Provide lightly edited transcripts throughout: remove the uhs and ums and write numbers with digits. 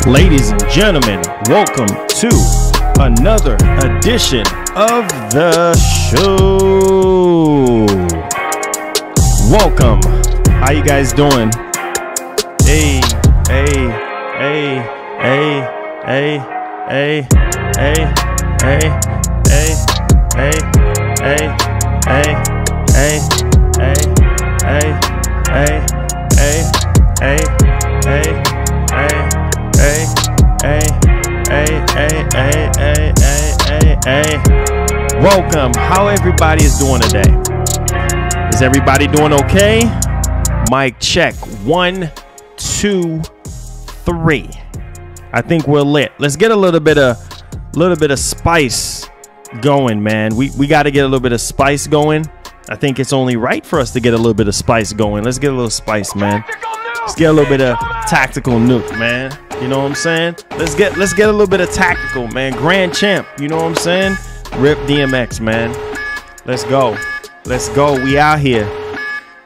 Ladies and gentlemen, welcome to another edition of the show. Welcome. How you guys doing? Hey, hey, hey, hey, hey, hey, hey, hey, hey, hey, hey. hey, hey, hey, hey, hey, hey, hey, hey, hey, hey. Welcome. How everybody is doing today? Is everybody doing okay? Mic check. 1, 2, 3. I think we're lit. Let's get a little bit of spice going, man. We got to get a little bit of spice going. I think it's only right for us to get a little bit of spice going. Let's get a little spice, man. Let's get a little bit of tactical nuke, man. You know what I'm saying? Let's get a little bit of tactical, man. Grand champ, you know what I'm saying? Rip DMX, man. Let's go. Let's go. We out here.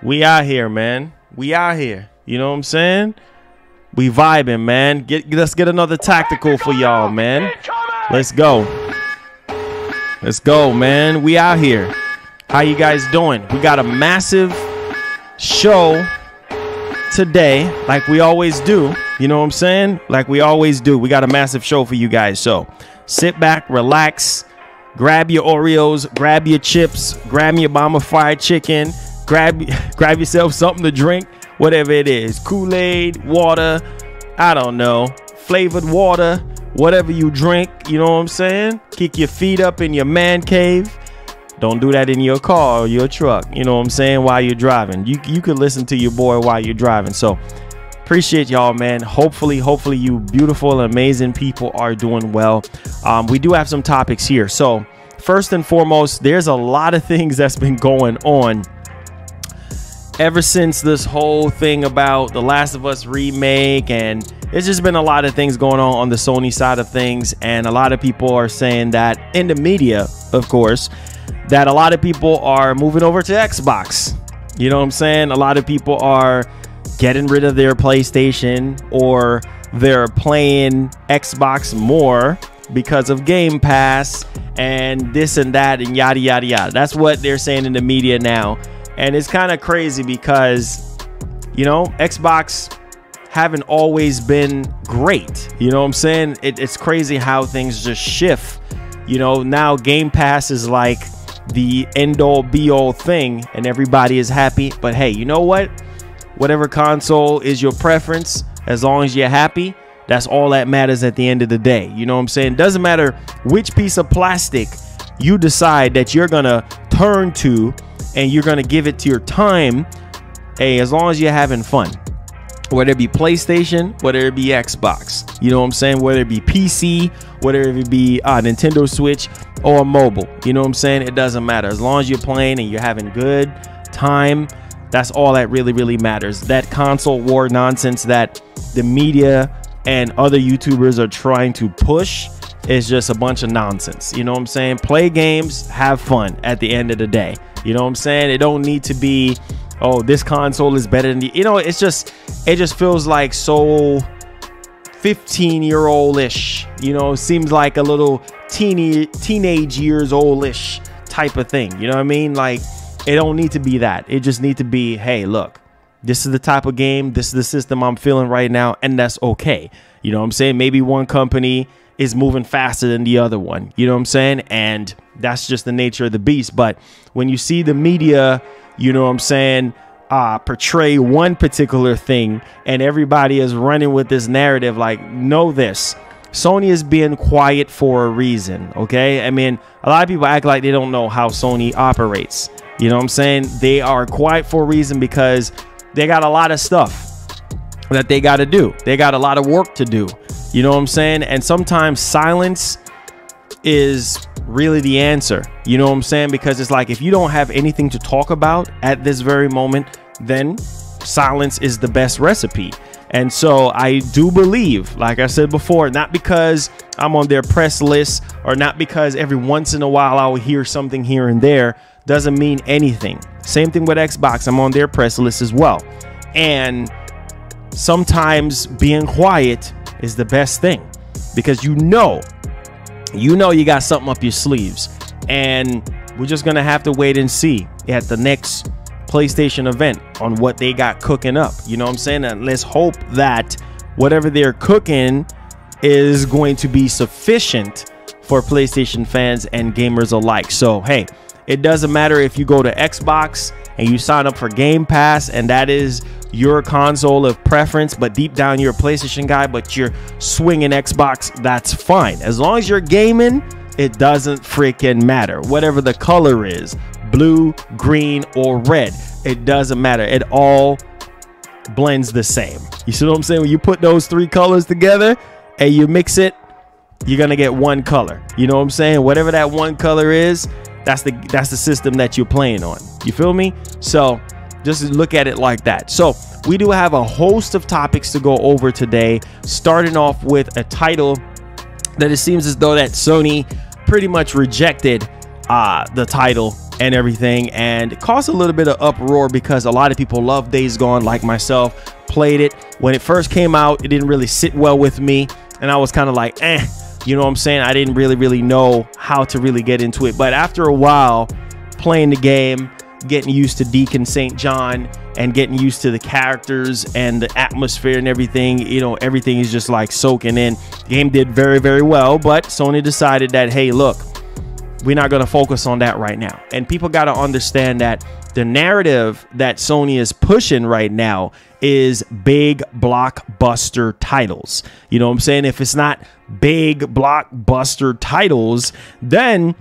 We out here, man. We out here. You know what I'm saying? We vibing, man. Let's get another tactical for y'all, man. Let's go. Let's go, man. We out here. How you guys doing? We got a massive show today, like we always do. You know what I'm saying? Like we always do. We got a massive show for you guys. So sit back, relax, grab your Oreos, grab your chips, grab your Obama fried chicken, grab yourself something to drink, whatever it is. Kool-Aid, water, I don't know, flavored water, whatever you drink. You know what I'm saying? Kick your feet up in your man cave. Don't do that in your car or your truck, you know what I'm saying, while you're driving. You could listen to your boy while you're driving. So appreciate y'all, man. Hopefully you beautiful, amazing people are doing well. We do have some topics here. So first and foremost, there's a lot of things that's been going on ever since this whole thing about The Last of Us remake, and it's just been a lot of things going on the Sony side of things. And a lot of people are saying that in the media, of course, that a lot of people are moving over to Xbox. You know what I'm saying? A lot of people are getting rid of their PlayStation, or they're playing Xbox more because of Game Pass and this and that and yada, yada, yada. That's what they're saying in the media now. And it's kind of crazy because, you know, Xbox haven't always been great. You know what I'm saying? It's crazy how things just shift. You know, now Game Pass is like the end-all be-all thing and everybody is happy. But hey, you know what? Whatever console is your preference, as long as you're happy, that's all that matters at the end of the day. You know what I'm saying? Doesn't matter which piece of plastic you decide that you're gonna turn to and you're gonna give it to your time. Hey, as long as you're having fun, whether it be PlayStation, whether it be Xbox, you know what I'm saying, whether it be PC, whether it be Nintendo Switch or mobile, you know what I'm saying, it doesn't matter. As long as you're playing and you're having good time, that's all that really matters. That console war nonsense that the media and other YouTubers are trying to push is just a bunch of nonsense. You know what I'm saying? Play games, have fun at the end of the day. You know what I'm saying? It don't need to be, oh, this console is better than the, you know, it just feels like so 15-year-old-ish, you know, seems like a little teenage years old-ish type of thing. You know what I mean? Like, it don't need to be that. It just need to be, hey, look, this is the type of game, this is the system I'm feeling right now, and that's okay. You know what I'm saying? Maybe one company is moving faster than the other one, you know what I'm saying? And that's just the nature of the beast. But when you see the media, you know what I'm saying, portray one particular thing and everybody is running with this narrative, like, know this, Sony is being quiet for a reason, okay? I mean, a lot of people act like they don't know how Sony operates. You know what I'm saying? They are quiet for a reason because they got a lot of stuff that they got to do. They got a lot of work to do. You know what I'm saying? And sometimes silence is really the answer. You know what I'm saying? Because it's like, if you don't have anything to talk about at this very moment, then silence is the best recipe. And so I do believe, like I said before, not because I'm on their press list or not because every once in a while I'll hear something here and there, doesn't mean anything. Same thing with Xbox. I'm on their press list as well. And sometimes being quiet is the best thing, because you know you got something up your sleeves, and we're just gonna have to wait and see at the next PlayStation event on what they got cooking up. You know what I'm saying? And let's hope that whatever they're cooking is going to be sufficient for PlayStation fans and gamers alike. So hey, It doesn't matter if you go to Xbox and you sign up for Game Pass and that is your console of preference, but deep down you're a PlayStation guy, but you're swinging Xbox, that's fine. As long as you're gaming, it doesn't freaking matter. Whatever the color is, blue, green, or red, it doesn't matter. It all blends the same. You see what I'm saying? When you put those three colors together and you mix it, you're gonna get one color. You know what I'm saying? Whatever that one color is, that's the system that you're playing on. You feel me? So just look at it like that. So we do have a host of topics to go over today, starting off with a title that it seems as though that Sony pretty much rejected the title and everything, and it caused a little bit of uproar because a lot of people love Days Gone, like myself. Played it when it first came out. It didn't really sit well with me, and I was kind of like, you know what I'm saying? I didn't really know how to really get into it. But after a while playing the game, getting used to Deacon St. John and getting used to the characters and the atmosphere and everything, you know, everything is just like soaking in. The game did very well, but Sony decided that, hey, look, we're not going to focus on that right now. And people got to understand that the narrative that Sony is pushing right now is big blockbuster titles. You know what I'm saying? If it's not big blockbuster titles, then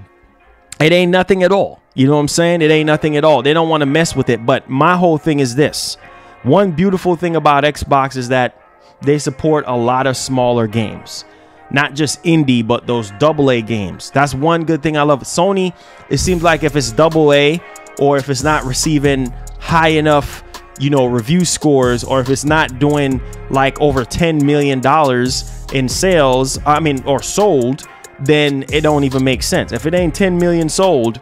it ain't nothing at all. You know what I'm saying? It ain't nothing at all. They don't want to mess with it. But my whole thing is this. One beautiful thing about Xbox is that they support a lot of smaller games. Not just indie, but those AA games. That's one good thing I love. Sony, it seems like if it's AA or if it's not receiving high enough, you know, review scores, or if it's not doing like over $10 million in sales, or sold, then it don't even make sense. If it ain't 10 million sold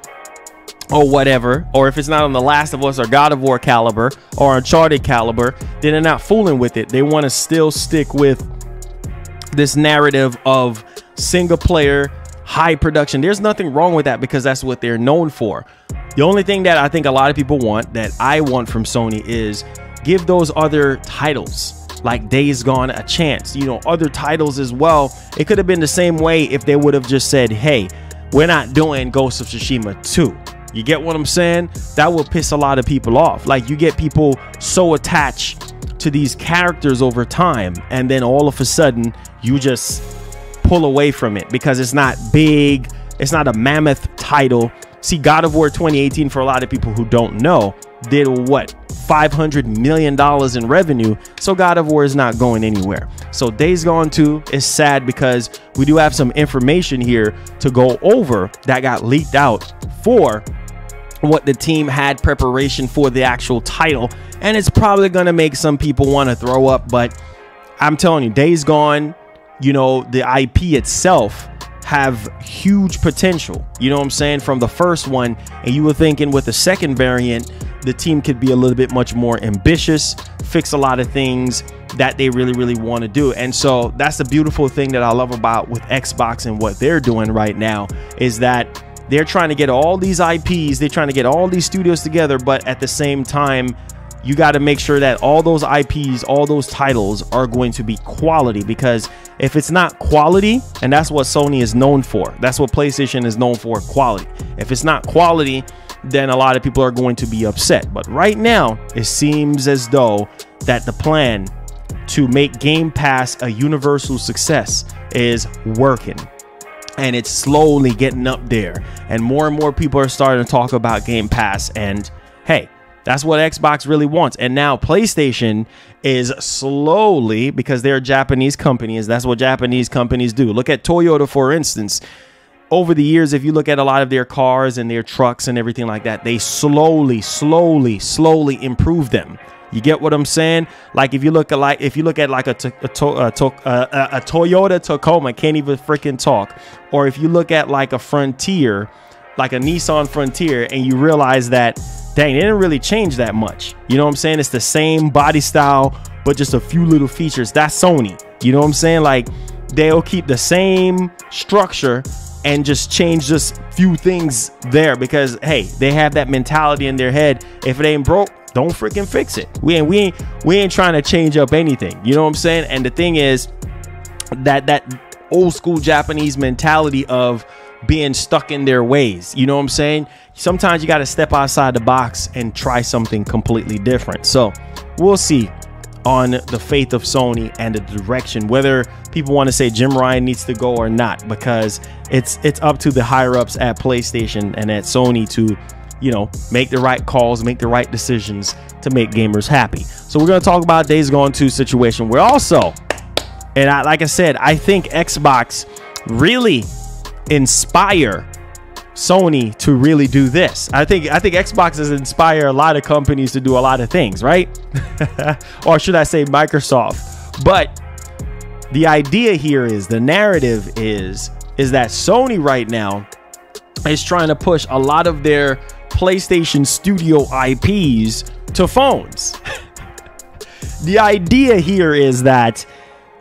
or whatever, or if it's not on The Last of Us or God of War caliber or Uncharted caliber, then they're not fooling with it. They want to still stick with this narrative of single player, high production. There's nothing wrong with that because that's what they're known for. The only thing that I think a lot of people want, that I want from Sony, is give those other titles like Days Gone a chance. You know, other titles as well. It could have been the same way if they would have just said, hey, we're not doing Ghost of Tsushima 2. You get what I'm saying? That will piss a lot of people off. Like, you get people so attached to these characters over time, and then all of a sudden you just pull away from it because it's not big, it's not a mammoth title. See, God of War 2018, for a lot of people who don't know, did what, $500 million in revenue. So God of War is not going anywhere. So Days Gone 2 is sad because we do have some information here to go over that got leaked out for what the team had preparation for the actual title, and it's probably going to make some people want to throw up. But I'm telling you, Days Gone, you know, the IP itself have huge potential, you know what I'm saying, from the first one. And you were thinking with the second variant, the team could be a little bit much more ambitious, fix a lot of things that they really want to do. And so that's the beautiful thing that I love about with Xbox and what they're doing right now, is that they're trying to get all these IPs, they're trying to get all these studios together, but at the same time, you got to make sure that all those IPs, all those titles are going to be quality. Because if it's not quality, and that's what Sony is known for, that's what PlayStation is known for, quality. If it's not quality, then a lot of people are going to be upset. But right now, it seems as though that the plan to make Game Pass a universal success is working. And it's slowly getting up there. And more people are starting to talk about Game Pass. And hey, that's what Xbox really wants. And now PlayStation is slowly, because they're Japanese companies, that's what Japanese companies do. Look at Toyota, for instance. Over the years, if you look at a lot of their cars and their trucks and everything like that, they slowly improve them. You get what I'm saying? Like, if you look at like a Toyota Tacoma, can't even freaking talk. Or if you look at like a Frontier, like a Nissan Frontier, and you realize that, dang, they didn't really change that much. You know what I'm saying? It's the same body style, but just a few little features. That's Sony. You know what I'm saying? Like, they'll keep the same structure and just change just few things there, because hey, they have that mentality in their head. If it ain't broke, don't freaking fix it. We ain't trying to change up anything. You know what I'm saying? And the thing is that old school Japanese mentality of being stuck in their ways. You know what I'm saying? sometimes you got to step outside the box and try something completely different. So we'll see on the faith of Sony and the direction, whether people want to say Jim Ryan needs to go or not, because it's up to the higher ups at PlayStation and at Sony to, you know, make the right calls, make the right decisions to make gamers happy. So we're going to talk about Days Gone 2 situation. We're also, and like I said, I think Xbox really inspire Sony to really do this. I think Xbox has inspired a lot of companies to do a lot of things, right? Or should I say Microsoft? But the idea here is, the narrative is that Sony right now is trying to push a lot of their PlayStation Studio IPs to phones. The idea here is that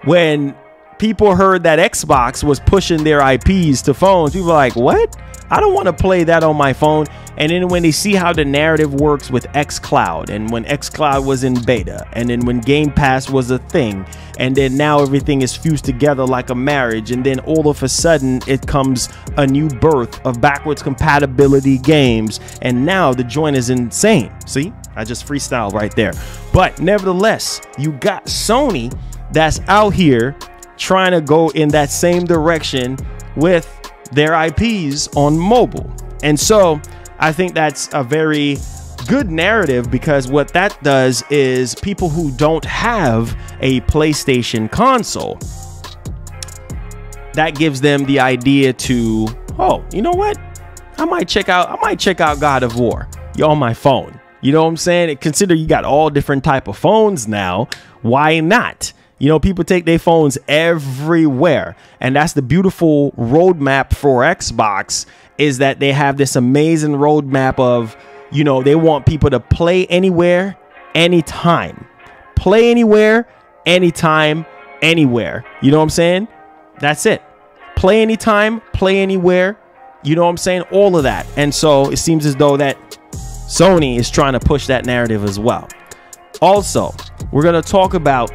when people heard that Xbox was pushing their IPs to phones, people were like, what? I don't want to play that on my phone. And then when they see how the narrative works with xCloud, and when xCloud was in beta, and then when Game Pass was a thing, and then now everything is fused together like a marriage, and then all of a sudden it comes a new birth of backwards compatibility games, and now the joint is insane. See, I just freestyle right there. But nevertheless, you got Sony that's out here trying to go in that same direction with their IPs on mobile. And so I think that's a very good narrative, because what that does is people who don't have a PlayStation console, that gives them the idea to, oh, you know what? I might check out God of War on my phone. You know what I'm saying? Consider you got all different type of phones now. Why not? You know, people take their phones everywhere. And that's the beautiful roadmap for Xbox, is that they have this amazing roadmap of, you know, they want people to play anywhere, anytime. Play anywhere, anytime, anywhere. You know what I'm saying? That's it. Play anytime, play anywhere. You know what I'm saying? All of that. And so it seems as though that Sony is trying to push that narrative as well. Also, we're going to talk about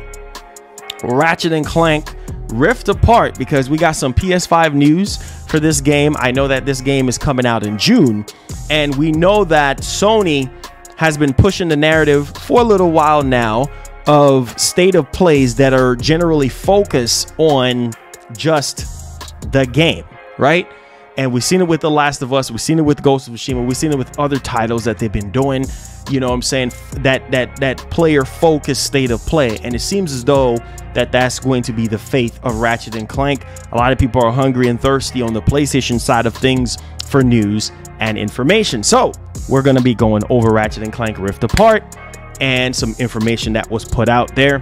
Ratchet Clank Rift Apart, because we got some PS5 news for this game. I know that this game is coming out in June, and we know that Sony has been pushing the narrative for a little while now of state of plays that are generally focused on just the game, right? And we've seen it with The Last of Us, we've seen it with Ghost of Tsushima, we've seen it with other titles that they've been doing. You know what I'm saying? That player focused state of play. And it seems as though that's going to be the fate of Ratchet and Clank. A lot of people are hungry and thirsty on the PlayStation side of things for news and information. So we're going to be going over Ratchet and Clank Rift Apart and some information that was put out there.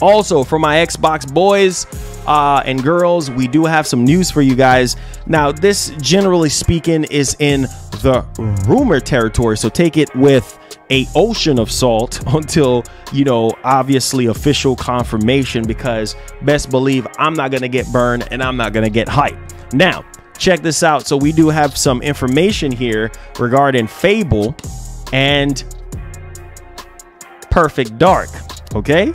Also, for my Xbox boys and girls, we do have some news for you guys. Now, this, generally speaking, is in the rumor territory, so take it with an ocean of salt until, you know, obviously official confirmation, because best believe I'm not going to get burned and I'm not going to get hyped. Now, check this out. So we do have some information here regarding Fable and Perfect Dark, okay?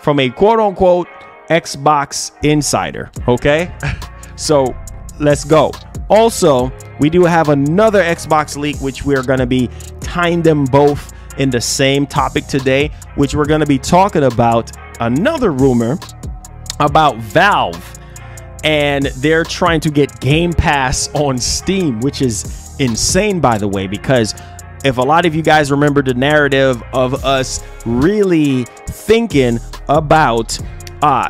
From a quote-unquote Xbox insider, okay? So let's go. Also, we do have another Xbox leak, which we're going to be tying them both in the same topic today, which we're going to be talking about another rumor about Valve, and they're trying to get Game Pass on Steam, which is insane, by the way, because if a lot of you guys remember the narrative of us really thinking about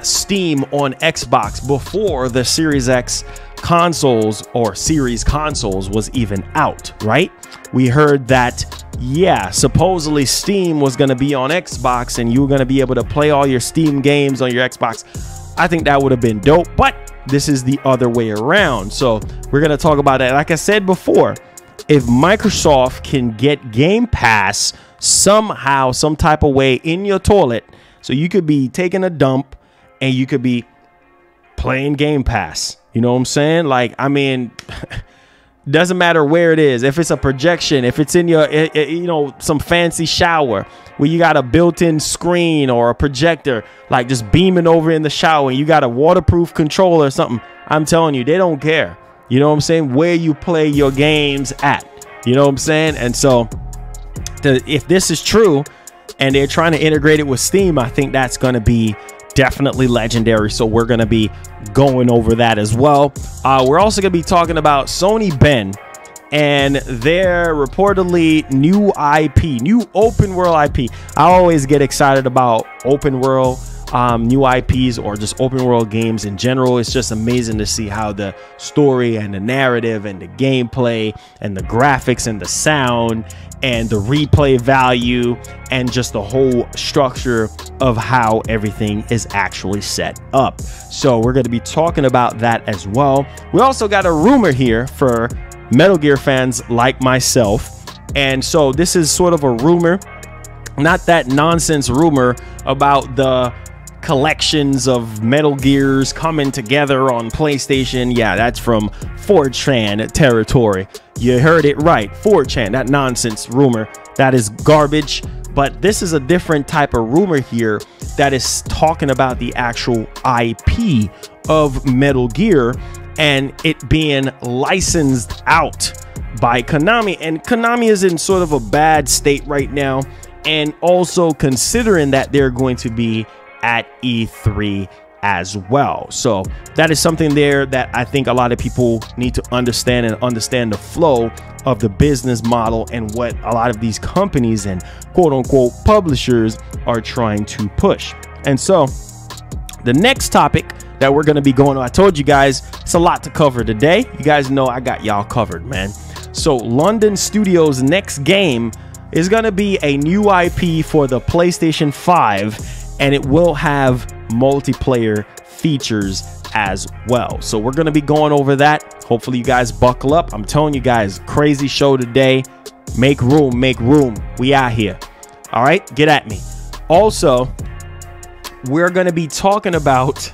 Steam on Xbox before the Series X consoles or Series consoles was even out, right? We heard that, yeah, supposedly Steam was going to be on Xbox and you were going to be able to play all your Steam games on your Xbox. I think that would have been dope, but this is the other way around. So we're going to talk about that. Like I said before, if Microsoft can get Game Pass somehow, some type of way in your toilet, so you could be taking a dump and you could be playing Game Pass. You know what I'm saying? Like, I mean, doesn't matter where it is. If it's a projection, if it's in your, you know, some fancy shower where you got a built-in screen or a projector, like just beaming over in the shower, and you got a waterproof controller or something, I'm telling you, they don't care. You know what I'm saying? Where you play your games at. You know what I'm saying? And so if this is true and they're trying to integrate it with Steam, I think that's going to be definitely legendary. So we're going to be going over that as well. We're also going to be talking about Sony Ben and their reportedly new IP, new open world IP. I always get excited about open world new IPs or just open world games in general. It's just amazing to see how the story and the narrative and the gameplay and the graphics and the sound and the replay value and just the whole structure of how everything is actually set up. So we're going to be talking about that as well. We also got a rumor here for Metal Gear fans like myself. And so this is sort of a rumor, not that nonsense rumor about the collections of Metal Gears coming together on PlayStation. Yeah, that's from 4chan territory. You heard it right, 4chan, that nonsense rumor. That is garbage. But this is a different type of rumor here that is talking about the actual IP of Metal Gear and it being licensed out by Konami. And Konami is in sort of a bad state right now, and also considering that they're going to be at E3 as well. So that is something there that I think a lot of people need to understand, and understand the flow of the business model and what a lot of these companies and quote unquote publishers are trying to push. And so the next topic that we're going to be going on, I told you guys it's a lot to cover today. You guys know I got y'all covered, man. So London Studios' next game is going to be a new IP for the PlayStation 5, and it will have multiplayer features as well. So we're going to be going over that. Hopefully you guys buckle up. I'm telling you guys, crazy show today. Make room, make room. We out here. All right, get at me. Also, we're going to be talking about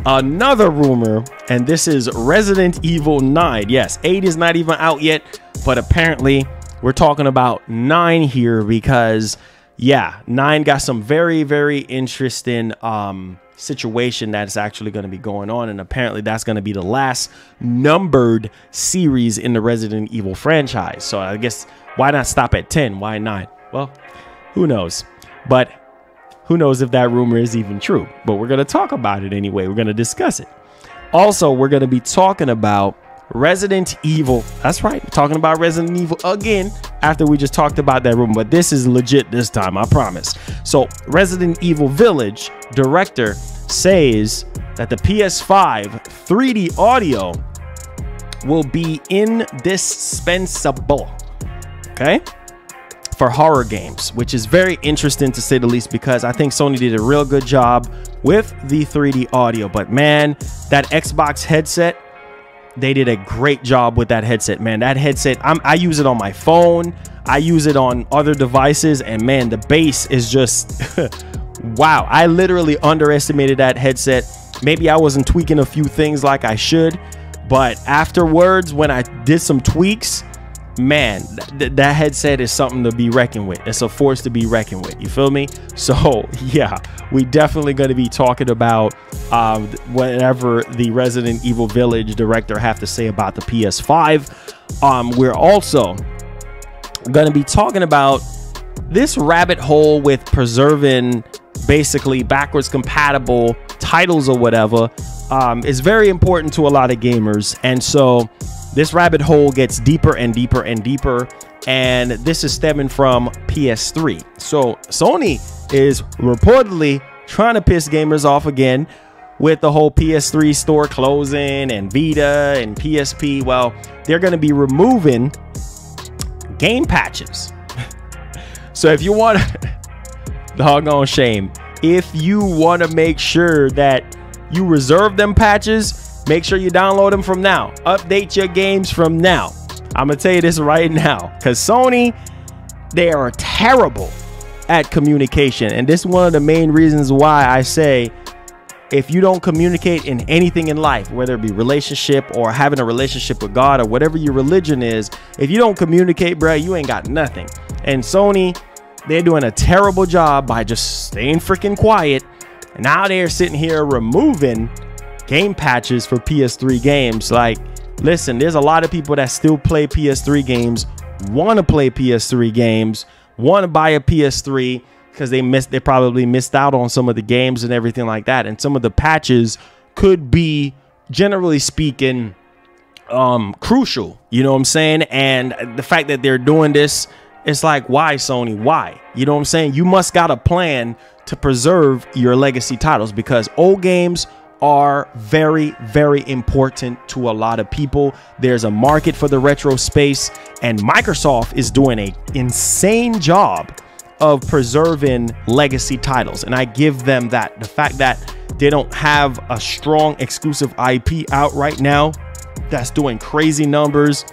another rumor, and this is Resident Evil 9. Yes, 8 is not even out yet, but apparently we're talking about 9 here because yeah, 9 got some very, very interesting situation that's actually going to be going on. And apparently that's going to be the last numbered series in the Resident Evil franchise. So I guess why not stop at 10? Why 9? Well, who knows? But who knows if that rumor is even true? But we're going to talk about it anyway. We're going to discuss it. Also, we're going to be talking about Resident Evil. That's right, talking about Resident Evil again after we just talked about that room, but this is legit this time, I promise. So Resident Evil Village director says that the PS5 3D audio will be indispensable, okay, for horror games, which is very interesting to say the least, because I think Sony did a real good job with the 3D audio. But man, that Xbox headset, they did a great job with that headset, man. That headset, I use it on my phone, I use it on other devices, and man, the bass is just wow. I literally underestimated that headset. Maybe I wasn't tweaking a few things like I should, but afterwards when I did some tweaks, man, that headset is something to be reckoned with. It's a force to be reckoned with, you feel me? So yeah, we definitely going to be talking about whatever the Resident Evil Village director have to say about the PS5. We're also going to be talking about this rabbit hole with preserving basically backwards compatible titles or whatever. Is very important to a lot of gamers, and so this rabbit hole gets deeper and deeper and deeper, and this is stemming from PS3. So Sony is reportedly trying to piss gamers off again with the whole PS3 store closing and Vita and PSP. Well, they're going to be removing game patches. So if you want doggone shame, if you want to make sure that you reserve them patches, make sure you download them from now. Update your games from now. I'm gonna tell you this right now, because Sony, they are terrible at communication, and this is one of the main reasons why I say, if you don't communicate in anything in life, whether it be relationship or having a relationship with God or whatever your religion is, if you don't communicate, bro, you ain't got nothing. And Sony, they're doing a terrible job by just staying freaking quiet. And now they're sitting here removing game patches for PS3 games. Like, listen, there's a lot of people that still play PS3 games want to play PS3 games, want to buy a PS3 because they probably missed out on some of the games and everything like that. And some of the patches could be, generally speaking, crucial. You know what I'm saying? And the fact that they're doing this, it's like, why, Sony? Why? You know what I'm saying? You must got a plan to preserve your legacy titles, because old games are very, very important to a lot of people. There's a market for the retro space, and Microsoft is doing an insane job of preserving legacy titles, and I give them that. The fact that they don't have a strong exclusive IP out right now that's doing crazy numbers,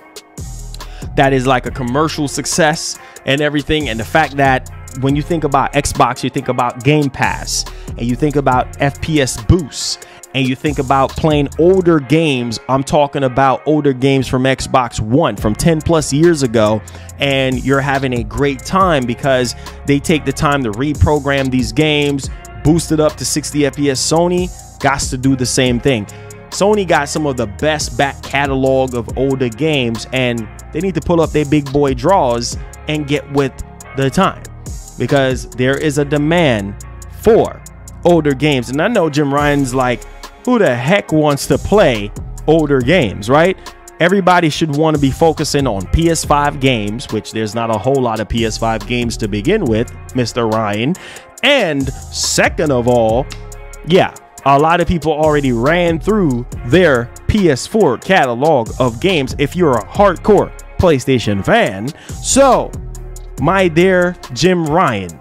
that is like a commercial success and everything, and the fact that when you think about Xbox, you think about Game Pass, and you think about FPS boosts, and you think about playing older games. I'm talking about older games from Xbox One from 10 plus years ago, and you're having a great time because they take the time to reprogram these games, boost it up to 60 FPS. Sony got to do the same thing. Sony got some of the best back catalog of older games, and they need to pull up their big boy draws and get with the time, because there is a demand for older games. And I know Jim Ryan's like, who the heck wants to play older games, right? Everybody should want to be focusing on PS5 games, which there's not a whole lot of PS5 games to begin with, Mr. Ryan. And second of all, yeah, a lot of people already ran through their PS4 catalog of games if you're a hardcore PlayStation fan. So, my dear Jim Ryan,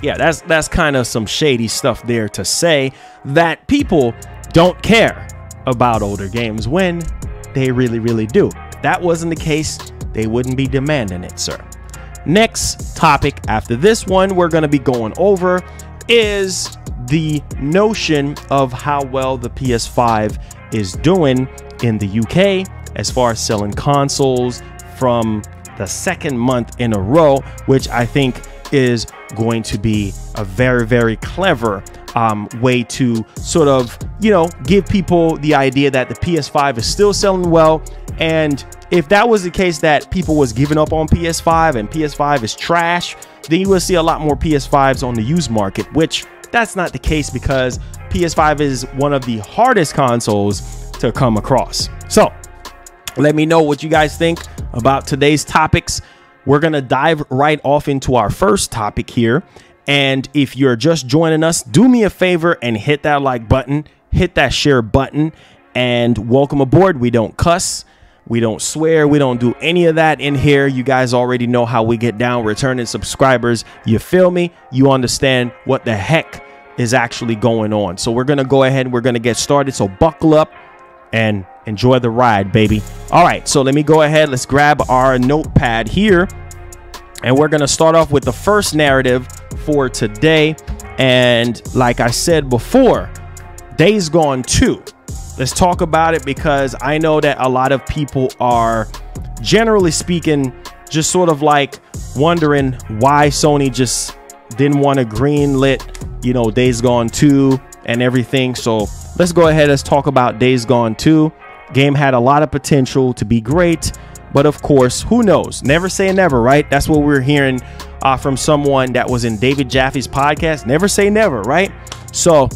yeah, that's kind of some shady stuff there to say that people don't care about older games when they really, really do. If that wasn't the case, they wouldn't be demanding it, sir. Next topic after this one we're going to be going over is the notion of how well the PS5 is doing in the UK as far as selling consoles from the second month in a row, which I think is going to be a very, very clever way to sort of, you know, give people the idea that the PS5 is still selling well. And if that was the case, that people was giving up on PS5 and PS5 is trash, then you will see a lot more PS5s on the used market, which that's not the case, because PS5 is one of the hardest consoles to come across. So let me know what you guys think about today's topics. We're going to dive right off into our first topic here. And if you're just joining us, do me a favor and hit that like button, hit that share button, and welcome aboard. We don't cuss, we don't swear, we don't do any of that in here. You guys already know how we get down. Returning subscribers, you feel me? You understand what the heck is actually going on. So we're going to go ahead and we're going to get started. So buckle up and enjoy the ride, baby. All right, so let me go ahead. Let's grab our notepad here, and we're going to start off with the first narrative for today. And like I said before, Days Gone 2. Let's talk about it, because I know that a lot of people are, generally speaking, just sort of like wondering why Sony just didn't want to greenlit, you know, Days Gone 2 and everything. So let's go ahead. Let's talk about Days Gone 2. Game had a lot of potential to be great, but of course, who knows? Never say never, right? That's what we're hearing from someone that was in David Jaffe's podcast. Never say never, right? So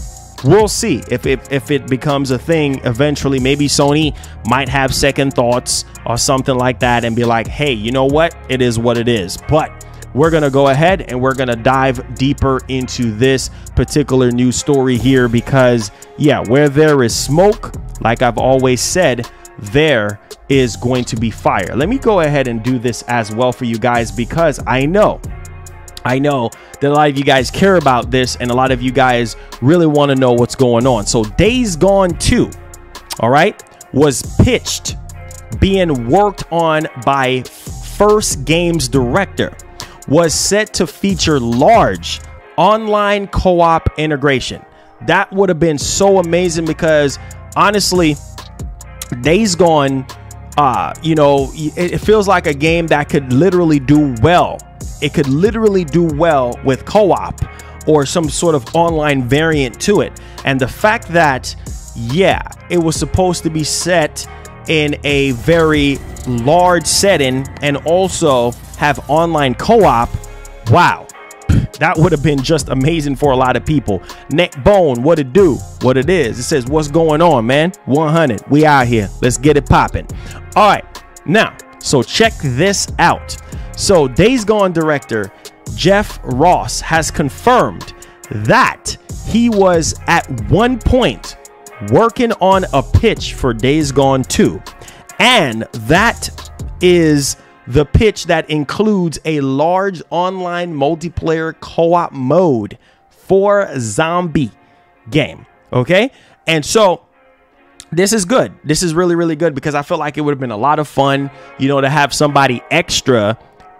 we'll see if it becomes a thing eventually. Maybe Sony might have second thoughts or something like that and be like, hey, you know what? It is what it is. But we're going to go ahead and we're going to dive deeper into this particular news story here, because, yeah, where there is smoke, like I've always said, there is going to be fire. Let me go ahead and do this as well for you guys, because I know that a lot of you guys care about this, and a lot of you guys really want to know what's going on. So Days Gone 2, all right, was pitched, being worked on by First Games director, was set to feature large online co-op integration. That would have been so amazing, because honestly, Days Gone, you know, it feels like a game that could literally do well. It could literally do well with co-op or some sort of online variant to it. And the fact that, yeah, it was supposed to be set in a very large setting and also have online co-op, wow, that would have been just amazing for a lot of people. Neckbone, what it do? What it is? It says, what's going on, man? 100. We out here. Let's get it popping. All right. Now, so check this out. So Days Gone director Jeff Ross has confirmed that he was at one point working on a pitch for Days Gone 2. And that is the pitch that includes a large online multiplayer co-op mode for zombie game. Okay. And so this is good. This is really, really good because I feel like it would have been a lot of fun, you know, to have somebody extra,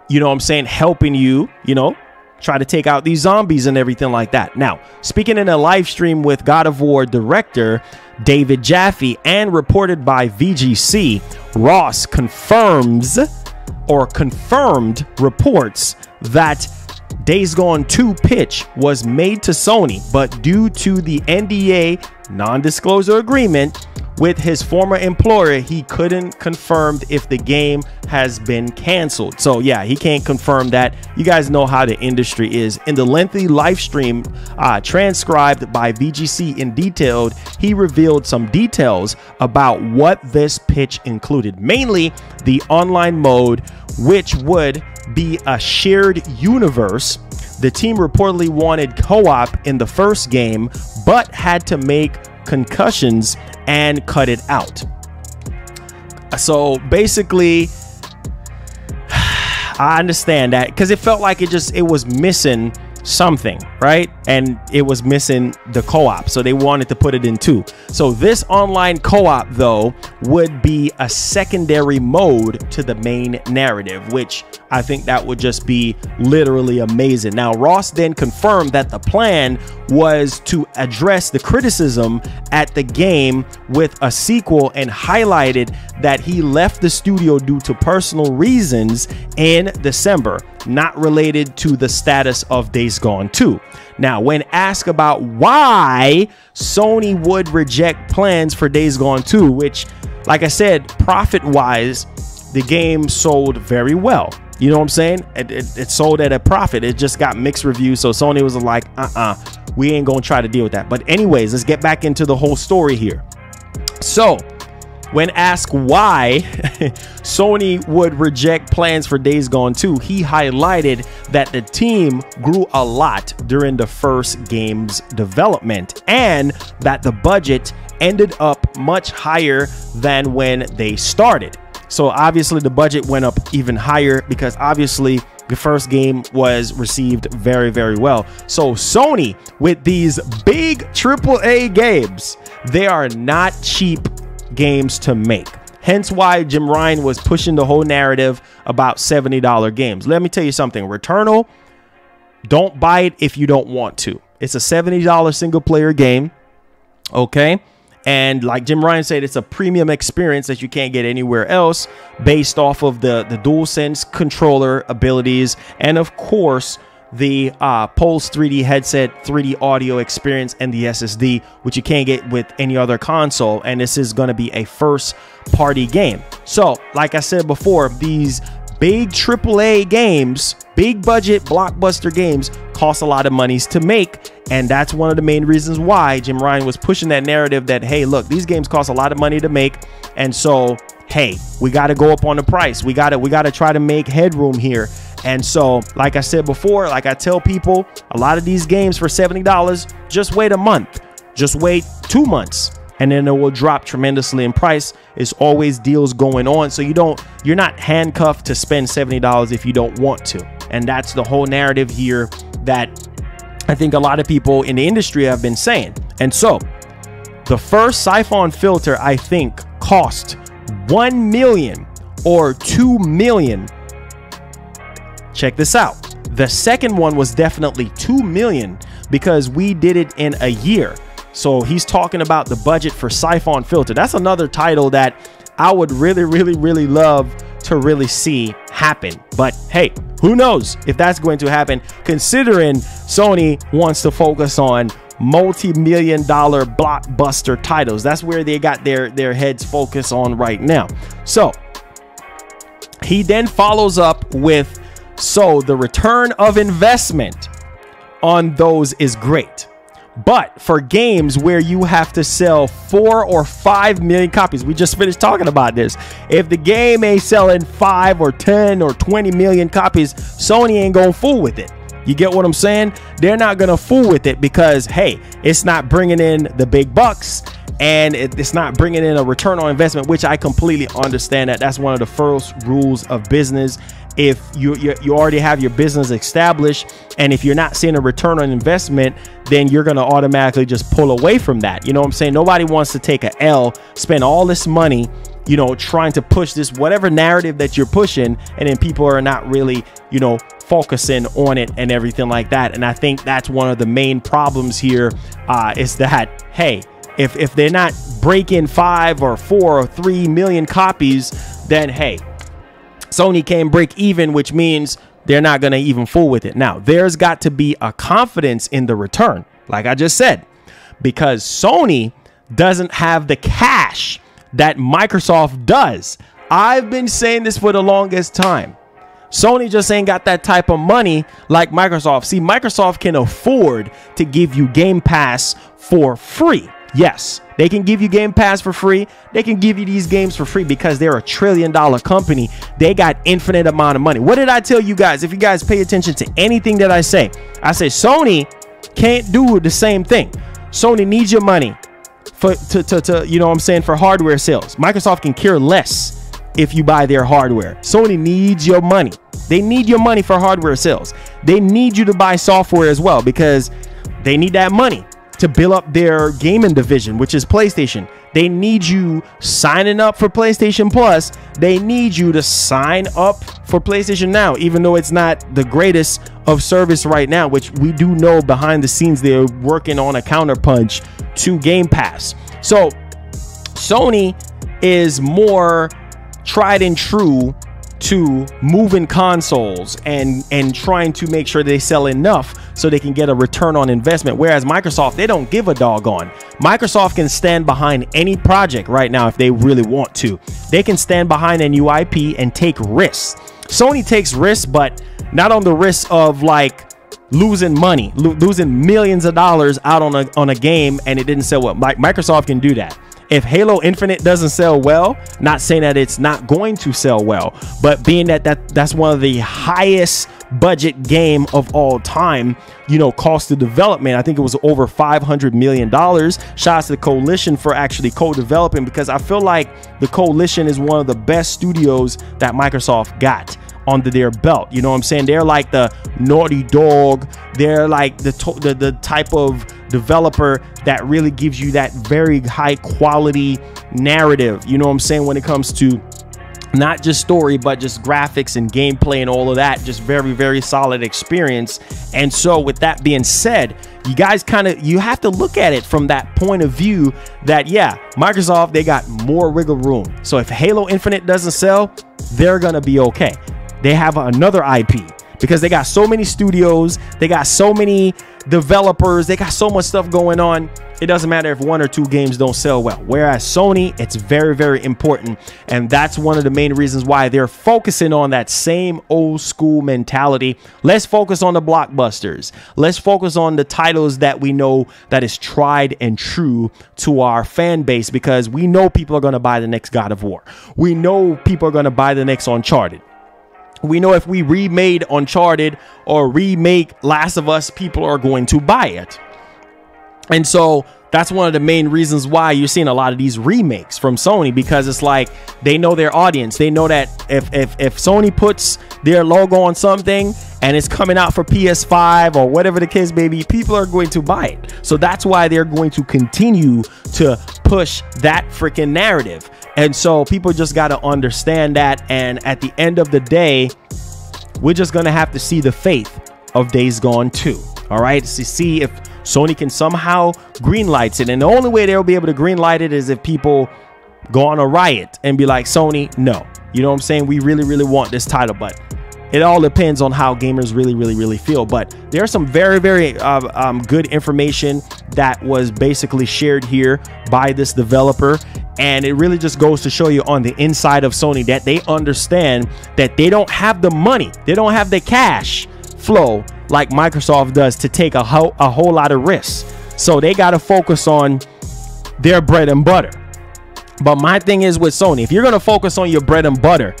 you know what I'm saying, helping you, you know, try to take out these zombies and everything like that. Now, speaking in a live stream with God of War director David Jaffe and reported by VGC, Ross confirmed reports that Days Gone 2 pitch was made to Sony, but due to the NDA non-disclosure agreement with his former employer, he couldn't confirm if the game has been canceled. So yeah, he can't confirm that. You guys know how the industry is. In the lengthy live stream transcribed by VGC in detail, he revealed some details about what this pitch included, mainly the online mode, which would be a shared universe. The team reportedly wanted co-op in the first game, but had to make concussions and cut it out. So basically, I understand that because it felt like it was missing something, right? And it was missing the co-op, so they wanted to put it in 2. So this online co-op though would be a secondary mode to the main narrative, which I think that would just be literally amazing. Now, Ross then confirmed that the plan was to address the criticism at the game with a sequel and highlighted that he left the studio due to personal reasons in December, not related to the status of Days Gone 2. Now, when asked about why Sony would reject plans for Days Gone 2, which, like I said, profit-wise, the game sold very well. You know what I'm saying? It sold at a profit. It just got mixed reviews. So Sony was like, we ain't gonna try to deal with that. But anyways, let's get back into the whole story here. So when asked why Sony would reject plans for Days Gone 2, he highlighted that the team grew a lot during the first game's development and that the budget ended up much higher than when they started. So obviously the budget went up even higher because obviously the first game was received very, very well. So Sony, with these big AAA games, they are not cheap games to make. Hence why Jim Ryan was pushing the whole narrative about $70 games. Let me tell you something. Returnal, don't buy it if you don't want to. It's a $70 single player game. Okay. And like Jim Ryan said, it's a premium experience that you can't get anywhere else based off of the DualSense controller abilities. And of course, the Pulse 3D headset, 3D audio experience, and the SSD, which you can't get with any other console. And this is going to be a first party game. So like I said before, these big AAA games, big budget blockbuster games cost a lot of monies to make. And that's one of the main reasons why Jim Ryan was pushing that narrative that, hey, look, these games cost a lot of money to make. And so, hey, we got to go up on the price. We got to try to make headroom here. And so, like I said before, like I tell people, a lot of these games for $70, just wait a month, just wait 2 months, and then it will drop tremendously in price. It's always deals going on. So you're not handcuffed to spend $70 if you don't want to. And that's the whole narrative here that I think a lot of people in the industry have been saying. And so the first siphon filter, I think, cost $1 million or $2 million. Check this out. The second one was definitely $2 million because we did it in a year. So he's talking about the budget for Siphon Filter. That's another title that I would really, really, really love to really see happen. But hey, who knows if that's going to happen, considering Sony wants to focus on multi-million-dollar blockbuster titles. That's where they got their heads focused on right now. So He then follows up with, so the return of investment on those is great. But for games where you have to sell 4 or 5 million copies, we just finished talking about this. If the game ain't selling 5 or 10 or 20 million copies, Sony ain't gonna fool with it. You get what I'm saying? They're not gonna fool with it because, hey, it's not bringing in the big bucks and it's not bringing in a return on investment, which I completely understand that. That's one of the first rules of business. If you already have your business established, and if you're not seeing a return on investment, then you're going to automatically just pull away from that. You know what I'm saying? Nobody wants to take a L, spend all this money, you know, trying to push this whatever narrative that you're pushing, and then people are not really, you know, focusing on it and everything like that. And I think that's one of the main problems here, is that, hey, if they're not breaking 5 or 4 or 3 million copies, then hey, Sony can't break even, which means they're not going to even fool with it. Now, there's got to be a confidence in the return, like I just said, because Sony doesn't have the cash that Microsoft does. I've been saying this for the longest time. Sony just ain't got that type of money like Microsoft. See, Microsoft can afford to give you Game Pass for free. Yes, they can give you Game Pass for free. They can give you these games for free because they're a $1 trillion company. They got infinite amount of money. What did I tell you guys? If you guys pay attention to anything that I say Sony can't do the same thing. Sony needs your money to you know what I'm saying, for hardware sales. Microsoft can care less if you buy their hardware. Sony needs your money. They need your money for hardware sales. They need you to buy software as well because they need that money to build up their gaming division, which is PlayStation. They need you signing up for PlayStation Plus. They need you to sign up for PlayStation Now, even though it's not the greatest of service right now, which we do know behind the scenes they're working on a counterpunch to Game Pass. So Sony is more tried and true to moving consoles and trying to make sure they sell enough so they can get a return on investment, whereas Microsoft, they don't give a doggone. Microsoft can stand behind any project right now if they really want to. They can stand behind a new IP and take risks. Sony takes risks, but not on the risk of like losing money, losing millions of dollars out on a game and it didn't sell well. Like Microsoft can do that. If Halo Infinite doesn't sell well, not saying that it's not going to sell well, but being that's one of the highest budget game of all time, you know, cost of development, I think it was over $500 million. Shout out to the Coalition for actually co-developing, because I feel like the Coalition is one of the best studios that Microsoft got under their belt. You know what I'm saying? They're like the Naughty Dog. They're like the type of developer that really gives you that very high quality narrative. You know what I'm saying? When it comes to not just story, but just graphics and gameplay and all of that, just very, very solid experience. And so with that being said, you guys you have to look at it from that point of view that, yeah, Microsoft, they got more wiggle room. So if Halo Infinite doesn't sell, they're going to be okay. They have another IP because they got so many studios. They got so many developers. They got so much stuff going on. It doesn't matter if 1 or 2 games don't sell well. Whereas Sony, it's very, very important. And that's one of the main reasons why they're focusing on that same old school mentality. Let's focus on the blockbusters. Let's focus on the titles that we know that is tried and true to our fan base, because we know people are going to buy the next God of War. We know people are going to buy the next Uncharted. We know if we remade Uncharted or remake Last of Us, people are going to buy it. And so that's one of the main reasons why you're seeing a lot of these remakes from Sony, because it's like they know their audience. They know that if Sony puts their logo on something and it's coming out for PS5 or whatever the case may be, people are going to buy it. So that's why they're going to continue to push that freaking narrative. And so people just got to understand that. And at the end of the day, we're just going to have to see the faith of Days Gone 2. All right, to see if Sony can somehow greenlight it. And the only way they'll be able to greenlight it is if people go on a riot and be like, Sony, no. You know what I'm saying? We really, really want this title. But it all depends on how gamers really, really, really feel. But there's some very, very good information that was basically shared here by this developer. And it really just goes to show you on the inside of Sony that they understand that they don't have the money, they don't have the cash flow like Microsoft does to take a whole lot of risks. So they got to focus on their bread and butter. But my thing is with Sony, if you're going to focus on your bread and butter,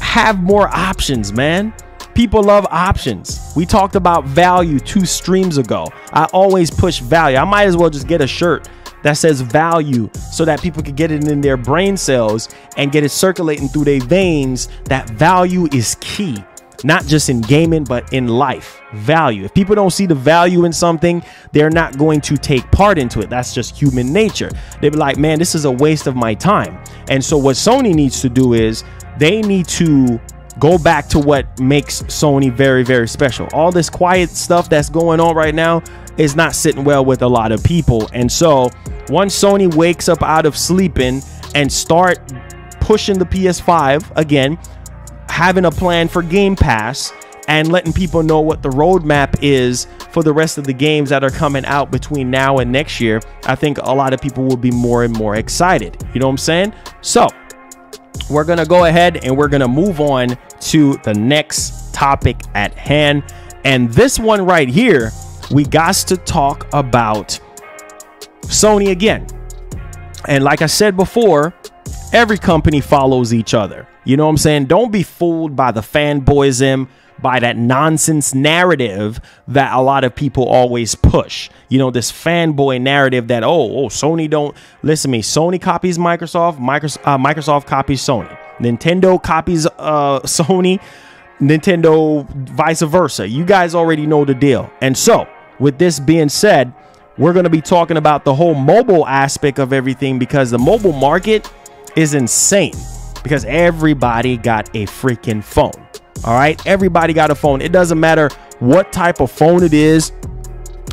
have more options, man. People love options. We talked about value 2 streams ago. I always push value. I might as well just get a shirt that says value so that people can get it in their brain cells and get it circulating through their veins. That value is key, not just in gaming, but in life. Value. If people don't see the value in something, they're not going to take part into it. That's just human nature. They'll be like, man, this is a waste of my time. And so what Sony needs to do is they need to go back to what makes Sony very, very special. All this quiet stuff that's going on right now is not sitting well with a lot of people. And so once Sony wakes up out of sleeping and start pushing the PS5 again, having a plan for Game Pass and letting people know what the roadmap is for the rest of the games that are coming out between now and next year, I think a lot of people will be more and more excited. You know what I'm saying? So we're going to go ahead and we're going to move on to the next topic at hand. And this one right here, we got to talk about Sony again. And like I said before, every company follows each other. You know what I'm saying? Don't be fooled by the fanboyism, by that nonsense narrative that a lot of people always push. You know, this fanboy narrative that, oh, Sony don't listen to me. Sony copies Microsoft, Microsoft copies Sony. Nintendo copies Sony, Nintendo vice versa. You guys already know the deal. And so with this being said, we're going to be talking about the whole mobile aspect of everything, because the mobile market is insane, because everybody got a freaking phone. All right. Everybody got a phone. It doesn't matter what type of phone it is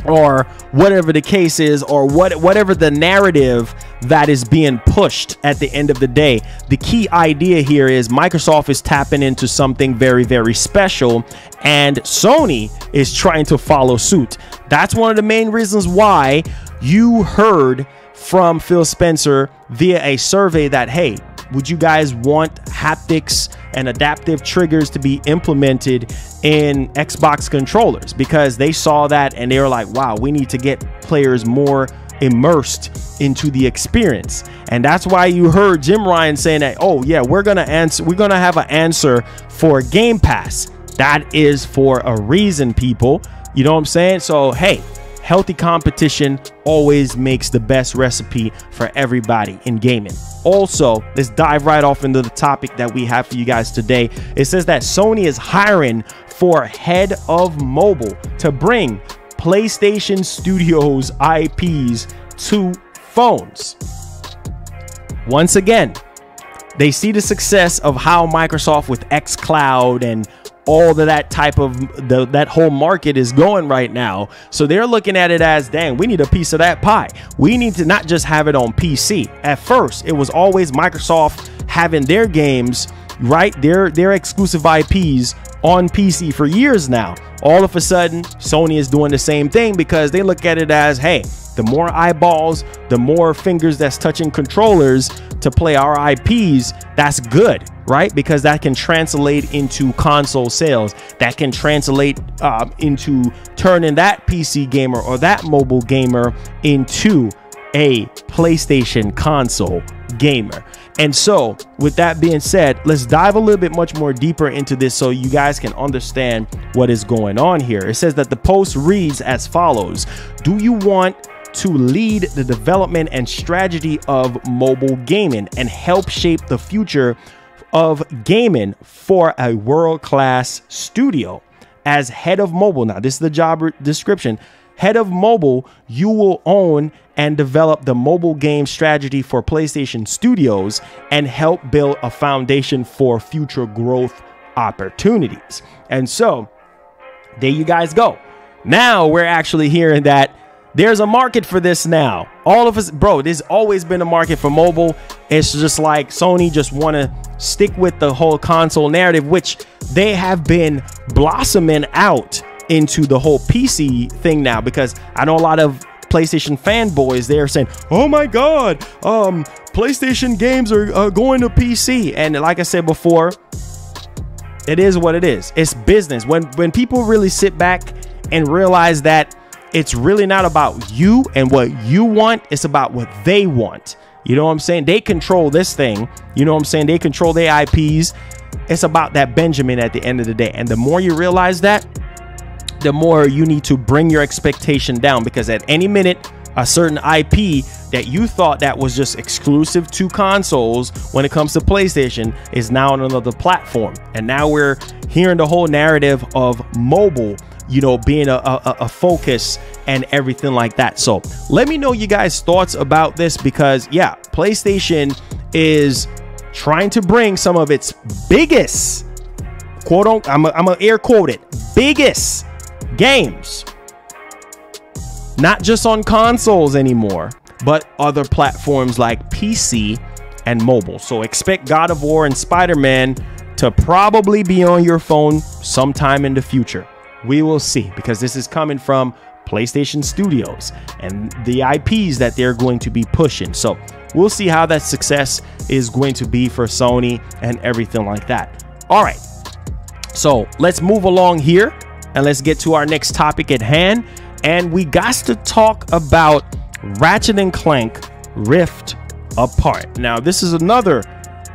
or whatever the case is, or whatever the narrative that is being pushed at the end of the day. The key idea here is Microsoft is tapping into something very, very special, and Sony is trying to follow suit. That's one of the main reasons why you heard from Phil Spencer via a survey that, hey, would you guys want haptics and adaptive triggers to be implemented in Xbox controllers? Because they saw that and they were like, wow, we need to get players more immersed into the experience. And that's why you heard Jim Ryan saying that, oh yeah, we're gonna have an answer for Game Pass. That is for a reason, people. You know what I'm saying? So hey, healthy competition always makes the best recipe for everybody in gaming. Also, let's dive right off into the topic that we have for you guys today. It says that Sony is hiring for head of mobile to bring PlayStation Studios IPs to phones. Once again, they see the success of how Microsoft with xCloud and all of that type of that whole market is going right now. So they're looking at it as, dang, we need a piece of that pie. We need to not just have it on PC. At first, it was always Microsoft having their games, right, their exclusive IPs on PC for years now. All of a sudden, Sony is doing the same thing, because they look at it as, hey, the more eyeballs, the more fingers that's touching controllers to play our IPs, that's good, right? Because that can translate into console sales. That can translate into turning that PC gamer or that mobile gamer into a PlayStation console gamer. And so with that being said, let's dive a little bit much more deeper into this so you guys can understand what is going on here. It says that the post reads as follows: do you want to lead the development and strategy of mobile gaming and help shape the future of gaming for a world-class studio? As head of mobile, now this is the job description, head of mobile, you will own and develop the mobile game strategy for PlayStation Studios and help build a foundation for future growth opportunities. And so there you guys go. Now we're actually hearing that there's a market for this now. All of us, bro, there's always been a market for mobile. It's just like Sony just want to stick with the whole console narrative, which they have been blossoming out into the whole PC thing now, because I know a lot of PlayStation fanboys, they're saying, oh my God, PlayStation games are going to PC. And like I said before, it is what it is. It's business. When people really sit back and realize that it's really not about you and what you want, it's about what they want. You know what I'm saying? They control this thing. You know what I'm saying? They control their IPs. It's about that Benjamin at the end of the day. And the more you realize that, the more you need to bring your expectation down, because at any minute, a certain IP that you thought that was just exclusive to consoles when it comes to PlayStation is now on another platform. And now we're hearing the whole narrative of mobile, you know, being a focus and everything like that. So let me know you guys' thoughts about this, because yeah, PlayStation is trying to bring some of its biggest, quote unquote, I'm gonna air quote it, biggest games, not just on consoles anymore, but other platforms like PC and mobile. So expect God of War and Spider-Man to probably be on your phone sometime in the future. We will see, because this is coming from PlayStation Studios and the IPs that they're going to be pushing. So we'll see how that success is going to be for Sony and everything like that. All right, so let's move along here and let's get to our next topic at hand. And we got to talk about Ratchet Clank Rift Apart. Now, this is another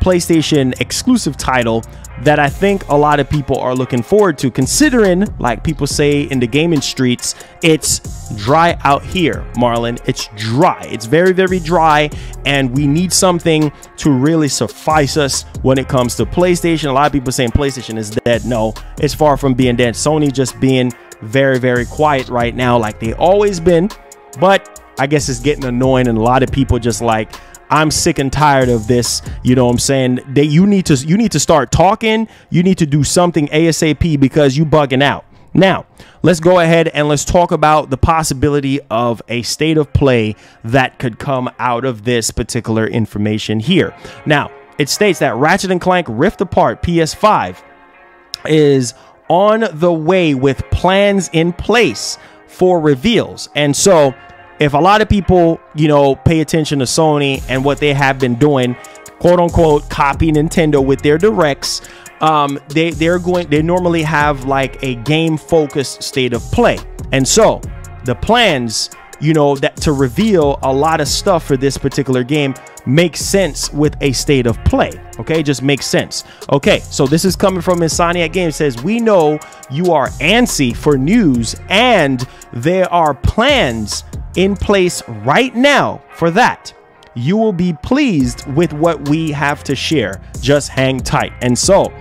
PlayStation exclusive title that I think a lot of people are looking forward to, considering, like people say in the gaming streets, it's dry out here, Marlon. It's dry. It's very, very dry, and we need something to really suffice us when it comes to PlayStation. A lot of people saying PlayStation is dead. No, it's far from being dead. Sony just being very, very quiet right now, like they always been. But I guess it's getting annoying, and a lot of people just like, I'm sick and tired of this. You know what I'm saying? You need to start talking. You need to do something ASAP, because you bugging out. Now, let's go ahead and let's talk about the possibility of a state of play that could come out of this particular information here. Now, it states that Ratchet Clank Rift Apart PS5 is on the way with plans in place for reveals. And so if a lot of people, you know, pay attention to Sony and what they have been doing, quote unquote, copy Nintendo with their directs, they normally have like a game focused state of play. And so the plans, you know, that to reveal a lot of stuff for this particular game makes sense with a state of play. Okay, just makes sense. Okay, so this is coming from Insomniac Games. It says, we know you are antsy for news, and there are plans in place right now for that. You will be pleased with what we have to share. Just hang tight. And so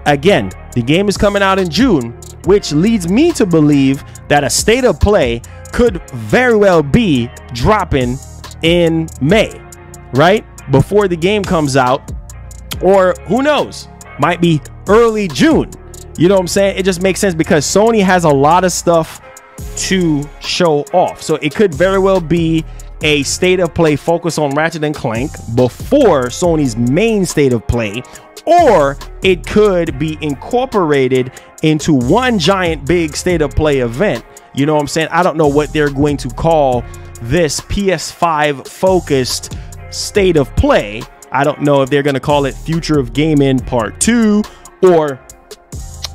again, the game is coming out in June, which leads me to believe that a state of play could very well be dropping in May, right before the game comes out, or who knows, might be early June. You know what I'm saying? It just makes sense, because Sony has a lot of stuff to show off. So it could very well be a state of play focus on Ratchet and Clank before Sony's main state of play, or it could be incorporated into one giant big state of play event. You know what I'm saying? I don't know what they're going to call this PS5 focused state of play. I don't know if they're going to call it Future of Gaming Part 2, or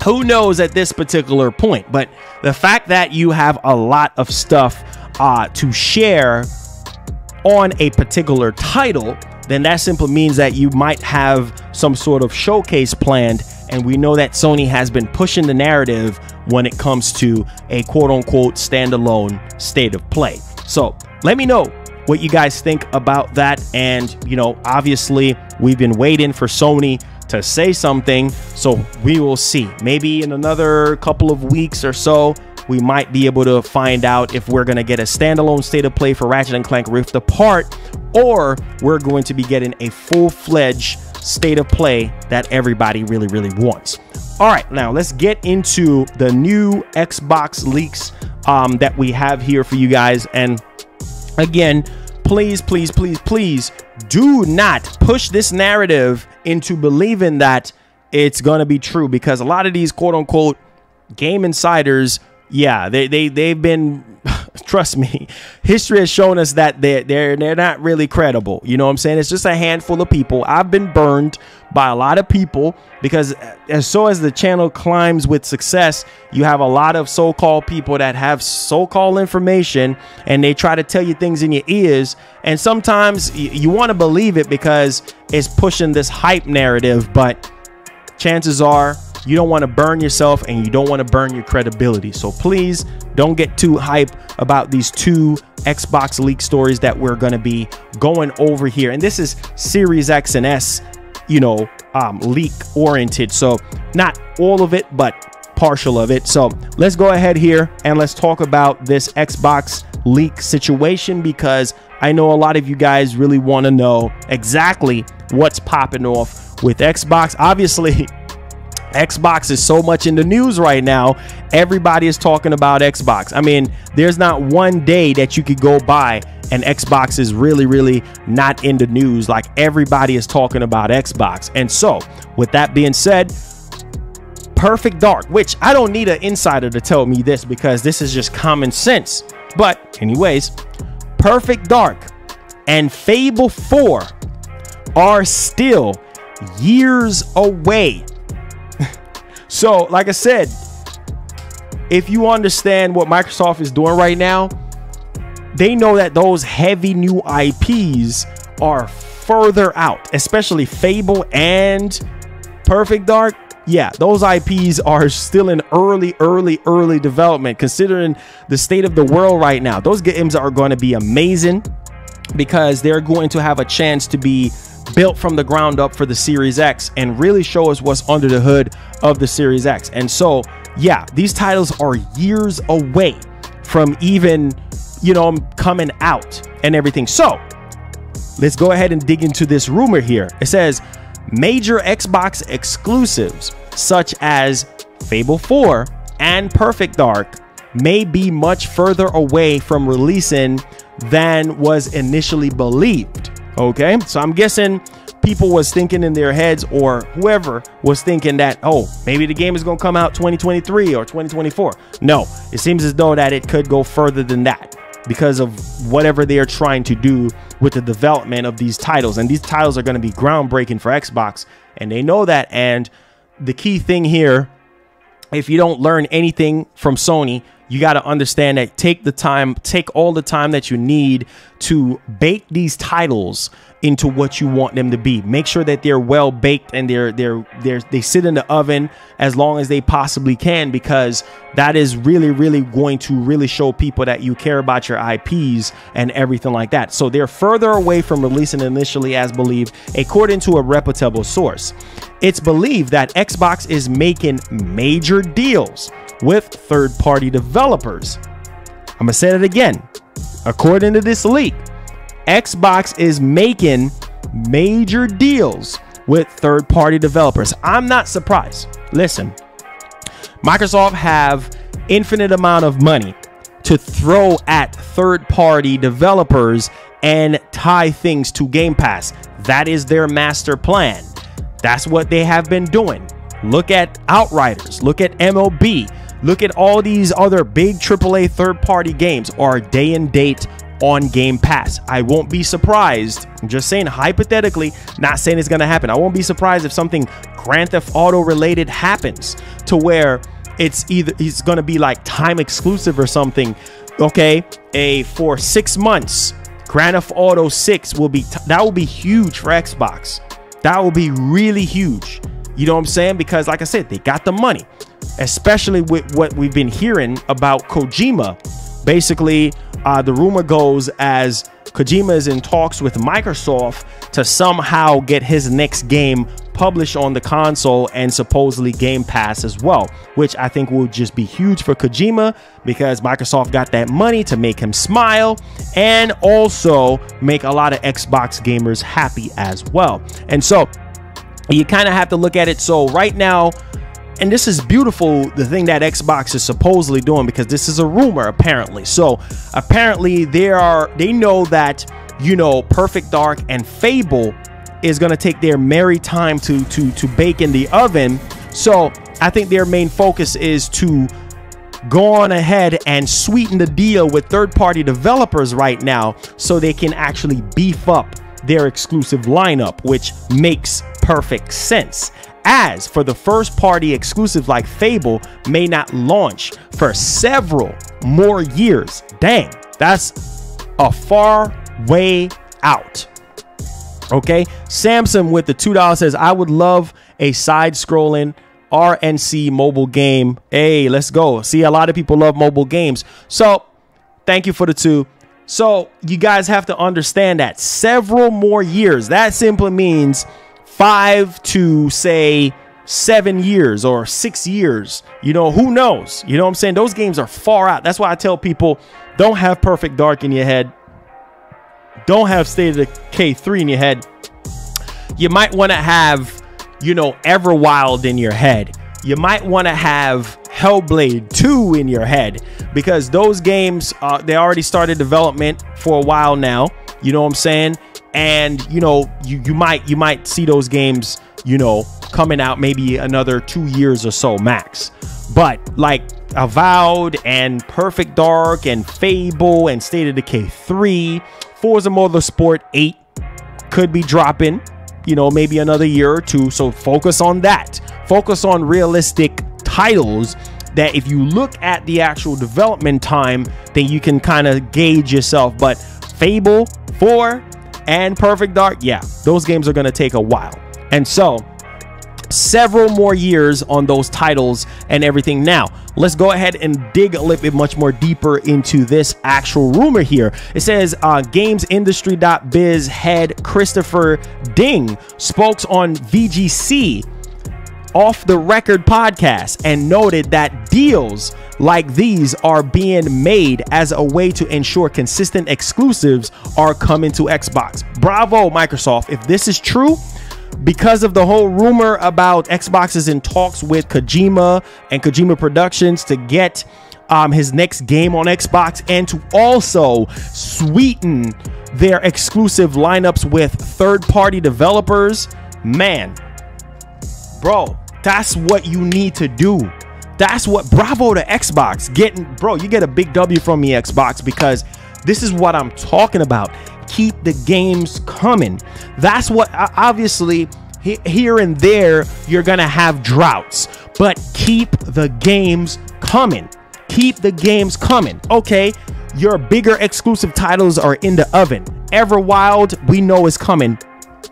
who knows at this particular point. But the fact that you have a lot of stuff to share on a particular title, then that simply means that you might have some sort of showcase planned. And we know that Sony has been pushing the narrative when it comes to a quote unquote standalone state of play. So let me know what you guys think about that. And, you know, obviously we've been waiting for Sony to say something, so we will see. Maybe in another couple of weeks or so, we might be able to find out if we're going to get a standalone state of play for Ratchet & Clank Rift Apart, or we're going to be getting a full-fledged state of play that everybody really, really wants. All right, now let's get into the new Xbox leaks that we have here for you guys. And again, please, please, please, please do not push this narrative into believing that it's going to be true, because a lot of these quote unquote game insiders, yeah, they've been trust me, history has shown us that they're not really credible. You know what I'm saying? It's just a handful of people. I've been burned by a lot of people because as the channel climbs with success, you have a lot of so-called people that have so-called information and they try to tell you things in your ears. And sometimes you want to believe it because it's pushing this hype narrative, but chances are you don't want to burn yourself and you don't want to burn your credibility. So please don't get too hype about these two Xbox leak stories that we're going to be going over here. And this is Series X and S, you know, leak oriented. So not all of it, but partial of it. So let's go ahead here and let's talk about this Xbox leak situation, because I know a lot of you guys really want to know exactly what's popping off with Xbox. Obviously, Xbox is so much in the news right now. Everybody is talking about Xbox. I mean, there's not one day that you could go by and Xbox is really not in the news. Like, everybody is talking about Xbox. And so with that being said, Perfect Dark, which I don't need an insider to tell me this because this is just common sense. But anyways, Perfect Dark and Fable 4 are still years away. So, like I said, if you understand what Microsoft is doing right now, they know that those heavy new IPs are further out, especially Fable and Perfect Dark. Yeah, those IPs are still in early development, considering the state of the world right now. Those games are going to be amazing because they're going to have a chance to be built from the ground up for the Series X and really show us what's under the hood of the Series X. And so, yeah, these titles are years away from even, you know, coming out and everything. So let's go ahead and dig into this rumor here. It says major Xbox exclusives such as Fable 4 and Perfect Dark may be much further away from releasing than was initially believed. Okay, so I'm guessing people was thinking in their heads, or whoever was thinking that, oh, maybe the game is going to come out 2023 or 2024. No, it seems as though that it could go further than that because of whatever they are trying to do with the development of these titles. And these titles are going to be groundbreaking for Xbox, and they know that. And the key thing here, if you don't learn anything from Sony, you got to understand that take all the time that you need to bake these titles into what you want them to be. Make sure that they're well baked and they sit in the oven as long as they possibly can, because that is really going to really show people that you care about your IPs and everything like that. So they're further away from releasing initially as believed, according to a reputable source. It's believed that Xbox is making major deals with third-party developers. I'm gonna say it again. According to this leak, Xbox is making major deals with third-party developers. I'm not surprised. Listen, Microsoft have infinite amount of money to throw at third-party developers and tie things to Game Pass. That is their master plan. That's what they have been doing. Look at Outriders, look at MLB, look at all these other big AAA third-party games are day and date on Game Pass. I won't be surprised. I'm just saying, hypothetically, not saying it's going to happen. I won't be surprised if something Grand Theft Auto related happens to where it's going to be like time exclusive or something. Okay, for 6 months, Grand Theft Auto 6 will be that will be huge for Xbox. That will be really huge. You know what I'm saying? Because like I said, they got the money, especially with what we've been hearing about Kojima. Basically, the rumor goes as Kojima is in talks with Microsoft to somehow get his next game published on the console and supposedly Game Pass as well, which I think will just be huge for Kojima because Microsoft got that money to make him smile and also make a lot of Xbox gamers happy as well. And so you kind of have to look at it. So right now, and this is beautiful, the thing that Xbox is supposedly doing, because this is a rumor apparently. So apparently they know that, you know, Perfect Dark and Fable is going to take their merry time to bake in the oven. So I think their main focus is to go on ahead and sweeten the deal with third-party developers right now so they can actually beef up their exclusive lineup, which makes perfect sense. As for the first-party exclusive like Fable may not launch for several more years. Dang, that's a far way out. Okay, Samson with the $2 says, I would love a side-scrolling RNC mobile game. Hey, let's go. See, a lot of people love mobile games. So thank you for the 2. So you guys have to understand that several more years, that simply means 5 to say 7 years or 6 years. You know, who knows? You know what I'm saying? Those games are far out. That's why I tell people, don't have Perfect Dark in your head. Don't have State of Decay 3 in your head. You might want to have, you know, Everwild in your head. You might want to have Hellblade 2 in your head, because those games, they already started development for a while now. You know what I'm saying? And, you know, you might see those games, you know, coming out maybe another 2 years or so max. But like Avowed and Perfect Dark and Fable and State of Decay 3, Forza Motorsport 8 could be dropping, you know, maybe another year or 2. So focus on that. Focus on realistic titles that if you look at the actual development time, then you can kind of gauge yourself. But Fable 4 and Perfect Dark, yeah, those games are going to take a while. And so several more years on those titles and everything. Now let's go ahead and dig a little bit much more deeper into this actual rumor here. It says gamesindustry.biz head Christopher Ding spoke on VGC Off the Record podcast and noted that deals like these are being made as a way to ensure consistent exclusives are coming to Xbox. Bravo, Microsoft. If this is true, because of the whole rumor about Xbox is in talks with Kojima and Kojima Productions to get his next game on Xbox, and to also sweeten their exclusive lineups with third-party developers, man, bro, that's what you need to do. That's what, bravo to Xbox. Bro, you get a big W from me, Xbox, because this is what I'm talking about. Keep the games coming. That's what, obviously, here and there, you're going to have droughts, but keep the games coming. Keep the games coming. Okay, your bigger exclusive titles are in the oven. Everwild, we know is coming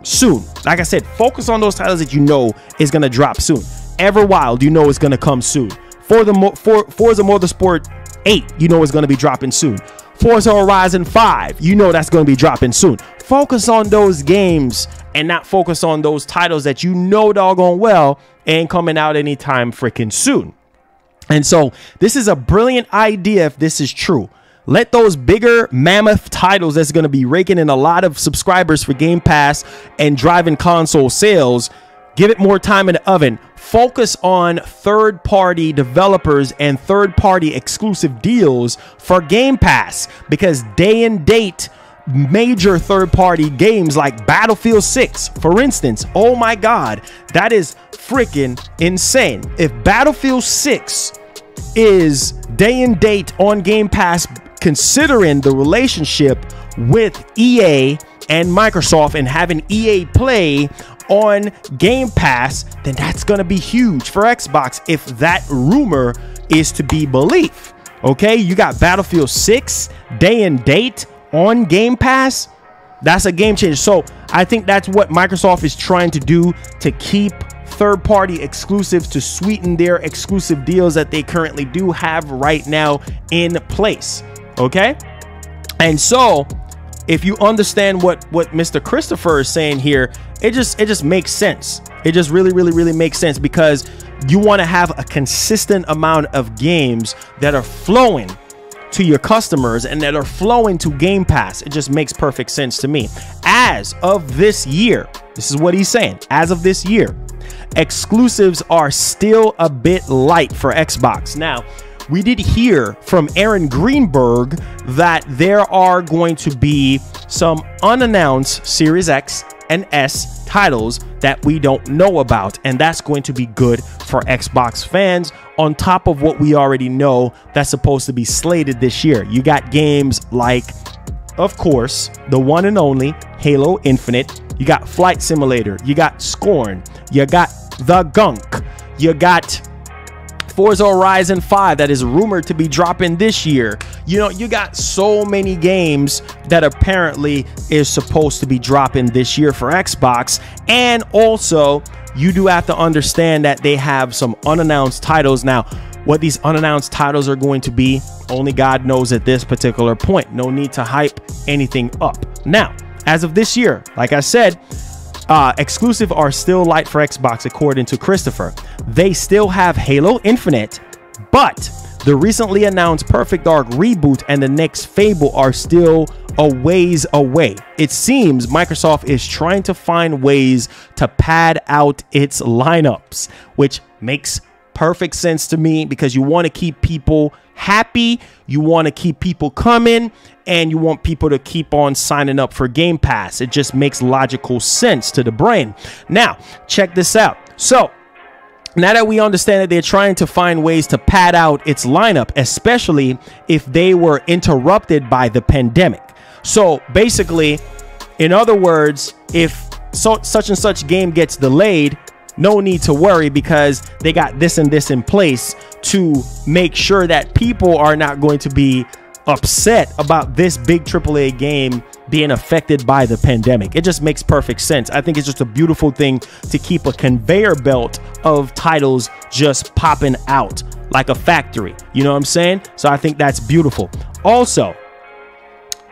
soon. Like I said, focus on those titles that you know is going to drop soon. Everwild, you know is going to come soon. Forza Motorsport 8, you know is going to be dropping soon. Forza Horizon 5, you know that's going to be dropping soon. Focus on those games and not focus on those titles that you know doggone well ain't coming out anytime freaking soon. And so this is a brilliant idea if this is true. Let those bigger mammoth titles that's going to be raking in a lot of subscribers for Game Pass and driving console sales, give it more time in the oven. Focus on third-party developers and third-party exclusive deals for Game Pass, because day and date major third-party games like Battlefield 6, for instance, oh my God, that is freaking insane. If Battlefield 6 is day and date on Game Pass, considering the relationship with EA and Microsoft and having EA Play on Game Pass, then that's going to be huge for Xbox if that rumor is to be believed. Okay, you got Battlefield 6 day and date on Game Pass. That's a game changer. So I think that's what Microsoft is trying to do, to keep third-party exclusives, to sweeten their exclusive deals that they currently do have right now in place. Okay, and so if you understand what Mr. Christopher is saying here, it just makes sense. It just really makes sense, because you want to have a consistent amount of games that are flowing to your customers and that are flowing to Game Pass. It just makes perfect sense to me. As of this year, this is what he's saying. As of this year, exclusives are still a bit light for Xbox. Now, we did hear from Aaron Greenberg that there are going to be some unannounced Series X and S titles that we don't know about, and that's going to be good for Xbox fans on top of what we already know that's supposed to be slated this year. You got games like, of course, the one and only Halo Infinite. You got Flight Simulator, you got Scorn, you got The Gunk, you got Forza Horizon 5 that is rumored to be dropping this year. You know, you got so many games that apparently is supposed to be dropping this year for Xbox. And also, you do have to understand that they have some unannounced titles. Now, what these unannounced titles are going to be, only God knows at this particular point. No need to hype anything up. Now, as of this year, like I said, exclusive are still light for Xbox, according to Christopher. They still have Halo Infinite, but the recently announced Perfect Dark reboot and the next Fable are still a ways away. It seems Microsoft is trying to find ways to pad out its lineups, which makes perfect sense to me, because you want to keep people happy, you want to keep people coming, and you want people to keep on signing up for Game Pass. It just makes logical sense to the brain. Now, check this out. So, now that we understand that they're trying to find ways to pad out its lineup, especially if they were interrupted by the pandemic. So, basically, in other words, if such and such game gets delayed, no need to worry, because they got this and this in place to make sure that people are not going to be upset about this big AAA game being affected by the pandemic. It just makes perfect sense. I think it's just a beautiful thing to keep a conveyor belt of titles just popping out like a factory. You know what I'm saying? So I think that's beautiful. Also,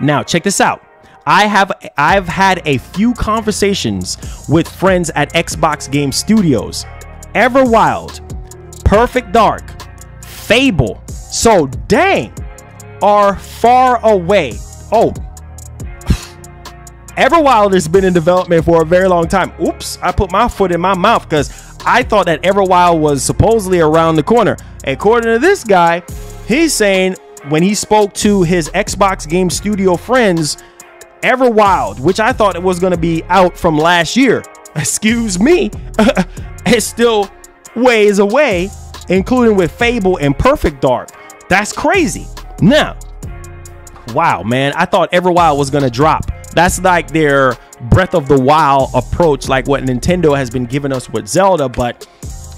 now check this out. I've had a few conversations with friends at Xbox Game Studios. Everwild, Perfect Dark, Fable, so dang, are far away. Oh, Everwild has been in development for a very long time. Oops, I put my foot in my mouth, because I thought that Everwild was supposedly around the corner. According to this guy, he's saying when he spoke to his Xbox Game Studio friends, Everwild, which I thought it was going to be out from last year, excuse me, it's still ways away, including with Fable and Perfect Dark. That's crazy. Now, wow, man, I thought Everwild was going to drop. That's like their Breath of the Wild approach, like what Nintendo has been giving us with Zelda. But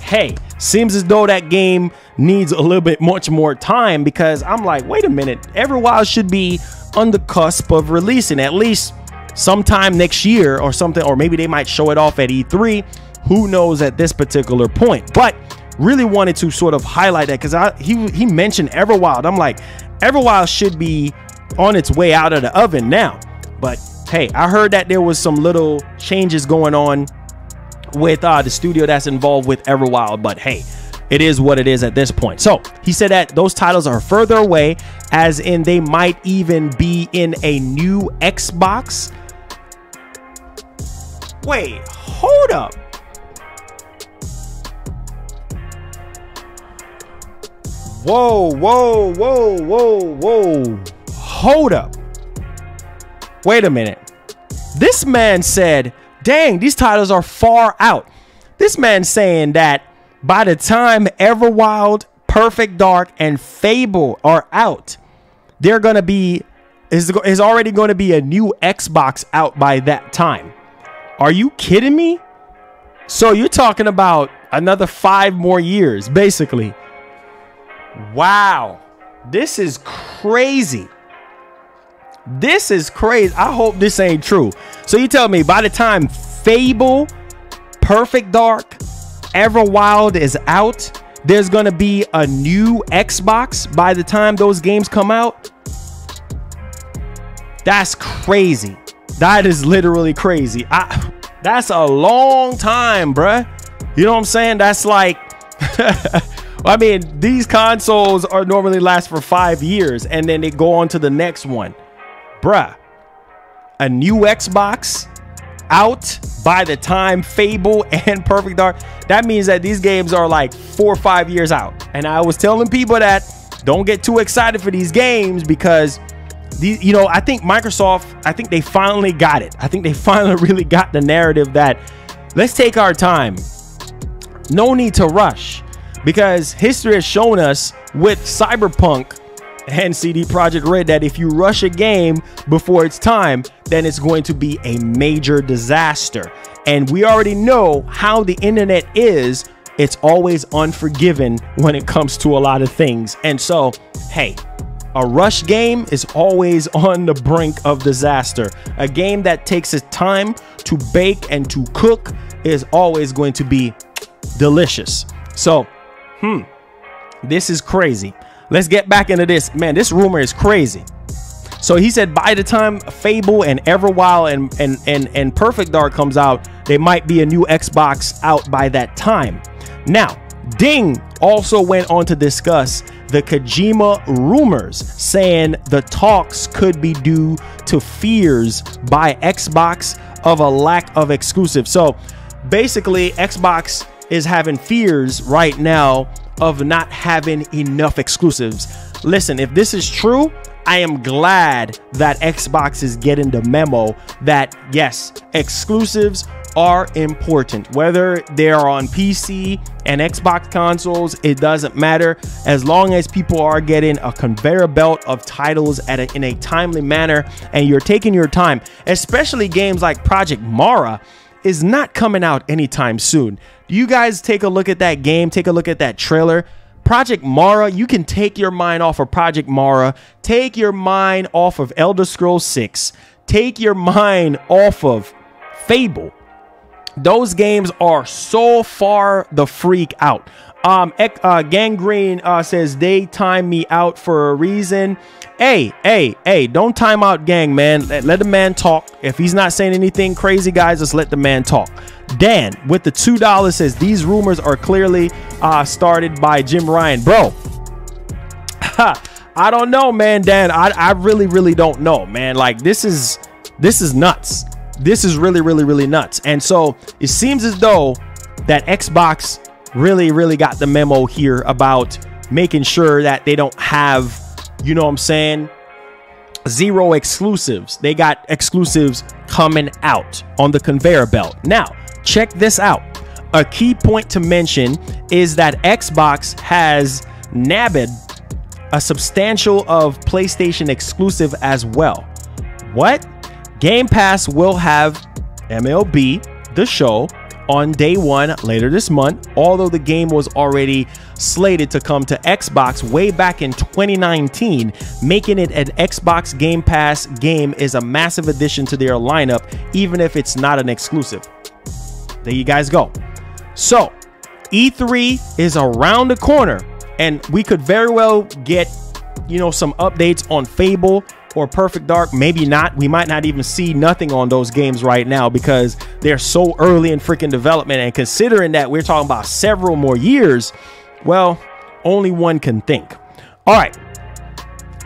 hey, seems as though that game needs a little bit much more time, because I'm like, wait a minute, Everwild should be on the cusp of releasing at least sometime next year or something, or maybe they might show it off at E3. Who knows at this particular point? But really wanted to sort of highlight that, because he mentioned Everwild. I'm like, Everwild should be on its way out of the oven now. But hey, I heard that there was some little changes going on with the studio that's involved with Everwild, but hey, it is what it is at this point. So he said that those titles are further away, as in they might even be in a new Xbox. Wait, hold up. Whoa, whoa, whoa, whoa, whoa. Hold up. Wait a minute. This man said, dang, these titles are far out. This man saying that by the time Everwild, Perfect Dark, and Fable are out, they're going to be, is already going to be a new Xbox out by that time. Are you kidding me? So you're talking about another 5 more years, basically. Wow. This is crazy. This is crazy. I hope this ain't true. So you tell me by the time Fable, Perfect Dark, Everwild is out, there's going to be a new Xbox by the time those games come out? That's crazy. That is literally crazy. That's a long time, bruh. You know what I'm saying? That's like, I mean, these consoles are normally last for 5 years and then they go on to the next one. Bruh, a new Xbox out by the time Fable and Perfect Dark, that means that these games are like 4 or 5 years out. And I was telling people that don't get too excited for these games, because these, you know, I think Microsoft, I think they finally got it. I think they finally really got the narrative that let's take our time. No need to rush, because history has shown us with Cyberpunk and CD Projekt Red that if you rush a game before it's time, then it's going to be a major disaster. And we already know how the internet is. It's always unforgiving when it comes to a lot of things. And so, hey, a rush game is always on the brink of disaster. A game that takes its time to bake and to cook is always going to be delicious. So, this is crazy. Let's get back into this. Man, this rumor is crazy. So he said by the time Fable and Everwild and Perfect Dark comes out, there might be a new Xbox out by that time. Now, Ding also went on to discuss the Kojima rumors, saying the talks could be due to fears by Xbox of a lack of exclusive. So basically, Xbox is having fears right now of not having enough exclusives. Listen, if this is true, I am glad that Xbox is getting the memo that yes, exclusives are important. Whether they are on PC and Xbox consoles, it doesn't matter. As long as people are getting a conveyor belt of titles in a timely manner, and you're taking your time, especially games like Project Mara is not coming out anytime soon. You guys take a look at that game, take a look at that trailer. Project Mara, you can take your mind off of Project Mara, take your mind off of Elder Scrolls 6, take your mind off of Fable. Those games are so far the freak out. Gangrene says they time me out for a reason. Hey, don't time out Gang, man. Let the man talk. If he's not saying anything crazy, guys, just let the man talk. Dan with the $2 says these rumors are clearly started by Jim Ryan. Bro, I don't know, man. Dan, I really don't know, man. Like this is nuts. This is really nuts. And so it seems as though that Xbox really got the memo here about making sure that they don't have, you know what I'm saying, zero exclusives. They got exclusives coming out on the conveyor belt. Now, check this out. A key point to mention is that Xbox has nabbed a substantial of PlayStation exclusive as well. What? Game Pass will have MLB The Show on day one later this month, although the game was already slated to come to Xbox way back in 2019. Making it an Xbox Game Pass game is a massive addition to their lineup, even if it's not an exclusive. There you guys go. So E3 is around the corner, and we could very well get, you know, some updates on Fable or Perfect Dark. Maybe not. We might not even see nothing on those games right now because they're so early in freaking development. And considering that we're talking about several more years, well, only one can think. All right,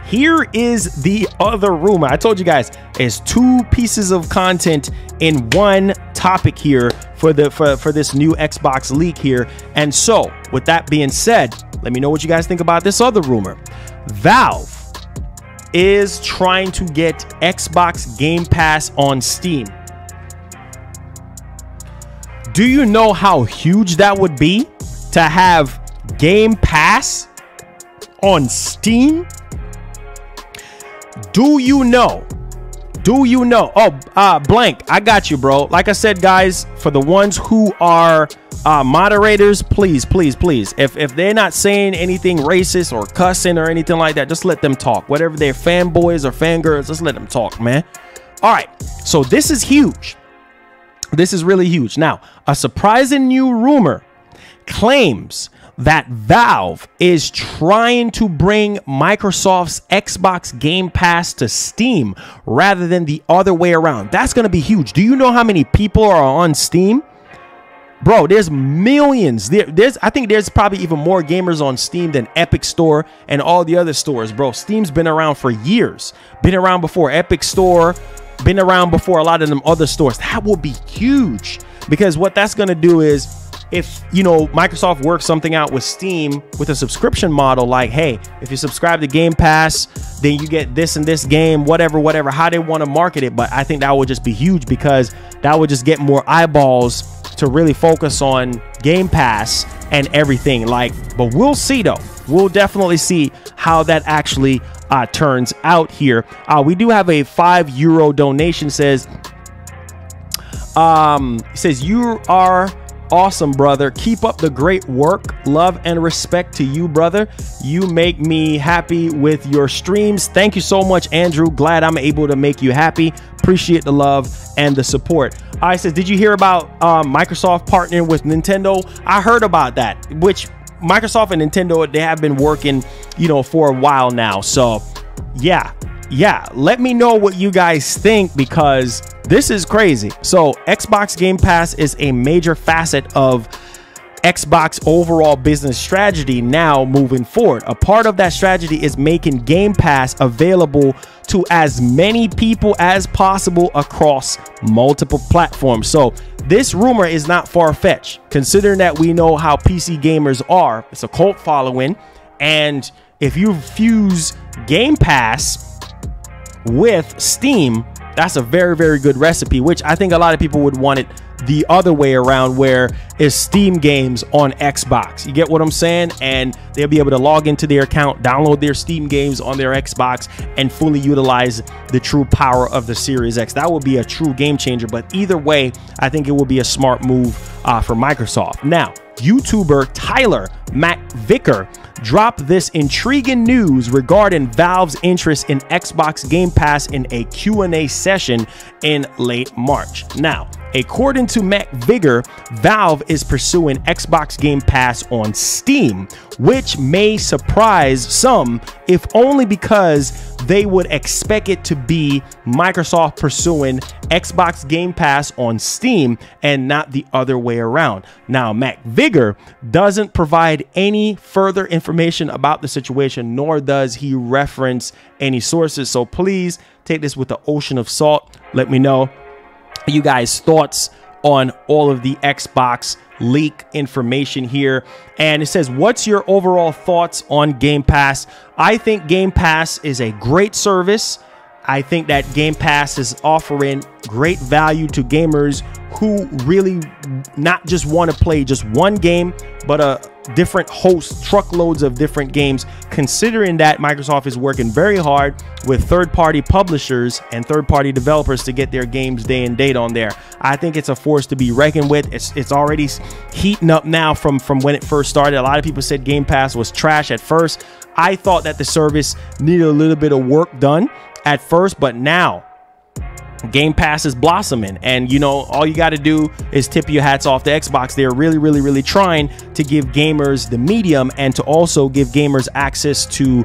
here is the other rumor. I told you guys it's two pieces of content in one topic here for this new Xbox leak here. And so with that being said, let me know what you guys think about this other rumor. Valve is trying to get Xbox Game Pass on Steam. Do you know how huge that would be to have Game Pass on Steam? Do you know? Oh, Blank, I got you, bro. Like I said, guys, for the ones who are moderators, please, if they're not saying anything racist or cussing or anything like that, just let them talk. Whatever they're fanboys or fangirls, just let them talk, man. All right, so this is huge. This is really huge. Now, a surprising new rumor claims that Valve is trying to bring Microsoft's Xbox Game Pass to Steam rather than the other way around. That's going to be huge. Do you know how many people are on Steam? Bro, there's millions. I think there's probably even more gamers on Steam than Epic Store and all the other stores, bro. Steam's been around for years. Been around before Epic Store, been around before a lot of them other stores. That will be huge because what that's going to do is, if, you know, Microsoft works something out with Steam with a subscription model, like, hey, if you subscribe to Game Pass, then you get this and this game, whatever, how they want to market it. But I think that would just be huge because that would just get more eyeballs to really focus on Game Pass and everything. But we'll see though. We'll definitely see how that actually turns out here. We do have a €5 donation. Says you are awesome, brother. Keep up the great work. Love and respect to you, brother. You make me happy with your streams. Thank you so much, Andrew. Glad I'm able to make you happy. Appreciate the love and the support. I says, did you hear about Microsoft partnering with Nintendo? I heard about that, which Microsoft and Nintendo, they have been working, for a while now. So yeah, let me know what you guys think, because this is crazy. So Xbox Game Pass is a major facet of Xbox overall business strategy now moving forward. A part of that strategy is making Game Pass available to as many people as possible across multiple platforms. So this rumor is not far-fetched, considering that we know how PC gamers are. It's a cult following, and if you fuse Game Pass with Steam, that's a very, very good recipe, which I think a lot of people would want it the other way around, where is Steam games on Xbox. You get what I'm saying? And they'll be able to log into their account, download their Steam games on their Xbox, and fully utilize the true power of the Series X. That would be a true game changer. But either way, I think it will be a smart move for Microsoft. Now, YouTuber Tyler McVicker dropped this intriguing news regarding Valve's interest in Xbox Game Pass in a Q&A session in late March. Now, according to McVicker, Valve is pursuing Xbox Game Pass on Steam, which may surprise some, if only because they would expect it to be Microsoft pursuing Xbox Game Pass on Steam and not the other way around. Now, McVicker doesn't provide any further information about the situation, nor does he reference any sources. So please take this with the ocean of salt. Let me know you guys' thoughts on all of the Xbox leak information here. And it says, what's your overall thoughts on Game Pass? I think Game Pass is a great service. I think that Game Pass is offering great value to gamers who really not just want to play just one game, but a different host, truckloads of different games, considering that Microsoft is working very hard with third-party publishers and third-party developers to get their games day and date on there. I think it's a force to be reckoned with. It's already heating up now from when it first started. A lot of people said Game Pass was trash at first. I thought that the service needed a little bit of work done at first, but now Game Pass is blossoming, and all you got to do is tip your hats off to Xbox. They're really trying to give gamers the medium, and to also give gamers access to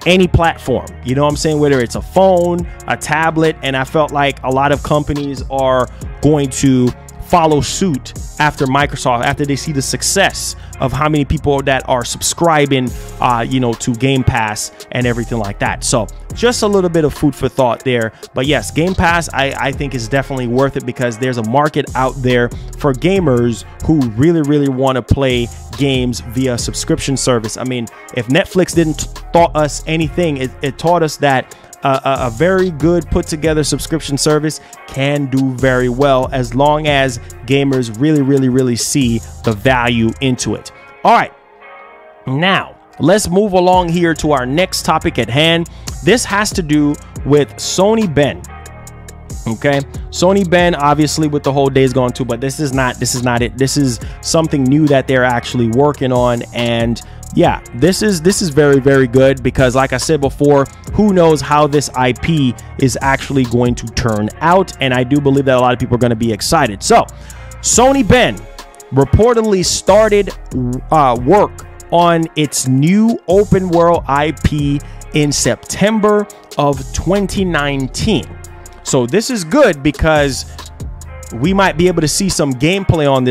any platform, you know what I'm saying, whether it's a phone, a tablet. And I felt like a lot of companies are going to follow suit after Microsoft, after they see the success of how many people that are subscribing to Game Pass and everything like that. So just a little bit of food for thought there. But yes, Game Pass I think is definitely worth it, because there's a market out there for gamers who really want to play games via subscription service. I mean, if Netflix didn't taught us anything, it taught us that a very good put together subscription service can do very well, as long as gamers really see the value into it. All right, now let's move along here to our next topic at hand. This has to do with Sony Ben. Okay, Sony Ben, obviously with the whole Days Gone 2, but this is not it. This is something new that they're actually working on. And yeah, this is very good, because like I said before, who knows how this IP is actually going to turn out, and I do believe that a lot of people are going to be excited. So Sony Ben reportedly started work on its new open world IP in September of 2019. So this is good, because we might be able to see some gameplay on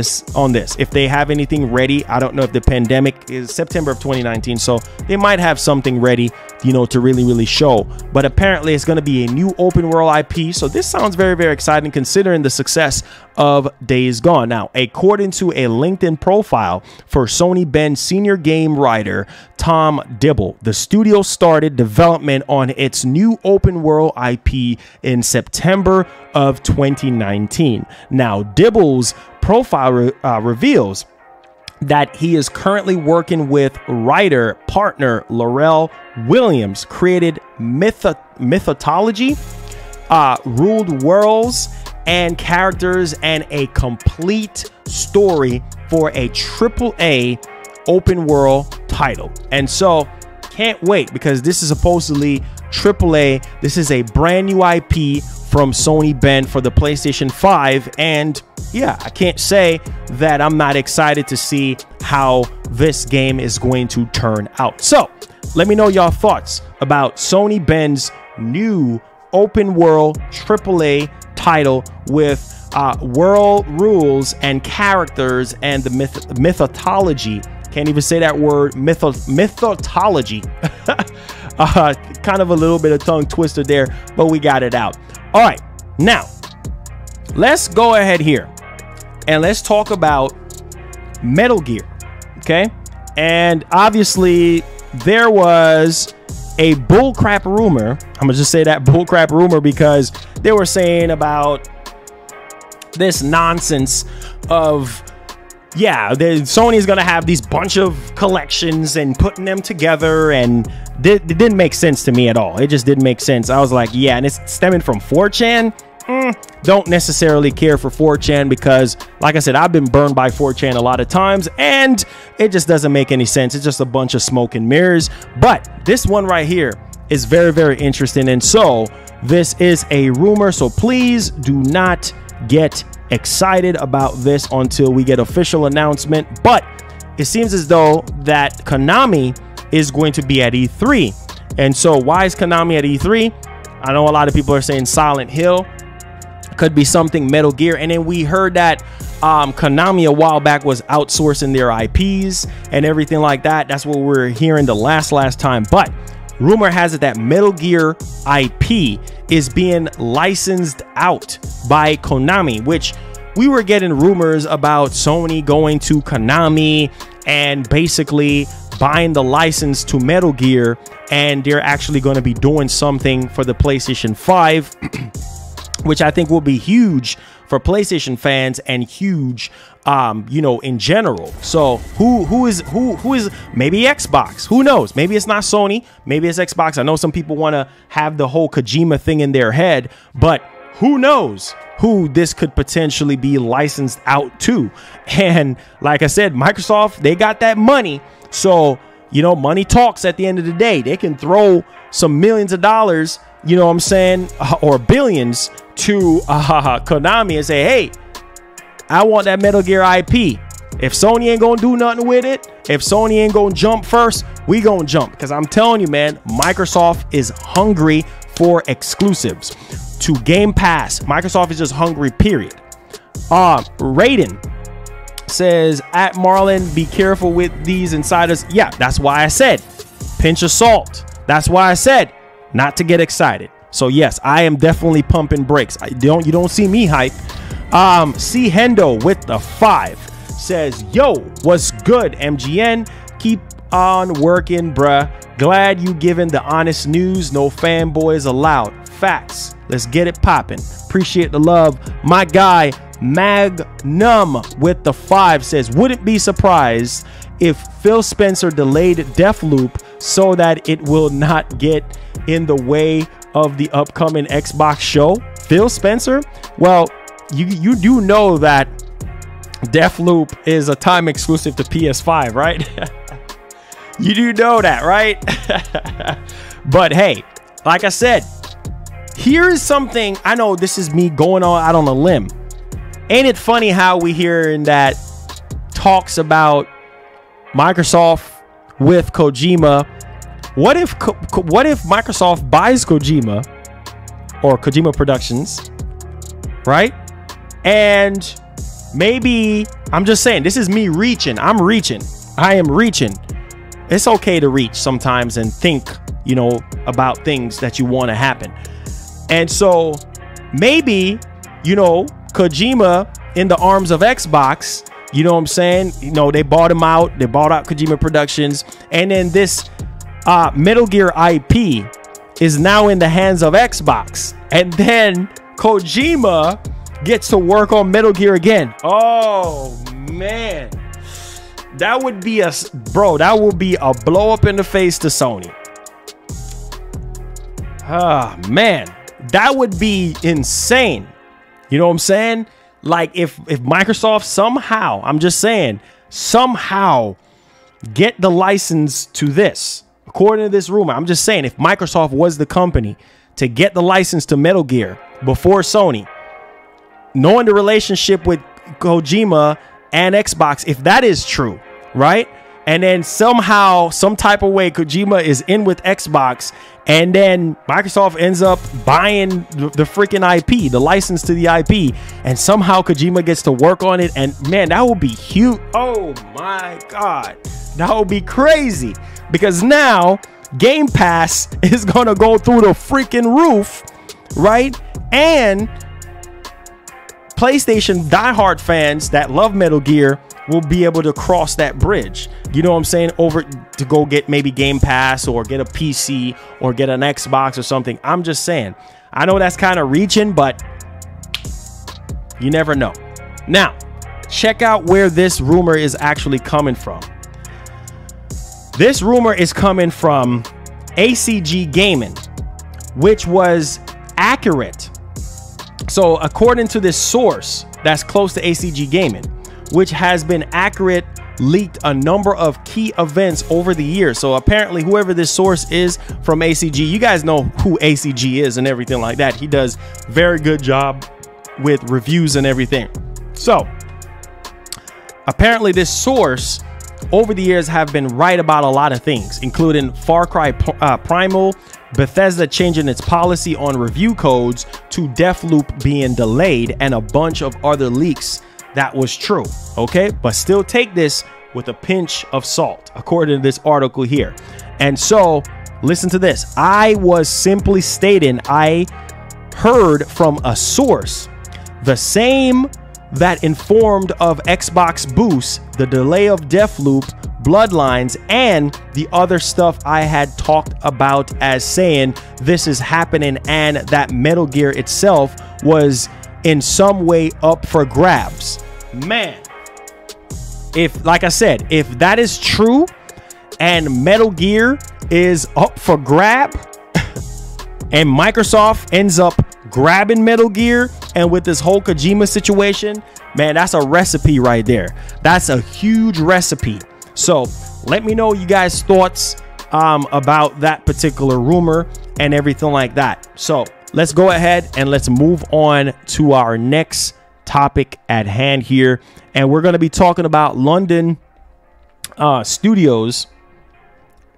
this if they have anything ready. I don't know if the pandemic is September of 2019, so they might have something ready, to really show. But apparently it's going to be a new open world IP. So this sounds very exciting, considering the success of Days Gone. Now, according to a LinkedIn profile for Sony Bend senior game writer Tom Dibble, the studio started development on its new open world IP in September of 2019. Now, Dibble's profile reveals that he is currently working with writer partner Laurel Williams, created mythology, ruled worlds and characters, and a complete story for a AAA open world title. And so can't wait, because this is supposedly AAA. This is a brand new IP from Sony Bend for the PlayStation 5. And yeah, I can't say that I'm not excited to see how this game is going to turn out. So let me know your thoughts about Sony Bend's new open world AAA title with world rules and characters and the mythology. Can't even say that word, mythology. Kind of a little bit of tongue twister there, but we got it out. All right, now let's go ahead here and let's talk about Metal Gear. Okay, and obviously there was a bullcrap rumor. I'm gonna just say that bullcrap rumor, because they were saying about this nonsense of, yeah, Sony is gonna have these bunch of collections and putting them together, and it didn't make sense to me at all. It just didn't make sense. I was like, yeah, and it's stemming from 4chan. Don't necessarily care for 4chan, because like I said, I've been burned by 4chan a lot of times, and it just doesn't make any sense. It's just a bunch of smoke and mirrors. But this one right here is very, very interesting. And so this is a rumor, so please do not get excited about this until we get official announcement. But it seems as though that Konami is going to be at E3. And so why is Konami at E3? I know a lot of people are saying Silent Hill, could be something Metal Gear. And then we heard that Konami a while back was outsourcing their IPs and everything like that. That's what we're hearing the last time. But rumor has it that Metal Gear IP is being licensed out by Konami, which we were getting rumors about Sony going to Konami and basically buying the license to Metal Gear, and they're actually going to be doing something for the PlayStation 5 which I think will be huge for PlayStation fans and huge, you know, in general. So who is maybe Xbox? Who knows? Maybe it's not Sony. Maybe it's Xbox. I know some people want to have the whole Kojima thing in their head, but who knows who this could potentially be licensed out to? And like I said, Microsoft, they got that money. So, you know, money talks at the end of the day. They can throw some millions of dollars, you know what I'm saying, or billions to Konami and say, hey, I want that Metal Gear IP. If Sony ain't gonna do nothing with it, if Sony ain't gonna jump first, we gonna jump. Because I'm telling you, man, Microsoft is hungry for exclusives to Game Pass. Microsoft is just hungry, period. Raiden says, at Marlon, be careful with these insiders. Yeah, that's why I said pinch of salt. That's why I said not to get excited. So yes, I am definitely pumping brakes. You don't see me hype. C Hendo with the 5 says, yo, what's good, MGN? Keep on working, bruh. Glad you giving the honest news. No fanboys allowed. Facts. Let's get it popping. Appreciate the love. My guy Magnum with the 5 says, wouldn't be surprised if Phil Spencer delayed Deathloop so that it will not get in the way of the upcoming Xbox show. Phil Spencer? Well, you do know that Deathloop is a time exclusive to PS5, right? You do know that, right? But hey, like I said, here's something. I know this is me going out on a limb. Ain't it funny how we hearing that talks about Microsoft with Kojima? What if Microsoft buys Kojima or Kojima Productions, right? And maybe, I'm just saying, this is me reaching. I am reaching. It's okay to reach sometimes and think, you know, about things that you want to happen. And so maybe, you know, Kojima in the arms of Xbox. You know what I'm saying? You know, they bought him out. They bought out Kojima Productions. And then this Metal Gear IP is now in the hands of Xbox. And then Kojima gets to work on Metal Gear again. Oh, man. That would be that will be a blow up in the face to Sony. Ah, man. That would be insane. You know what I'm saying? Like if Microsoft somehow, I'm just saying, somehow get the license to this, according to this rumor, I'm just saying, if Microsoft was the company to get the license to Metal Gear before Sony, knowing the relationship with Kojima and Xbox, if that is true, right? And then somehow, some type of way, Kojima is in with Xbox, and then Microsoft ends up buying the freaking IP, the license to the IP, and somehow Kojima gets to work on it. And man, that would be huge. Oh my God, that would be crazy, because now Game Pass is going to go through the freaking roof, right? And PlayStation diehard fans that love Metal Gear will be able to cross that bridge, you know what I'm saying, over to go get maybe Game Pass or get a PC or get an Xbox or something. I'm just saying, I know that's kind of reaching, but you never know. Now, check out where this rumor is actually coming from. This rumor is coming from ACG Gaming, which was accurate. So according to this source that's close to ACG Gaming, which has been accurate, leaked a number of key events over the years. So apparently whoever this source is from ACG, you guys know who ACG is and everything like that. He does very good job with reviews and everything. So apparently this source over the years have been right about a lot of things, including Far Cry Primal, Bethesda changing its policy on review codes to Deathloop being delayed, and a bunch of other leaks that was true. Okay, but still take this with a pinch of salt, according to this article here. And so listen to this. I was simply stating I heard from a source, the same that informed of Xbox Boost, the delay of Deathloop, Bloodlines, and the other stuff I had talked about, as saying this is happening and that Metal Gear itself was in some way up for grabs. Man, if, like I said, if that is true and Metal Gear is up for grab and Microsoft ends up grabbing Metal Gear, and with this whole Kojima situation, man, that's a recipe right there. That's a huge recipe. So let me know you guys' thoughts about that particular rumor and everything like that. So let's go ahead and let's move on to our next topic at hand here, and we're going to be talking about London studios,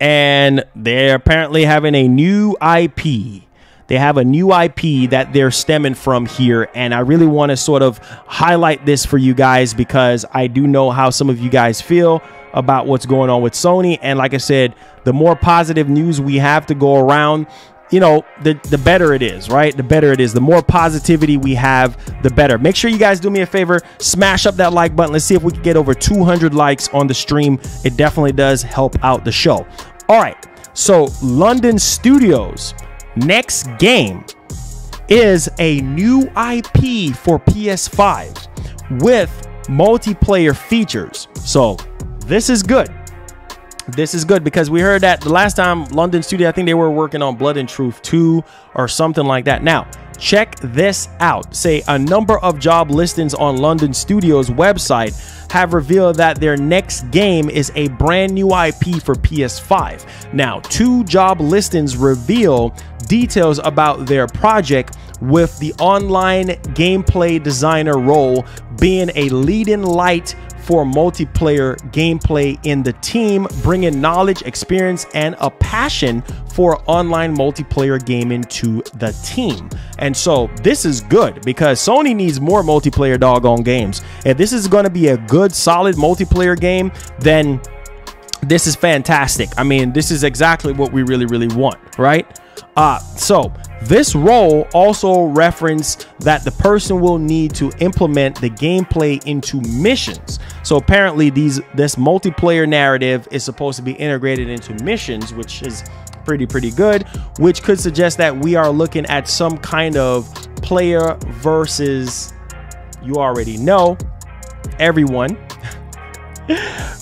and they're apparently having a new IP. They have a new IP that they're stemming from here, and I really want to sort of highlight this for you guys, because I do know how some of you guys feel about what's going on with Sony. And like I said, the more positive news we have to go around, you know, the better it is, right? The better it is. The more positivity we have, the better. Make sure you guys do me a favor, smash up that like button. Let's see if we can get over 200 likes on the stream. It definitely does help out the show. All right, so London Studios' next game is a new IP for PS5 with multiplayer features. So this is good. This is good, because we heard that the last time London Studio, I think they were working on Blood and Truth 2 or something like that. Now, check this out. Say a number of job listings on London Studios' website have revealed that their next game is a brand new IP for PS5. Now, 2 job listings reveal details about their project, with the online gameplay designer role being a leading light for multiplayer gameplay in the team, bringing knowledge, experience, and a passion for online multiplayer gaming to the team. And so this is good, because Sony needs more multiplayer doggone games. If this is going to be a good, solid multiplayer game, then this is fantastic. I mean, this is exactly what we really want, right? So this role also referenced that the person will need to implement the gameplay into missions. So apparently this multiplayer narrative is supposed to be integrated into missions, which is pretty good, which could suggest that we are looking at some kind of player versus, you already know, everyone,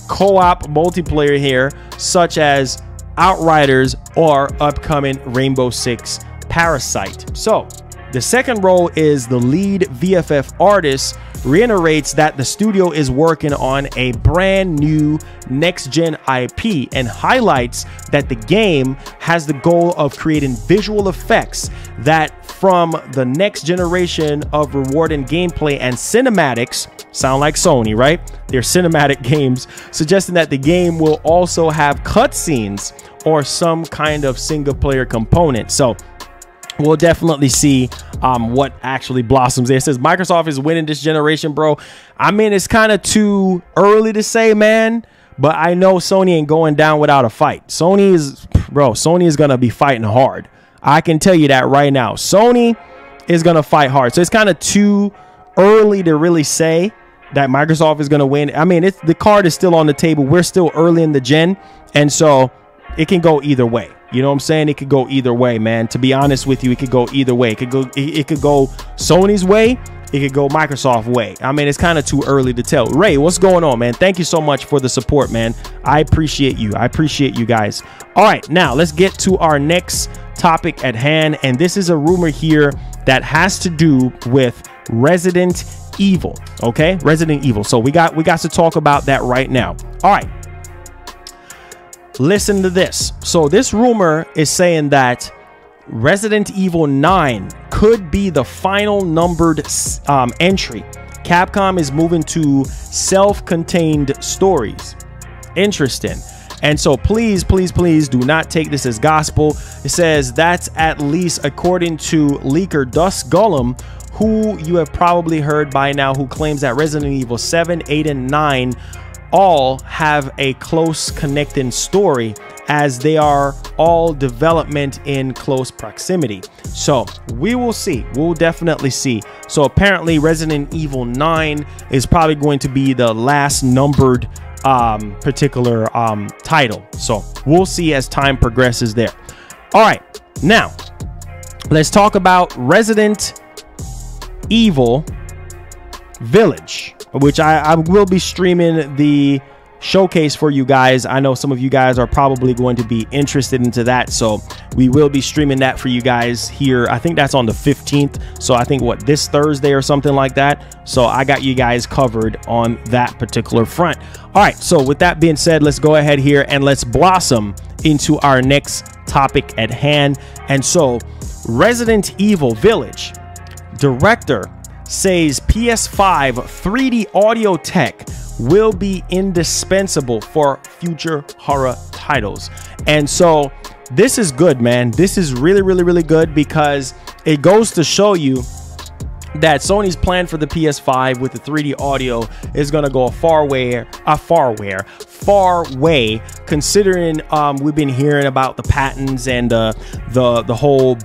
co-op multiplayer here, such as Outriders or upcoming Rainbow Six Parasite. So the second role is the lead VFF artist reiterates that the studio is working on a brand new next-gen IP and highlights that the game has the goal of creating visual effects that from the next generation of rewarding gameplay and cinematics. Sound like Sony, right? They're cinematic games, suggesting that the game will also have cutscenes or some kind of single player component. So we'll definitely see what actually blossoms there. It says Microsoft is winning this generation, bro. I mean, it's kind of too early to say, man, but I know Sony ain't going down without a fight. Sony is gonna be fighting hard. I can tell you that right now. Sony is gonna fight hard. So it's kind of too early to really say that Microsoft is gonna win. I mean, the card is still on the table. We're still early in the gen, and so it can go either way. You know what I'm saying? It could go either way, man. To be honest with you, it could go either way. It could go Sony's way. It could go Microsoft way. I mean, it's kind of too early to tell. Ray, what's going on, man? Thank you so much for the support, man. I appreciate you. I appreciate you guys. All right, now let's get to our next topic at hand. And this is a rumor here that has to do with Resident Evil. Okay, Resident Evil. So we got to talk about that right now. All right. Listen to this. So this rumor is saying that Resident Evil 9 could be the final numbered entry. Capcom is moving to self-contained stories. Interesting. And so please do not take this as gospel. It says that's at least according to leaker Dust Golem, who you have probably heard by now, who claims that Resident Evil 7, 8, and 9 all have a close connecting story, as they are all development in close proximity. So we will see. We'll definitely see. So apparently Resident Evil 9 is probably going to be the last numbered particular title. So we'll see as time progresses there. All right, now let's talk about Resident Evil Village, which I will be streaming the showcase for you guys. I know some of you guys are probably going to be interested into that, so we will be streaming that for you guys here. I think that's on the 15th, so I think this Thursday or something like that. So I got you guys covered on that particular front. All right, so with that being said, let's go ahead here and let's blossom into our next topic at hand. And so Resident Evil Village director says PS5 3D audio tech will be indispensable for future horror titles. And so this is good, man. This is really good, because it goes to show you that Sony's plan for the PS5 with the 3D audio is going to go a far way, considering we've been hearing about the patents and the whole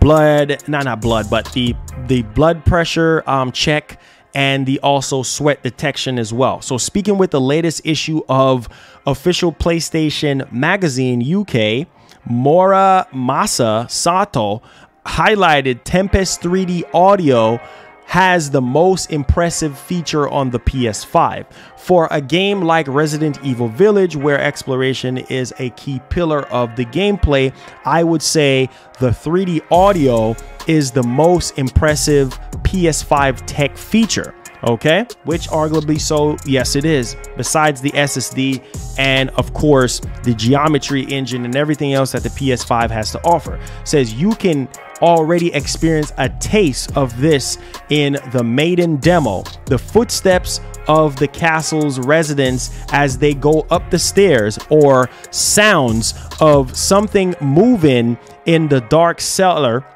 the blood pressure check, and the also sweat detection as well. So speaking with the latest issue of official PlayStation Magazine UK, Muramasa Sato highlighted Tempest 3D audio has the most impressive feature on the PS5. For a game like Resident Evil Village, where exploration is a key pillar of the gameplay, I would say the 3D audio is the most impressive PS5 tech feature. Okay, which arguably so, yes it is, besides the SSD and of course the geometry engine and everything else that the PS5 has to offer. Says you can already experience a taste of this in the maiden demo, the footsteps of the castle's residents as they go up the stairs, or sounds of something moving in the dark cellar.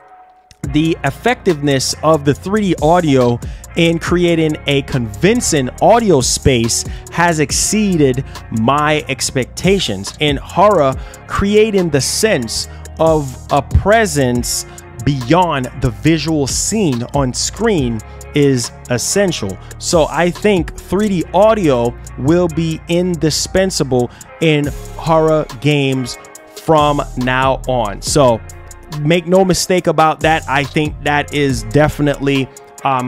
The effectiveness of the 3D audio in creating a convincing audio space has exceeded my expectations. In horror, creating the sense of a presence beyond the visual scene on screen is essential. So I think 3D audio will be indispensable in horror games from now on. So make no mistake about that. I think that is definitely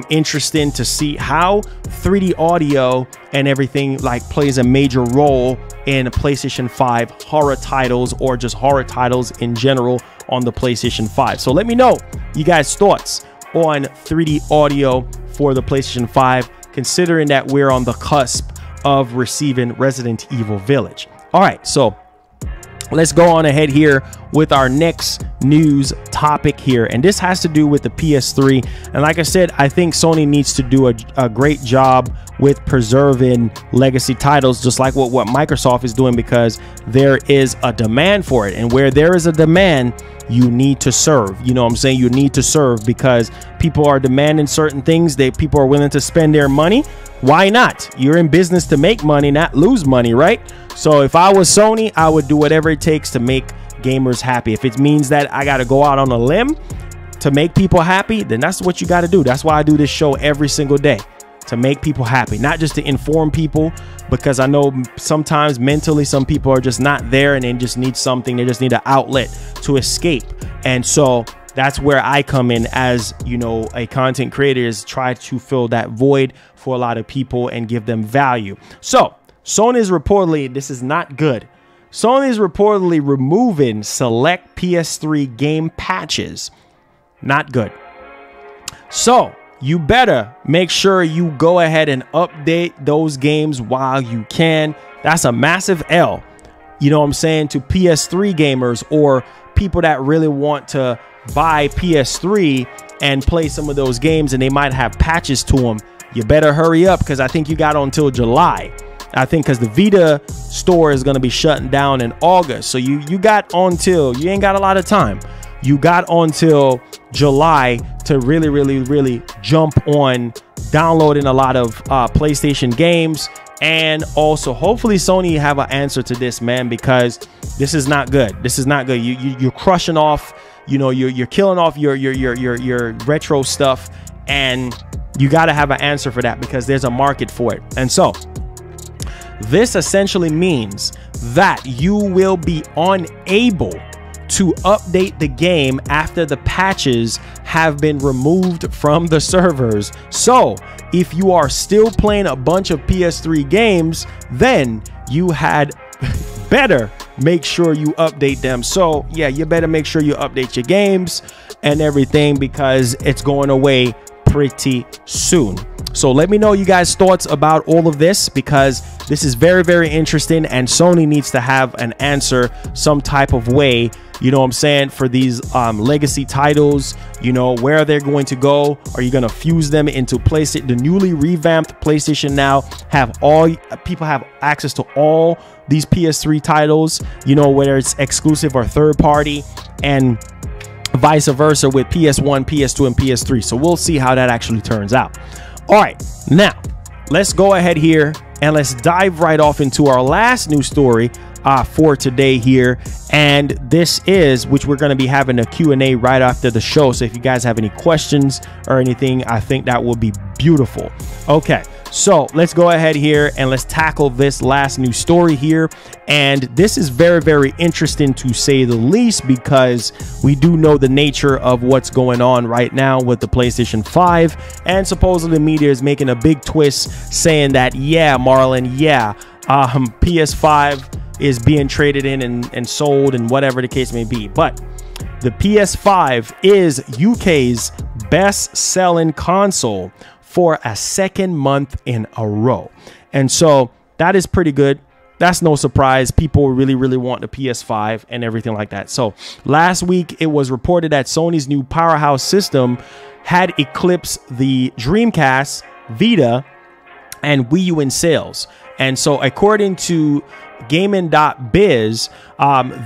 interesting to see how 3D audio and everything like plays a major role in PlayStation 5 horror titles, or just horror titles in general on the PlayStation 5. So let me know you guys' thoughts on 3D audio for the PlayStation 5, considering that we're on the cusp of receiving Resident Evil Village. All right, so let's go on ahead here with our next news topic here, and this has to do with the PS3. And like I said, I think Sony needs to do a great job with preserving legacy titles, just like what Microsoft is doing, because there is a demand for it, and where there is a demand, you need to serve. You know what I'm saying? You need to serve, because people are demanding certain things. People are willing to spend their money. Why not? You're in business to make money, not lose money, right? So if I was Sony, I would do whatever it takes to make gamers happy. If it means that I got to go out on a limb to make people happy, then that's what you got to do. That's why I do this show every single day, to make people happy, not just to inform people, because I know sometimes mentally some people are just not there and they just need something. They just need an outlet to escape. And so that's where I come in as, you know, a content creator, is try to fill that void for a lot of people and give them value. So Sony is reportedly, this is not good. Sony is reportedly removing select PS3 game patches. Not good. So you better make sure you go ahead and update those games while you can. That's a massive L, you know what I'm saying, to PS3 gamers or people that really want to buy PS3 and play some of those games, and they might have patches to them. You better hurry up, because I think you got until July. I think because the Vita store is going to be shutting down in August. So you got until, you ain't got a lot of time. You got until July to really jump on downloading a lot of PlayStation games. And also, hopefully Sony have an answer to this, man, because this is not good. This is not good. You're crushing off, you know, you're killing off your retro stuff, and you got to have an answer for that, because there's a market for it. And so this essentially means that you will be unable to update the game after the patches have been removed from the servers. So if you are still playing a bunch of PS3 games, then you had better make sure you update them. So yeah, you better make sure you update your games and everything, because it's going away pretty soon. So let me know you guys' thoughts about all of this, because this is very interesting, and Sony needs to have an answer some type of way, you know what I'm saying, for these legacy titles. You know, where they're going to go. Are you going to fuse them into PlayStation? The newly revamped PlayStation now people have access to all these PS3 titles, you know, whether it's exclusive or third party, and vice versa with PS1, PS2, and PS3. So we'll see how that actually turns out. All right, now let's go ahead here and let's dive right off into our last news story for today here. And this is, which we're going to be having a Q&A right after the show. So if you guys have any questions or anything, I think that will be beautiful. Okay, so let's go ahead here and let's tackle this last news story here. And this is very interesting, to say the least, because we do know the nature of what's going on right now with the PlayStation 5. And supposedly media is making a big twist saying that, yeah, Marlon, yeah, PS5 is being traded in and sold and whatever the case may be. But the PS5 is UK's best-selling console for a second month in a row. And so that is pretty good. That's no surprise. People really want the PS5 and everything like that. So last week, it was reported that Sony's new powerhouse system had eclipsed the Dreamcast, Vita, and Wii U in sales. And so according to gaming.biz,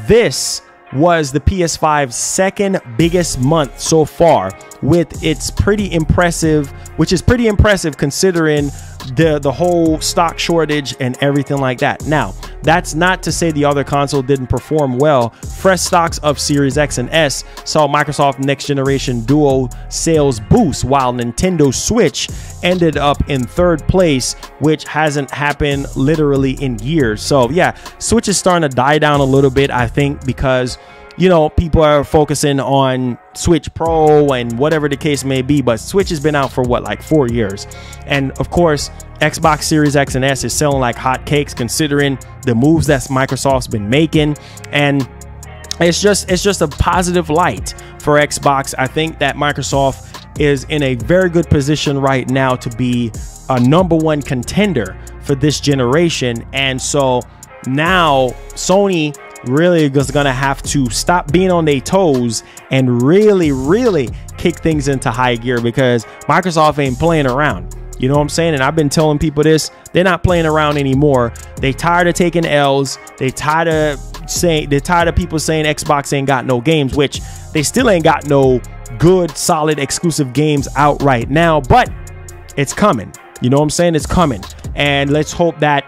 this was the PS5's second biggest month so far, with its pretty impressive, which is pretty impressive considering the whole stock shortage and everything like that. Now, that's not to say the other console didn't perform well. Fresh stocks of Series X and S saw Microsoft next generation Duo sales boost, while Nintendo Switch ended up in third place, which hasn't happened literally in years. So yeah, Switch is starting to die down a little bit, I think, because you know, people are focusing on Switch Pro and whatever the case may be, but Switch has been out for what, like 4 years. And of course, Xbox Series X and S is selling like hotcakes considering the moves that Microsoft's been making. And it's just a positive light for Xbox. I think that Microsoft is in a very good position right now to be a #1 contender for this generation. And so now Sony really is gonna have to stop being on their toes and really kick things into high gear, because Microsoft ain't playing around. You know what I'm saying? And I've been telling people this, they're not playing around anymore. They tired of taking L's. They tired of people saying Xbox ain't got no games, which they still ain't got no good solid exclusive games out right now, but it's coming. You know what I'm saying? It's coming. And let's hope that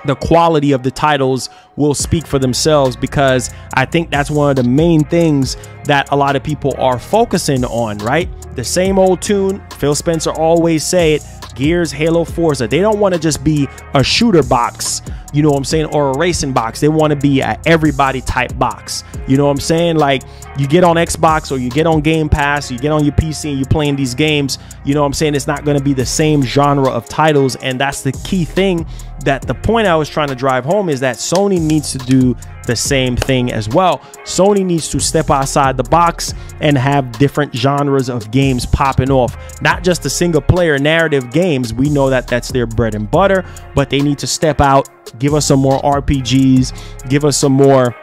the quality of the titles will speak for themselves, because I think that's one of the main things that a lot of people are focusing on, right? The same old tune. Phil Spencer always say it: Gears, Halo, Forza. They don't want to just be a shooter box, you know what I'm saying, or a racing box. They want to be a everybody type box. You know what I'm saying? Like, you get on Xbox or you get on Game Pass, you get on your PC and you're playing these games, you know what I'm saying? It's not going to be the same genre of titles. And that's the key thing, that the point I was trying to drive home is that Sony needs to do the same thing as well. Sony needs to step outside the box and have different genres of games popping off, not just the single player narrative games. We know that that's their bread and butter, but they need to step out, give us some more RPGs, give us some more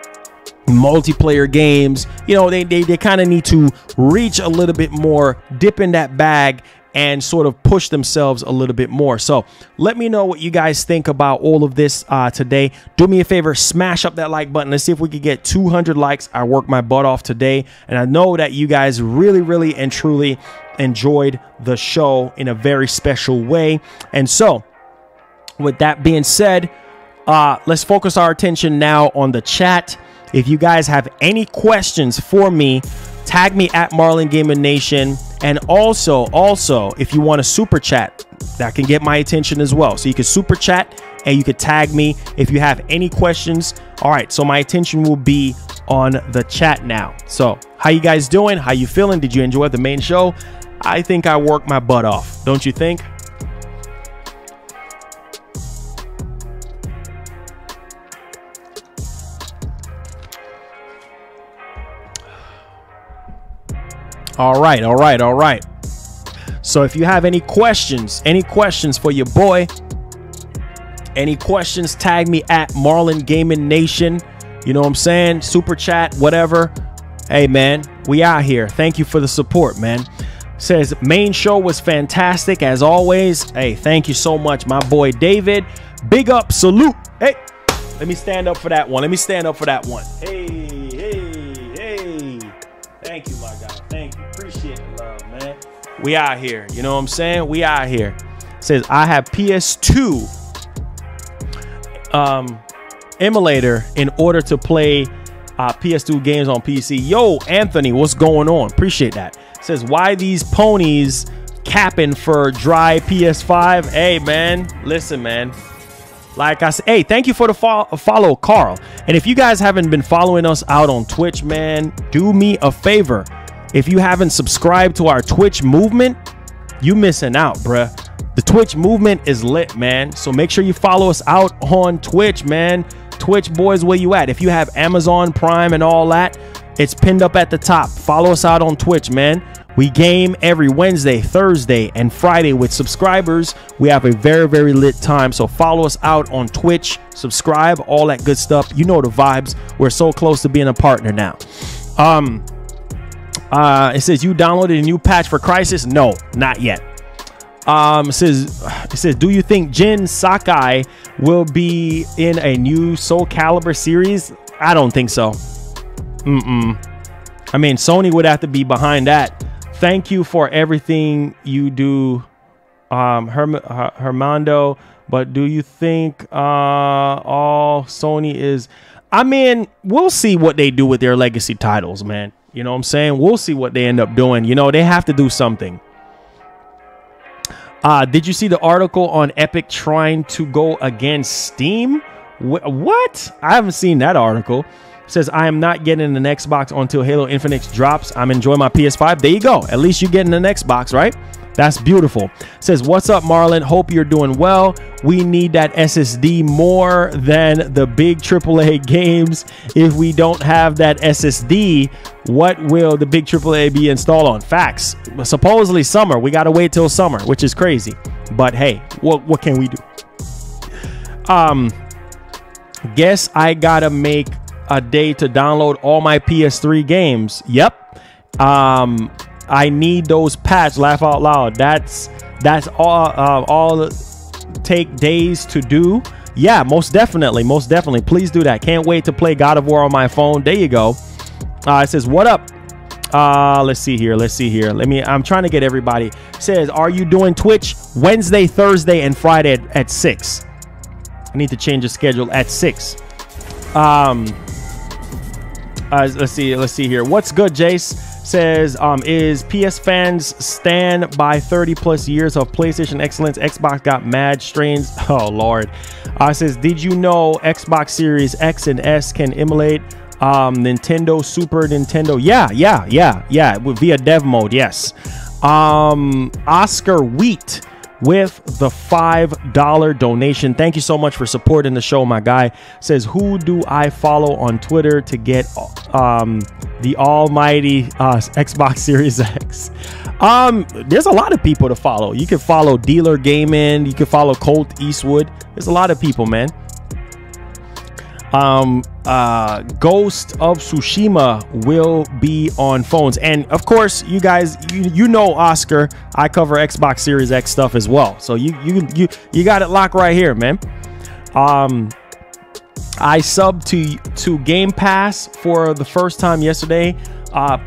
multiplayer games. You know, they kind of need to reach a little bit more, dip in that bag, and sort of push themselves a little bit more. So let me know what you guys think about all of this today. Do me a favor, smash up that like button. Let's see if we could get 200 likes. I worked my butt off today, and I know that you guys really and truly enjoyed the show in a very special way. And so with that being said, let's focus our attention now on the chat. If you guys have any questions for me, tag me at MarlonGamingNation. And also, if you want to super chat, that can get my attention as well. So you can super chat and you can tag me if you have any questions. All right, so my attention will be on the chat now. So how you guys doing? How you feeling? Did you enjoy the main show? I think I worked my butt off. Don't you think? All right. So if you have any questions for your boy, any questions, tag me at MarlonGamingNation. You know what I'm saying? Super chat, whatever. Hey, man, we out here. Thank you for the support, man. Says main show was fantastic as always. Hey, thank you so much, my boy David. Big up, salute. Hey, let me stand up for that one. Hey. Thank you, my guy. Thank you. Appreciate the love, man. We out here. You know what I'm saying? We out here. Says I have PS2 emulator in order to play PS2 games on PC. Yo, Anthony, what's going on? Appreciate that. Says why these ponies capping for dry PS5? Hey, man. Listen, man. Like I said, hey, thank you for the follow, Carl. And if you guys haven't been following us out on Twitch, man, do me a favor. If you haven't subscribed to our Twitch movement, you missing out, bruh. The Twitch movement is lit, man. So make sure you follow us out on Twitch, man. Twitch boys, where you at? If you have Amazon Prime and all that, it's pinned up at the top. Follow us out on Twitch, man. We game every Wednesday, Thursday, and Friday with subscribers. We have a very lit time. So follow us out on Twitch, subscribe, all that good stuff. You know the vibes. We're so close to being a partner now. It says you downloaded a new patch for Crysis. No, not yet. It says, do you think Jin Sakai will be in a new Soul Calibur series? I don't think so. I mean, Sony would have to be behind that. Thank you for everything you do, Hermando. But do you think all Sony is? I mean, we'll see what they do with their legacy titles, man. You know what I'm saying? We'll see what they end up doing. You know, they have to do something. Did you see the article on Epic trying to go against Steam? What? I haven't seen that article. It says, I am not getting an Xbox until Halo Infinite drops. I'm enjoying my PS5. There you go. At least you're getting an Xbox, right? That's beautiful. It says, what's up, Marlon? Hope you're doing well. We need that SSD more than the big AAA games. If we don't have that SSD, what will the big AAA be installed on? Facts. Supposedly summer. We got to wait till summer, which is crazy. But hey, what can we do? Guess I got to make a day to download all my PS3 games. Yep. I need those patch. Laugh out loud. That's all take days to do. Yeah, most definitely, please do that. Can't wait to play God of War on my phone. There you go. It says, what up? Let's see here. I'm trying to get everybody. It says, are you doing Twitch Wednesday, Thursday, and Friday at 6? I need to change the schedule at 6. Let's see here. What's good, Jace? Says, is PS fans stand by 30+ years of PlayStation excellence? Xbox got mad strains. Oh, Lord. Says, did you know Xbox Series X and S can emulate Nintendo, Super Nintendo? Yeah. Via dev mode, yes. Oscar Wheat with the $5 donation. Thank you so much for supporting the show, my guy. Says, who do I follow on Twitter to get the almighty Xbox Series X? There's a lot of people to follow. You can follow Dealer Gaming. You can follow Colt Eastwood. There's a lot of people, man. Ghost of Tsushima will be on phones, and of course, you guys, you know, Oscar, I cover Xbox Series X stuff as well, so you got it locked right here, man. I subbed to Game Pass for the first time yesterday.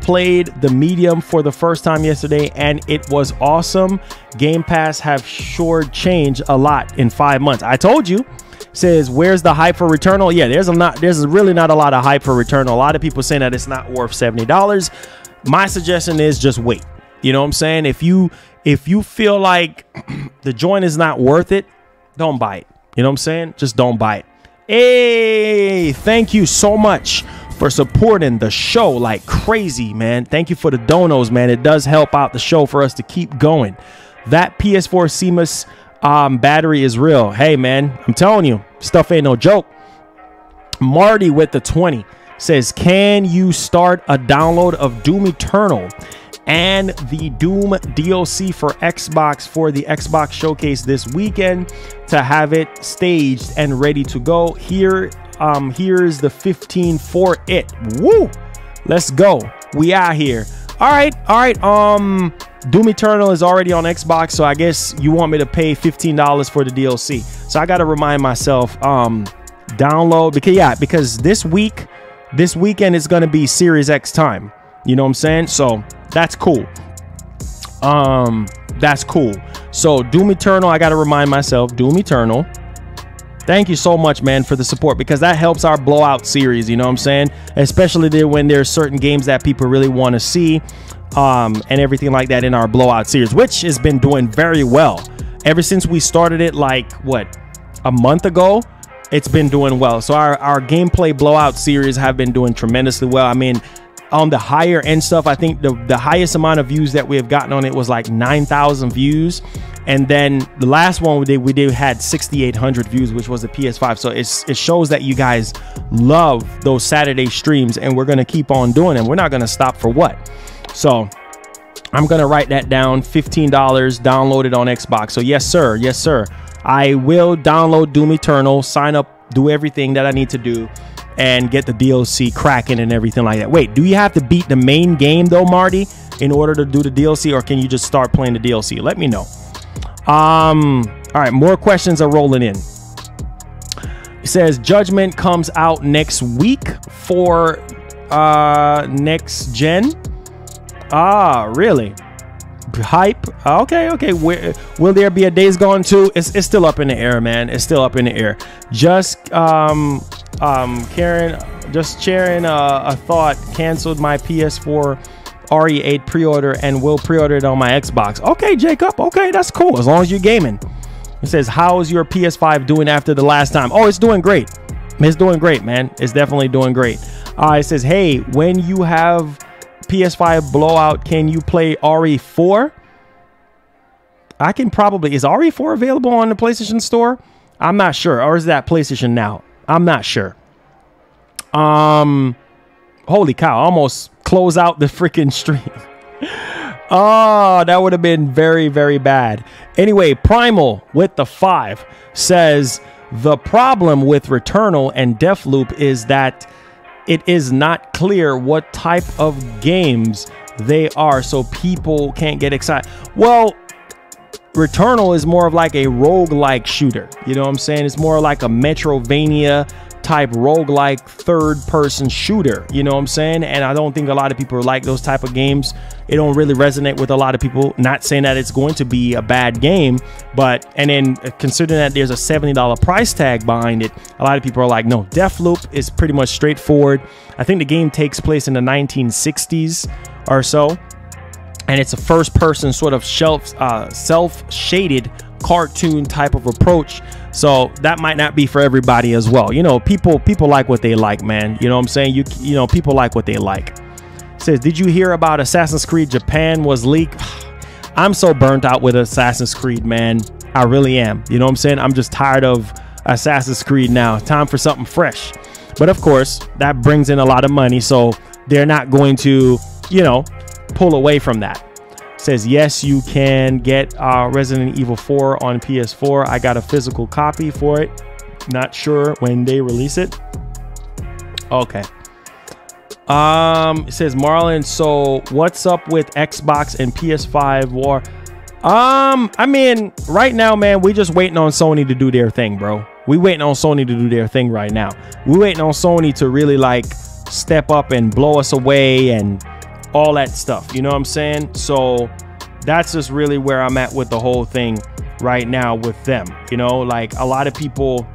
Played the medium for the first time yesterday, and it was awesome. Game Pass have sure changed a lot in 5 months. I told you. Says, where's the hype for Returnal? Yeah, there's really not a lot of hype for Returnal. A lot of people saying that it's not worth $70. My suggestion is just wait. You know what I'm saying? If you feel like the joint is not worth it, don't buy it. You know what I'm saying? Just don't buy it. Hey, thank you so much for supporting the show like crazy, man. Thank you for the donos, man. It does help out the show for us to keep going. That PS4 CMOS battery is real. Hey, man, I'm telling you, stuff ain't no joke. Marty with the 20 says, can you start a download of Doom Eternal and the Doom DLC for Xbox for the Xbox Showcase this weekend to have it staged and ready to go? Here's the 15 for it. Woo! Let's go. We out here. All right. Doom Eternal is already on Xbox, so I guess you want me to pay $15 for the DLC. So I got to remind myself, download, because this weekend is going to be Series X time. You know what I'm saying? So that's cool. That's cool. So Doom Eternal, I got to remind myself, Doom Eternal. Thank you so much, man, for the support, because that helps our blowout series. You know what I'm saying? Especially when there's certain games that people really want to see. And everything like that in our blowout series, which has been doing very well ever since we started it, like what, a month ago. It's been doing well. So our gameplay blowout series have been doing tremendously well. I mean, on the higher end stuff, I think the highest amount of views that we have gotten on it was like 9,000 views, and then the last one we did had 6,800 views, which was the PS5. So it shows that you guys love those Saturday streams, and we're gonna keep on doing them. We're not gonna stop for what. So I'm going to write that down. $15 downloaded on Xbox. So yes, sir. I will download Doom Eternal, sign up, do everything that I need to do, and get the DLC cracking and everything like that. Wait, do you have to beat the main game though, Marty, in order to do the DLC, or can you just start playing the DLC? Let me know. All right, more questions are rolling in. It says Judgment comes out next week for next gen. Really? Hype. Okay. Will there be a Days Gone 2? It's still up in the air, man. It's still up in the air. Just Karen, just sharing a thought. Canceled my PS4 RE8 pre-order and will pre-order it on my Xbox. Okay, Jacob. Okay, that's cool. As long as you're gaming. It says, how's your PS5 doing after the last time? Oh, it's doing great. It's doing great, man. It's definitely doing great. It says, hey, when you have PS5 blowout, can you play RE4? I can probably. Is RE4 available on the PlayStation Store? I'm not sure. Or is that PlayStation Now? I'm not sure. Holy cow, almost close out the freaking stream. Oh, that would have been very, very bad. Anyway, Primal with the 5 says the problem with Returnal and Deathloop is that it is not clear what type of games they are, so people can't get excited. Well, Returnal is more of like a roguelike shooter. You know what I'm saying? It's more like a Metrovania type roguelike third-person shooter. You know what I'm saying? And I don't think a lot of people like those type of games. It don't really resonate with a lot of people. Not saying that it's going to be a bad game, but and then considering that there's a $70 price tag behind it, a lot of people are like, no. Deathloop is pretty much straightforward. I think the game takes place in the 1960s or so, and it's a first-person sort of self-shaded cartoon type of approach. So that might not be for everybody as well. You know, people like what they like, man. You know what I'm saying? You know, people like what they like. It says, did you hear about Assassin's Creed Japan was leaked? I'm so burnt out with Assassin's Creed, man. I really am. You know what I'm saying? I'm just tired of Assassin's Creed now. Time for something fresh. But of course, that brings in a lot of money, so they're not going to, you know, pull away from that. Says, yes, you can get Resident Evil 4 on PS4. I got a physical copy for it. Not sure when they release it. Okay. It says, Marlon, so what's up with Xbox and PS5 war? I mean, right now, man, we just waiting on Sony to do their thing, bro. We waiting on Sony to do their thing right now. We waiting on Sony to really like step up and blow us away and all that stuff. You know what I'm saying? So that's just really where I'm at with the whole thing right now with them. You know, like a lot of people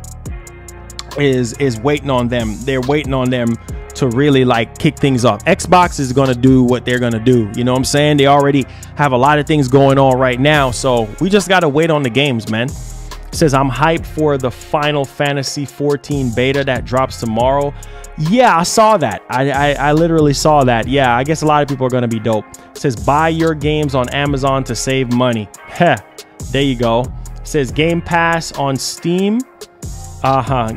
is waiting on them. They're waiting on them to really like kick things off. Xbox is going to do what they're going to do. You know what I'm saying? They already have a lot of things going on right now. So we just got to wait on the games, man. It says, I'm hyped for the Final Fantasy 14 beta that drops tomorrow. Yeah, I saw that. I literally saw that. Yeah, I guess a lot of people are going to be dope. It says, buy your games on Amazon to save money. Heh, there you go. It says, Game Pass on Steam.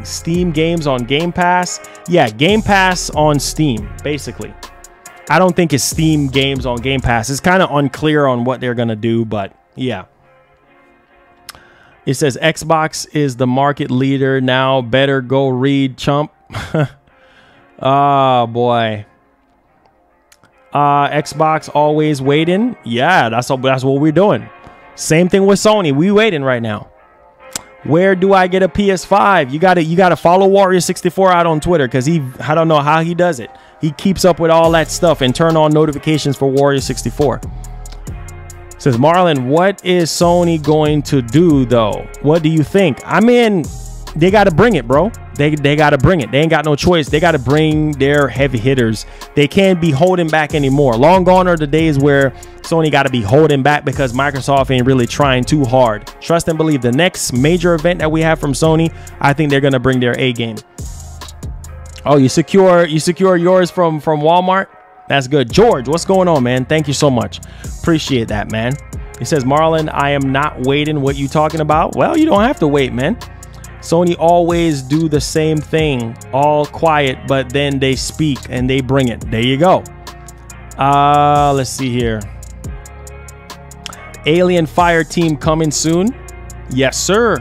Steam games on Game Pass. Yeah, Game Pass on Steam, basically. I don't think it's Steam games on Game Pass. It's kind of unclear on what they're going to do, but yeah. It says, Xbox is the market leader now. Better go read, chump. Oh boy. Xbox always waiting. Yeah, that's what we're doing. Same thing with Sony. We waiting right now. Where do I get a PS5? You gotta follow Warrior64 out on Twitter, because I don't know how he does it. He keeps up with all that stuff and turn on notifications for Warrior64. Says, Marlon, what is Sony going to do though? What do you think? I mean, they got to bring it, bro. They got to bring it. They ain't got no choice. They got to bring their heavy hitters. They can't be holding back anymore. Long gone are the days where Sony got to be holding back because Microsoft ain't really trying too hard. Trust and believe, the next major event that we have from Sony, I think they're going to bring their A game. Oh, you secure yours from Walmart? That's good. George, what's going on, man? Thank you so much. Appreciate that, man. He says, Marlon, I am not waiting. What you talking about? Well, you don't have to wait, man. Sony always do the same thing, all quiet, but then they speak and they bring it. There you go. Let's see here. Alien Fire Team coming soon. Yes, sir.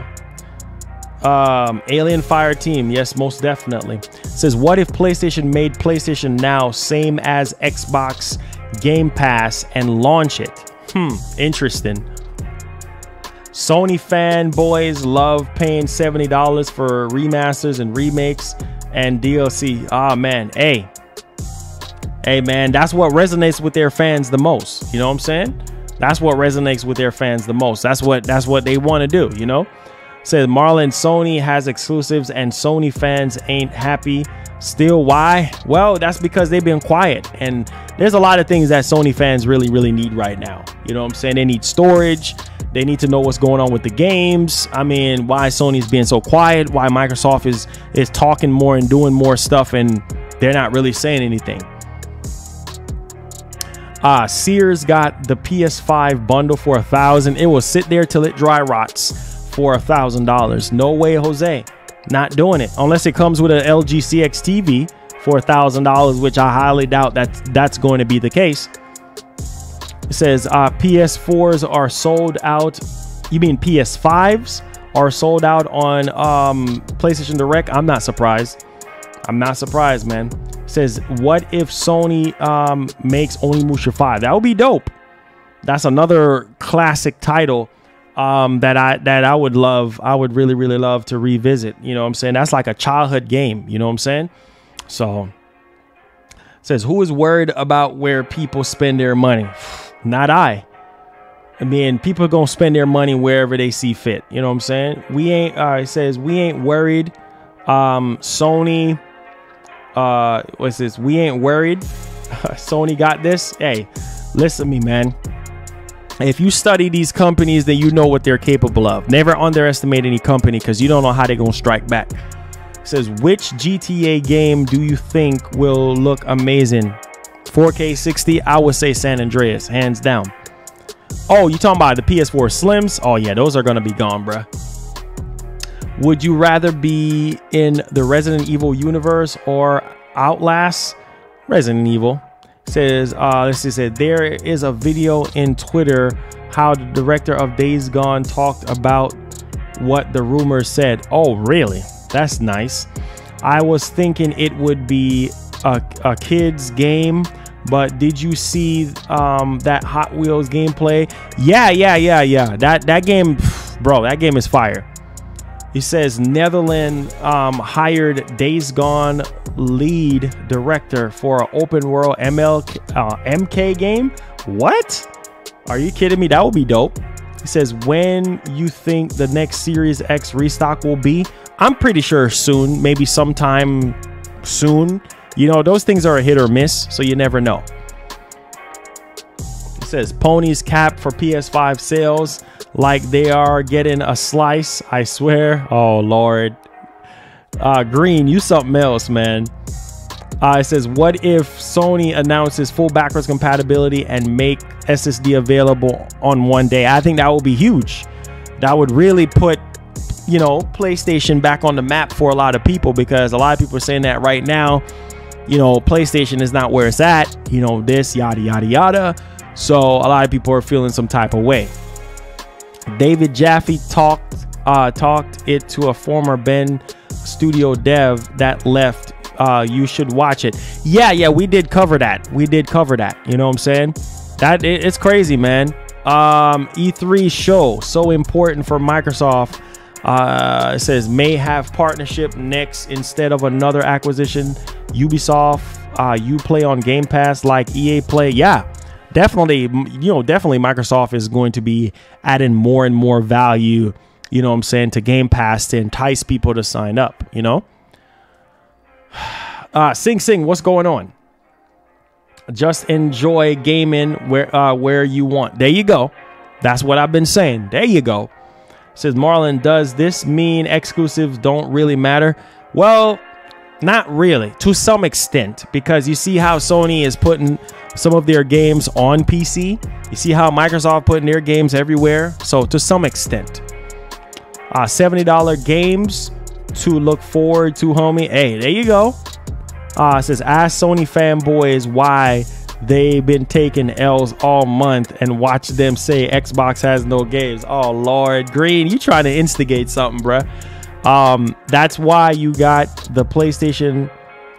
Alien Fire Team. Yes, most definitely. It says, what if PlayStation made PlayStation Now same as Xbox Game Pass and launch it? Interesting. Sony fanboys love paying $70 for remasters and remakes and DLC. Ah, man. Hey, Hey man, that's what resonates with their fans the most. You know what I'm saying? That's what resonates with their fans the most. That's what they want to do, you know? Says Marlon, Sony has exclusives and Sony fans ain't happy. Still, why? Well, that's because they've been quiet, and there's a lot of things that Sony fans really need right now. You know what I'm saying? They need storage. They need to know what's going on with the games. I mean, why Sony's being so quiet, why Microsoft is talking more and doing more stuff, and they're not really saying anything. Sears got the PS5 bundle for $1,000. It will sit there till it dry rots for $1,000. No way, Jose. Not doing it unless it comes with an LG CX TV for $1,000, which I highly doubt that's going to be the case. It says PS4s are sold out. You mean PS5s are sold out on PlayStation Direct? I'm not surprised. I'm not surprised, man. It says, what if Sony makes Onimusha 5? That would be dope. That's another classic title that I would love. I would really love to revisit. You know what I'm saying? That's like a childhood game. You know what I'm saying? So it says, who is worried about where people spend their money? Not I. I mean, people are gonna spend their money wherever they see fit. You know what I'm saying? We ain't. It says we ain't worried. Sony. What's this? We ain't worried. Sony got this. Hey, listen to me, man. If you study these companies, then you know what they're capable of. Never underestimate any company because you don't know how they're going to strike back. It says, which GTA game do you think will look amazing? 4K 60? I would say San Andreas, hands down. Oh, you talking about the PS4 Slims? Oh, yeah, those are going to be gone, bruh. Would you rather be in the Resident Evil universe or Outlast? Resident Evil. Says, let's just say there is a video in Twitter how the director of Days Gone talked about what the rumors said. Oh, really? That's nice. I was thinking it would be a kid's game, but did you see that Hot Wheels gameplay? Yeah. That game, bro, that game is fire. He says Netherlands hired Days Gone lead director for an open world MK game. What? Are you kidding me? That would be dope. He says, when you think the next Series X restock will be? I'm pretty sure soon, maybe sometime soon. You know, those things are a hit or miss, so you never know. It says ponies cap for PS5 sales like they are getting a slice, I swear. Oh Lord. Green, you something else, man. It says, what if Sony announces full backwards compatibility and make SSD available on one day? I think that would be huge. That would really put, you know, PlayStation back on the map for a lot of people, because a lot of people are saying that right now, you know, PlayStation is not where it's at, you know, this yada yada. So a lot of people are feeling some type of way. David Jaffe talked it to a former Ben Studio dev that left. You should watch it. Yeah, we did cover that. You know what I'm saying? That it's crazy, man. E3 show, so important for Microsoft. It says may have partnership next instead of another acquisition. Ubisoft, you play on Game Pass like EA Play. Yeah, definitely. You know, definitely Microsoft is going to be adding more and more value, you know what I'm saying, to Game Pass to entice people to sign up, you know? Sing, what's going on? Just enjoy gaming where you want. There you go. That's what I've been saying. There you go. Says Marlon, does this mean exclusives don't really matter? Well, not really, to some extent, because you see how Sony is putting some of their games on PC. You see how Microsoft putting their games everywhere. So to some extent, $70 games to look forward to, homie. Hey, there you go. It says, ask Sony fanboys why they've been taking L's all month and watch them say Xbox has no games. Oh Lord, Green, you trying to instigate something, bruh. That's why you got the PlayStation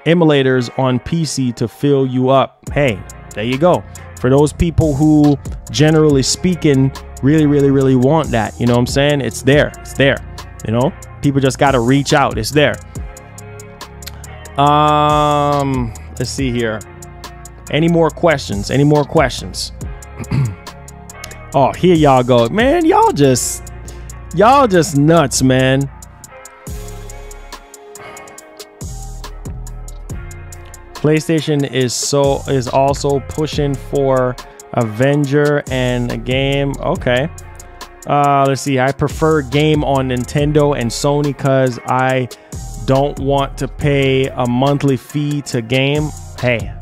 emulators on PC to fill you up. Hey, there you go. For those people who, generally speaking, really want that, you know what I'm saying? It's there. You know, people just got to reach out. It's there. Let's see here. Any more questions? Any more questions? Oh, here y'all go, man. Y'all just nuts, man. PlayStation is also pushing for Avenger and a game. Okay. Let's see. I prefer game on Nintendo and Sony because I don't want to pay a monthly fee to game. Hey,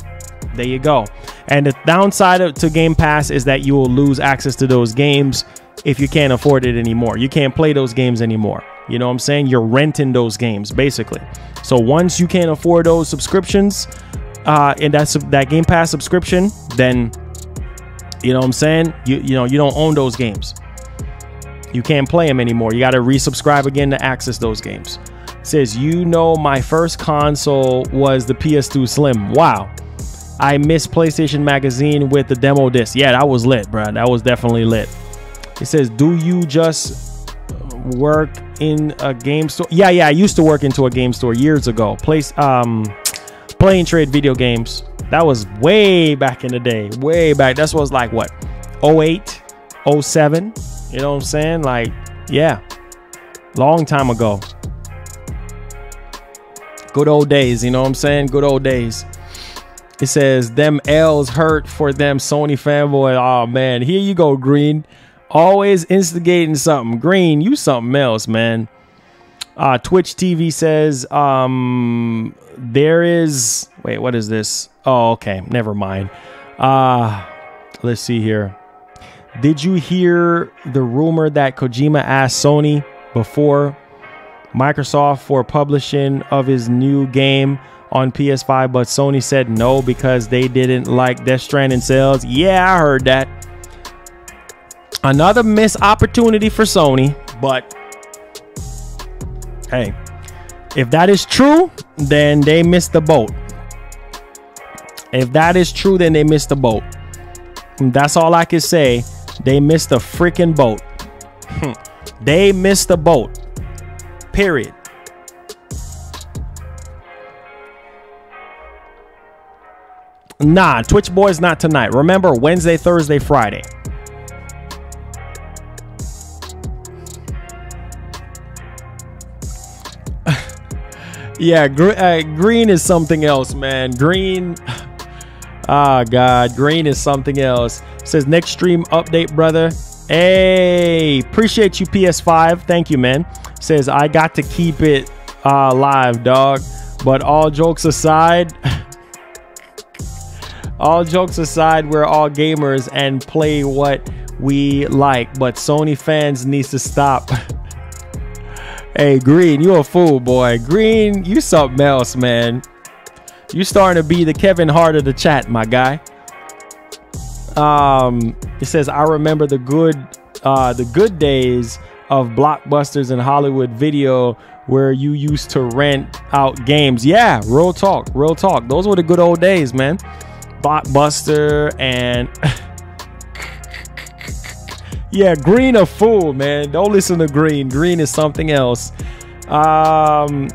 there you go. And the downside to Game Pass is that you will lose access to those games if you can't afford it anymore. You can't play those games anymore. You know what I'm saying? You're renting those games basically. So once you can't afford those subscriptions, and that Game Pass subscription, then you know what I'm saying? You don't own those games. You can't play them anymore. You got to resubscribe again to access those games. It says, my first console was the PS2 Slim. Wow. I miss PlayStation Magazine with the demo disc. Yeah, that was lit, bro. That was definitely lit. It says, do you just work in a game store? Yeah, I used to work into a game store years ago. Play and trade video games. That was way back in the day. Way back. That was like what? 08, 07. You know what I'm saying? Like, yeah. Long time ago. Good old days. You know what I'm saying? Good old days. It says, them L's hurt for them Sony fanboy. Oh, man. Here you go, Green. Always instigating something. Green, you something else, man. Twitch TV says, there is... Wait, what is this? Oh, okay. Never mind. Let's see here. Did you hear the rumor that Kojima asked Sony before Microsoft for publishing of his new game on PS5, but Sony said no because they didn't like Death Stranding sales? Yeah, I heard that. Another missed opportunity for Sony, but hey, if that is true, then they missed the boat. If that is true, then they missed the boat. That's all I can say. They missed the freaking boat. They missed the boat. Period. Nah, Twitch Boys not tonight. Remember, Wednesday, Thursday, Friday. Yeah, green is something else, man. Green. Ah, God. Green is something else. Says next stream update, brother. Hey, appreciate you, PS5. Thank you, man. Says I got to keep it live, dog. But all jokes aside, we're all gamers and play what we like. But Sony fans needs to stop. Hey, Green, you a fool, boy. Green, you something else, man. You starting to be the Kevin Hart of the chat, my guy. It says, I remember the good days of Blockbusters and Hollywood Video where you used to rent out games. Yeah, real talk, real talk. Those were the good old days, man. Blockbuster and... Yeah, Green a fool, man. Don't listen to Green. Green is something else.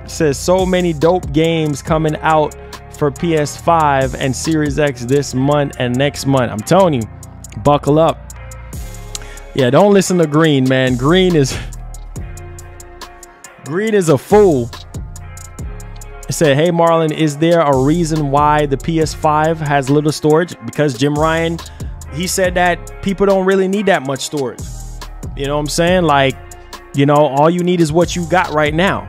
Says so many dope games coming out for PS5 and Series X this month and next month. I'm telling you, buckle up. Yeah, don't listen to Green, man. Green is a fool. It said, hey, Marlon, is there a reason why the PS5 has little storage? Because Jim Ryan, he said that people don't really need that much storage. You know what I'm saying? Like, you know, all you need is what you got right now.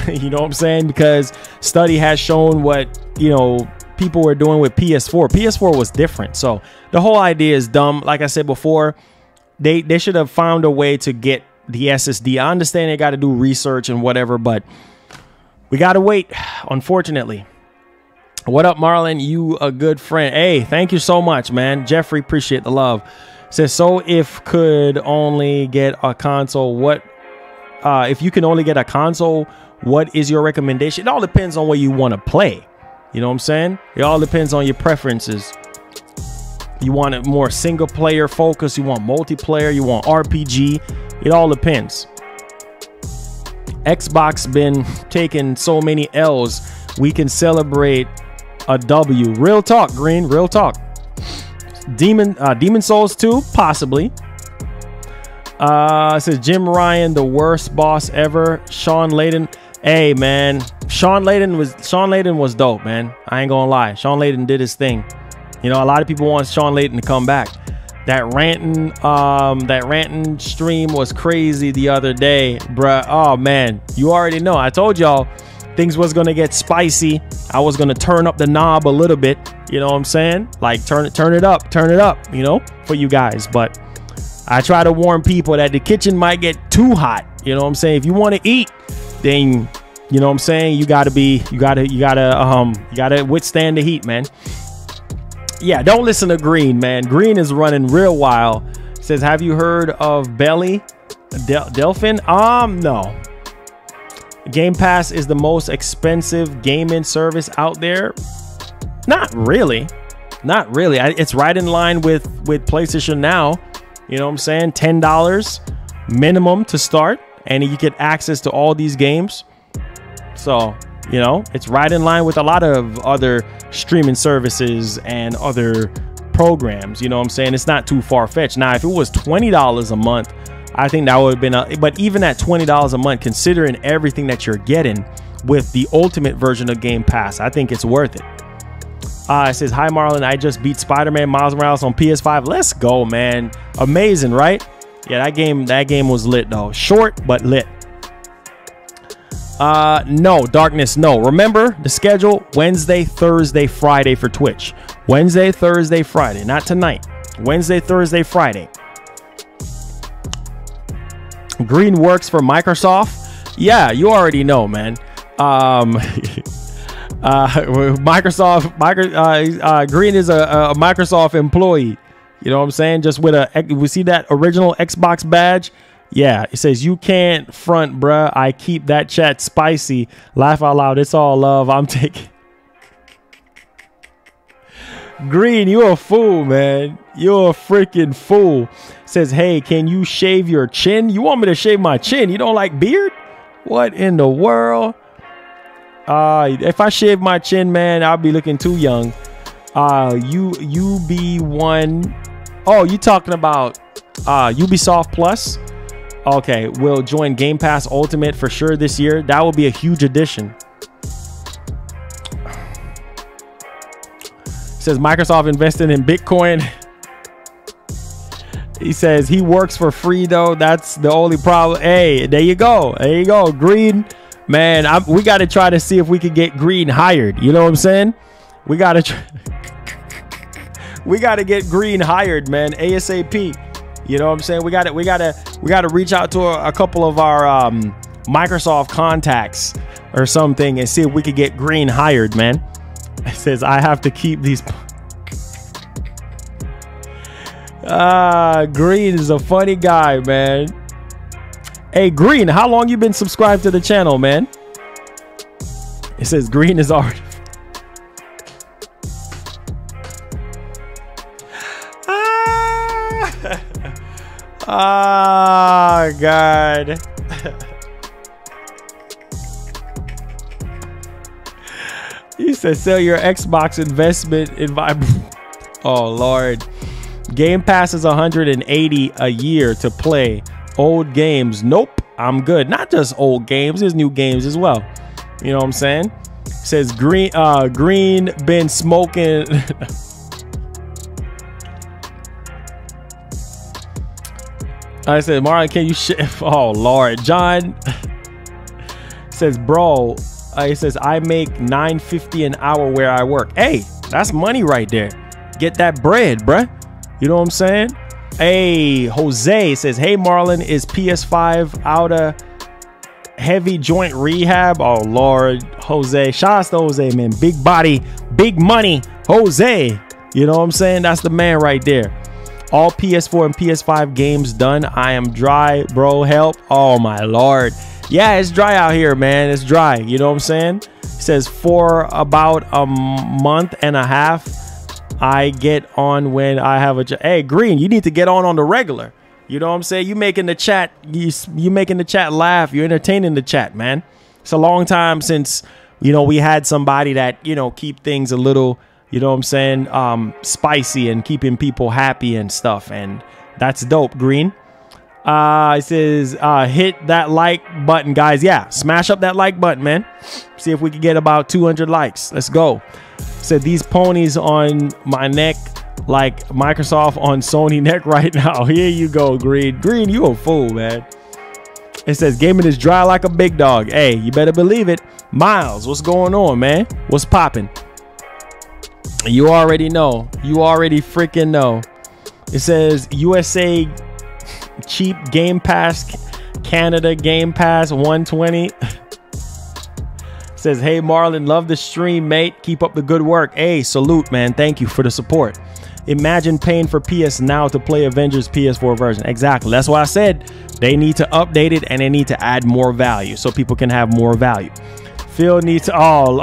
You know what I'm saying? Because study has shown what, you know, people were doing with PS4. PS4 was different. So the whole idea is dumb. Like I said before, they should have found a way to get the SSD. I understand they got to do research and whatever, but we got to wait, unfortunately. What up, Marlon? You a good friend. Hey, thank you so much, man. Jeffrey, appreciate the love. Says, so if could only get a console, what if you can only get a console, what is your recommendation? It all depends on what you want to play. You know what I'm saying? It all depends on your preferences. You want it more single player focus, you want multiplayer, you want RPG. It all depends. Xbox been taking so many L's. We can celebrate a W. Real talk, Green. Real talk. Demon Souls 2, possibly. It says Jim Ryan, the worst boss ever. Sean Layden. Hey man, Sean Layden was dope, man. I ain't gonna lie. Sean Layden did his thing. You know, a lot of people want Sean Layden to come back. That ranting stream was crazy the other day, bruh. Oh man, you already know. I told y'all things was gonna get spicy. I was gonna turn up the knob a little bit. You know what I'm saying? Like turn it up, you know, for you guys. But I try to warn people that the kitchen might get too hot. You know what I'm saying? If you want to eat, then you know what I'm saying, you gotta withstand the heat, man. Yeah, don't listen to Green, man. Green is running real wild. Says, have you heard of Belly Delphin? No. Game Pass is the most expensive gaming service out there. Not really. It's right in line with PlayStation Now. You know what I'm saying? $10 minimum to start, and you get access to all these games. So, you know, it's right in line with a lot of other streaming services and other programs. You know what I'm saying? It's not too far-fetched. Now, if it was $20 a month, I think that would have been but even at $20 a month, considering everything that you're getting with the ultimate version of Game Pass, I think it's worth it. It says, hi Marlon, I just beat Spider-Man Miles Morales on PS5. Let's go, man. Amazing, right? Yeah, that game was lit though. Short but lit. No, Darkness, no. Remember the schedule: Wednesday, Thursday, Friday for Twitch. Wednesday, Thursday, Friday. Not tonight. Wednesday, Thursday, Friday. Green works for Microsoft. Yeah, you already know, man. Green is a Microsoft employee. You know what I'm saying? Just with we see that original Xbox badge. Yeah, it says, you can't front, bruh. I keep that chat spicy. Laugh out loud. It's all love. I'm taking. Green, you a fool, man. You're a freaking fool. It says, hey, can you shave your chin? You want me to shave my chin? You don't like beard? What in the world? If I shave my chin, man, I'll be looking too young. You be one. Oh, you talking about Ubisoft Plus? Okay, we'll join Game Pass Ultimate for sure this year. That will be a huge addition. Says Microsoft invested in Bitcoin. He says he works for free though. That's the only problem. Hey, there you go. There you go. Green, man. We got to try to see if we could get Green hired. You know what I'm saying? We got to get Green hired, man. ASAP. You know what I'm saying? We got to reach out to a couple of our Microsoft contacts or something and see if we could get Green hired, man. It says I have to keep these. Green is a funny guy, man. Hey, Green, how long you been subscribed to the channel, man? It says Green is already. Oh, God. He said, sell your Xbox investment in Oh, Lord. Game Pass is $180 a year to play old games. Nope, I'm good. Not just old games, there's new games as well. You know what I'm saying? It says Green been smoking. I said, Marlon, can you shift? Oh, Lord. John says, bro, he says, I make $9.50 an hour where I work. Hey, that's money right there. Get that bread, bruh. You know what I'm saying? Hey, Jose says, hey, Marlon, is PS5 out of heavy joint rehab? Oh, Lord. Jose. Shout out to Jose, man. Big body, big money. Jose. You know what I'm saying? That's the man right there. All PS4 and PS5 games done. I am dry, bro. Help. Oh, my Lord. Yeah, it's dry out here, man. It's dry. You know what I'm saying? It says for about a month and a half, I get on when I have a... Hey, Green, you need to get on the regular. You know what I'm saying? You making the chat... You making the chat laugh. You're entertaining the chat, man. It's a long time since you know, we had somebody that, you know, keep things a little, you know what I'm saying, spicy and keeping people happy and stuff. And that's dope, Green. It says, hit that like button, guys. Yeah, smash up that like button, man. See if we can get about 200 likes. Let's go. Said these ponies on my neck like Microsoft on Sony neck right now. Here you go, Green. Green, you a fool, man. It says gaming is dry like a big dog. Hey, you better believe it. Miles, what's going on, man? What's popping? You already know. You already freaking know. It says USA cheap Game Pass, Canada Game Pass 120. Says, hey Marlon, love the stream, mate. Keep up the good work. Hey, salute, man. Thank you for the support. Imagine paying for PS Now to play Avengers PS4 version. Exactly. That's why I said they need to update it and they need to add more value so people can have more value. Phil needs to. Oh,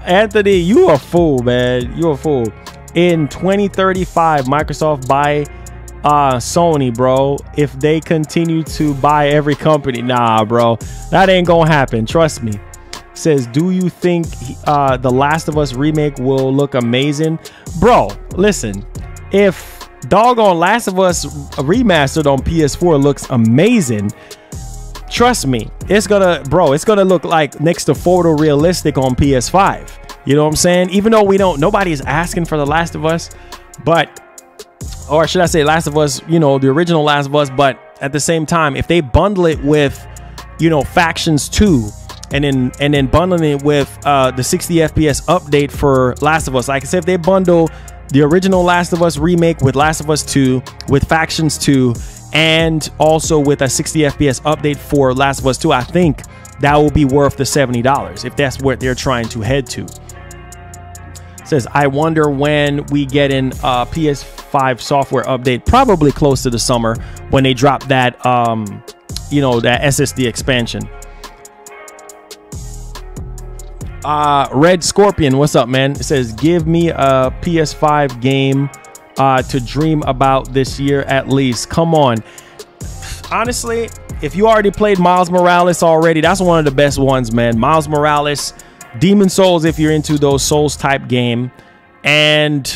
Anthony, you a fool, man. You a fool. In 2035, Microsoft buy Sony, bro. If they continue to buy every company, nah, bro, that ain't gonna happen. Trust me. Says, do you think the Last of Us remake will look amazing? Bro, listen, if doggone Last of Us remastered on PS4 looks amazing, trust me, it's gonna look like next to photorealistic on PS5. You know what I'm saying? Even though nobody's asking for the Last of Us, but, or should I say Last of Us, you know, the original Last of Us, but at the same time, if they bundle it with, you know, Factions 2, and then bundling it with the 60 FPS update for Last of Us. Like I said, if they bundle the original Last of Us remake with Last of Us 2, with Factions 2, and also with a 60 FPS update for Last of Us 2, I think that will be worth the $70 if that's what they're trying to head to. Says, I wonder when we get an PS5 software update, probably close to the summer when they drop that, you know, that SSD expansion. Red Scorpion, what's up, man? It says, give me a PS5 game to dream about this year at least. Come on. Honestly, if you already played Miles Morales already, that's one of the best ones, man. Miles Morales, Demon Souls, if you're into those Souls type game. And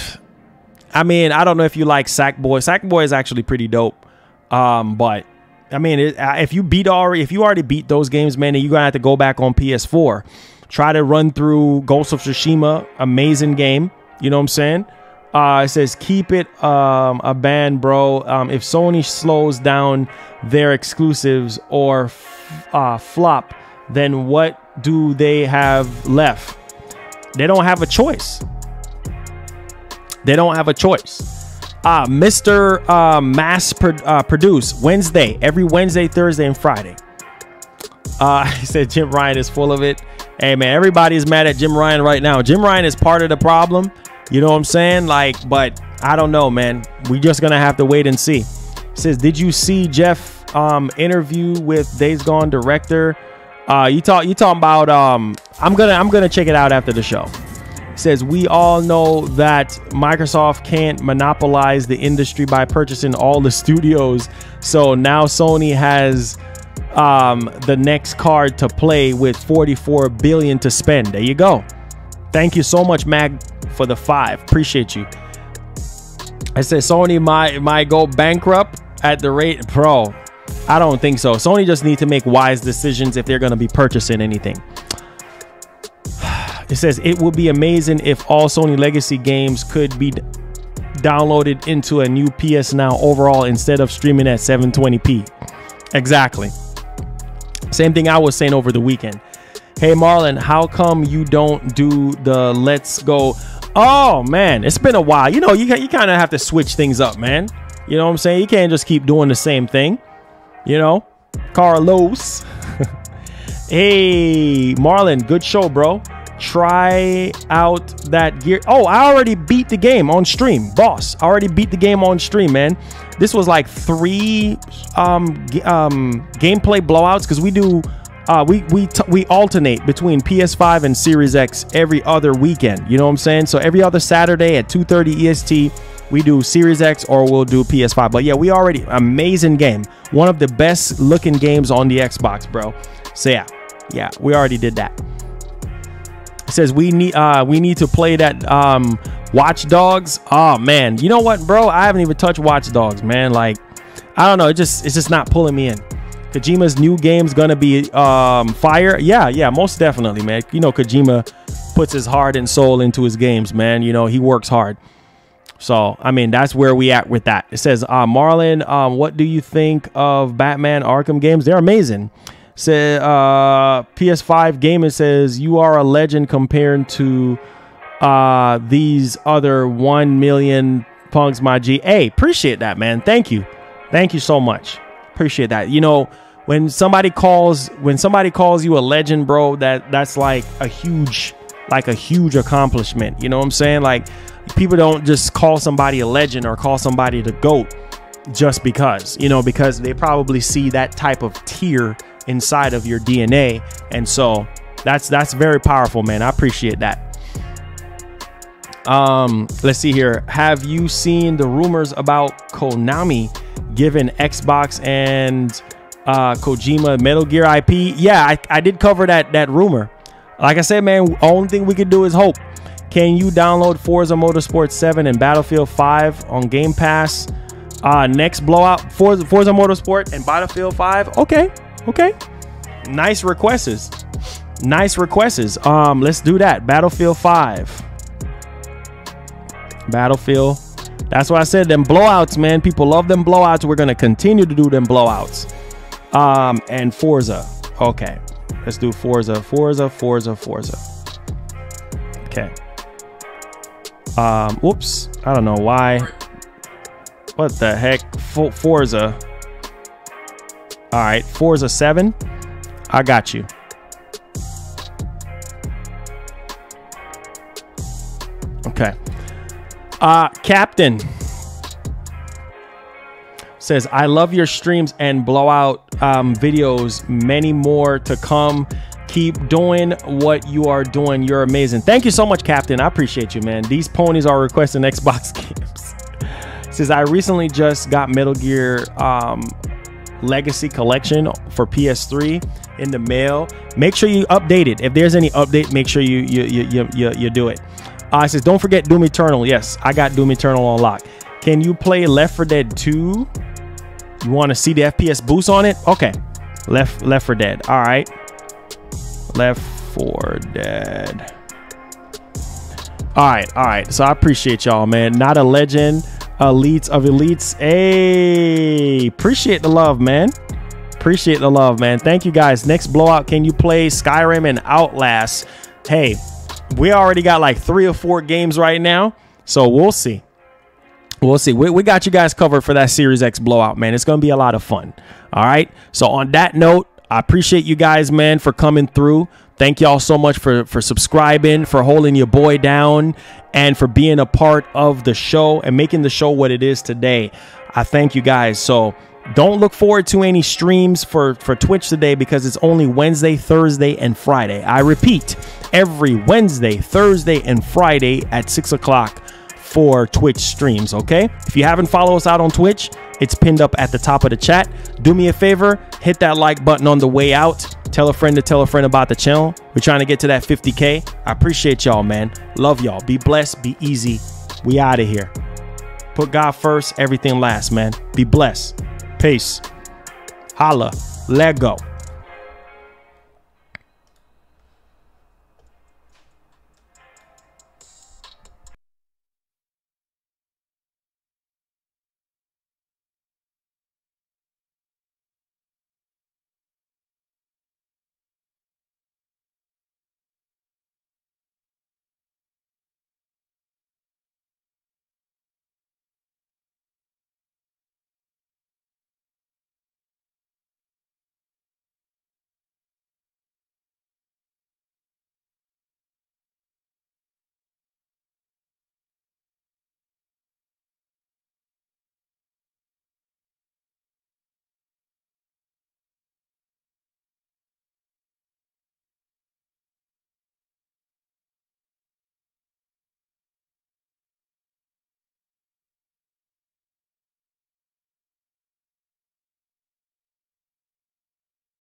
I mean, I don't know if you like Sackboy. Sackboy is actually pretty dope. But I mean, if you already beat those games, man, then you're gonna have to go back on PS4. Try to run through Ghost of Tsushima, amazing game. You know what I'm saying? It says, keep it a band, bro. If Sony slows down their exclusives or flop, then what do they have left? They don't have a choice. They don't have a choice. Mr. Mass Produce, Wednesday, every Wednesday, Thursday, and Friday. He said Jim Ryan is full of it. Hey, man, everybody's mad at Jim Ryan right now. Jim Ryan is part of the problem. You know what I'm saying? Like, but I don't know, man. We just going to have to wait and see. It says, did you see Jeff interview with Days Gone director? You talking about I'm gonna check it out after the show. It says, we all know that Microsoft can't monopolize the industry by purchasing all the studios. So now Sony has the next card to play with $44 billion to spend. There you go. Thank you so much, Mag, for the 5. Appreciate you. I said Sony might go bankrupt at the rate, bro. I don't think so. Sony just need to make wise decisions if they're going to be purchasing anything. It says it would be amazing if all Sony legacy games could be downloaded into a new PS Now overall instead of streaming at 720p. Exactly. Same thing I was saying over the weekend. Hey Marlon, how come you don't do the let's go? Oh man, it's been a while. You know, you kind of have to switch things up, man. You know what I'm saying? You can't just keep doing the same thing. You know, Carlos. Hey Marlon, good show, bro. Try out that gear. Oh, I already beat the game on stream, boss. I already beat the game on stream, man. This was like 3 gameplay blowouts because we do we alternate between PS5 and Series X every other weekend. You know what I'm saying? So every other Saturday at 2:30 EST, we do Series X or we'll do PS5. But yeah, we already amazing game. One of the best looking games on the Xbox, bro. So yeah, Yeah, we already did that. It says we need to play that Watch Dogs. Oh man, you know what, bro? I haven't even touched Watch Dogs, man. Like, I don't know, it's just not pulling me in. Kojima's new game's gonna be fire. Yeah, most definitely, man. You know, Kojima puts his heart and soul into his games, man. You know, he works hard. So, I mean, that's where we at with that. It says, Marlon, what do you think of Batman Arkham games? They're amazing. Say, PS5 Gamer says, you are a legend compared to these other 1 million punks, my G. Hey, appreciate that, man. Thank you. Thank you so much. Appreciate that. You know, when somebody calls you a legend, bro, that's like a huge accomplishment. You know what I'm saying? Like, people don't just call somebody a legend or call somebody the GOAT just because, you know, because they probably see that type of tier inside of your DNA. And so that's very powerful, man. I appreciate that. Let's see here. Have you seen the rumors about Konami giving Xbox and Kojima Metal Gear IP? Yeah, I did cover that rumor. Like I said, man, only thing we could do is hope. Can you download Forza Motorsport 7 and Battlefield 5 on Game Pass? Next blowout, Forza Motorsport and Battlefield 5. Okay. Nice requests. Let's do that. Battlefield 5. Battlefield. That's why I said them blowouts, man. People love them blowouts. We're gonna continue to do them blowouts. And Forza. Okay. Let's do Forza. Okay. Whoops. I don't know why. What the heck? Forza. All right. Forza 7. I got you. Okay. Captain says, I love your streams and blowout videos. Many more to come. Keep doing what you are doing. You're amazing. Thank you so much, Captain. I appreciate you, man. These ponies are requesting Xbox games. Says, I recently just got Metal Gear Legacy Collection for PS3 in the mail. Make sure you update it. If there's any update, make sure you do it. It says, don't forget Doom Eternal. Yes, I got Doom Eternal on lock. Can you play Left 4 Dead 2? You want to see the FPS boost on it? Okay. Left 4 Dead. All right. Left 4 Dead. All right. So I appreciate y'all, man. Not a legend. Elites of elites. Hey, appreciate the love, man. Thank you, guys. Next blowout. Can you play Skyrim and Outlast? Hey, we already got like 3 or 4 games right now, so we'll see. We got you guys covered for that Series X blowout, man. It's gonna be a lot of fun. All right. So on that note, I appreciate you guys, man, for coming through. Thank y'all so much for subscribing, for holding your boy down, and for being a part of the show and making the show what it is today. I thank you guys. So don't look forward to any streams for Twitch today because it's only Wednesday, Thursday, and Friday. I repeat, every Wednesday, Thursday, and Friday at 6 o'clock for Twitch streams, okay? If you haven't followed us out on Twitch, it's pinned up at the top of the chat. Do me a favor, hit that like button on the way out. Tell a friend to tell a friend about the channel. We're trying to get to that 50K. I appreciate y'all, man. Love y'all. Be blessed. Be easy. We out of here. Put God first, everything last, man. Be blessed. Peace. Holla. Let go.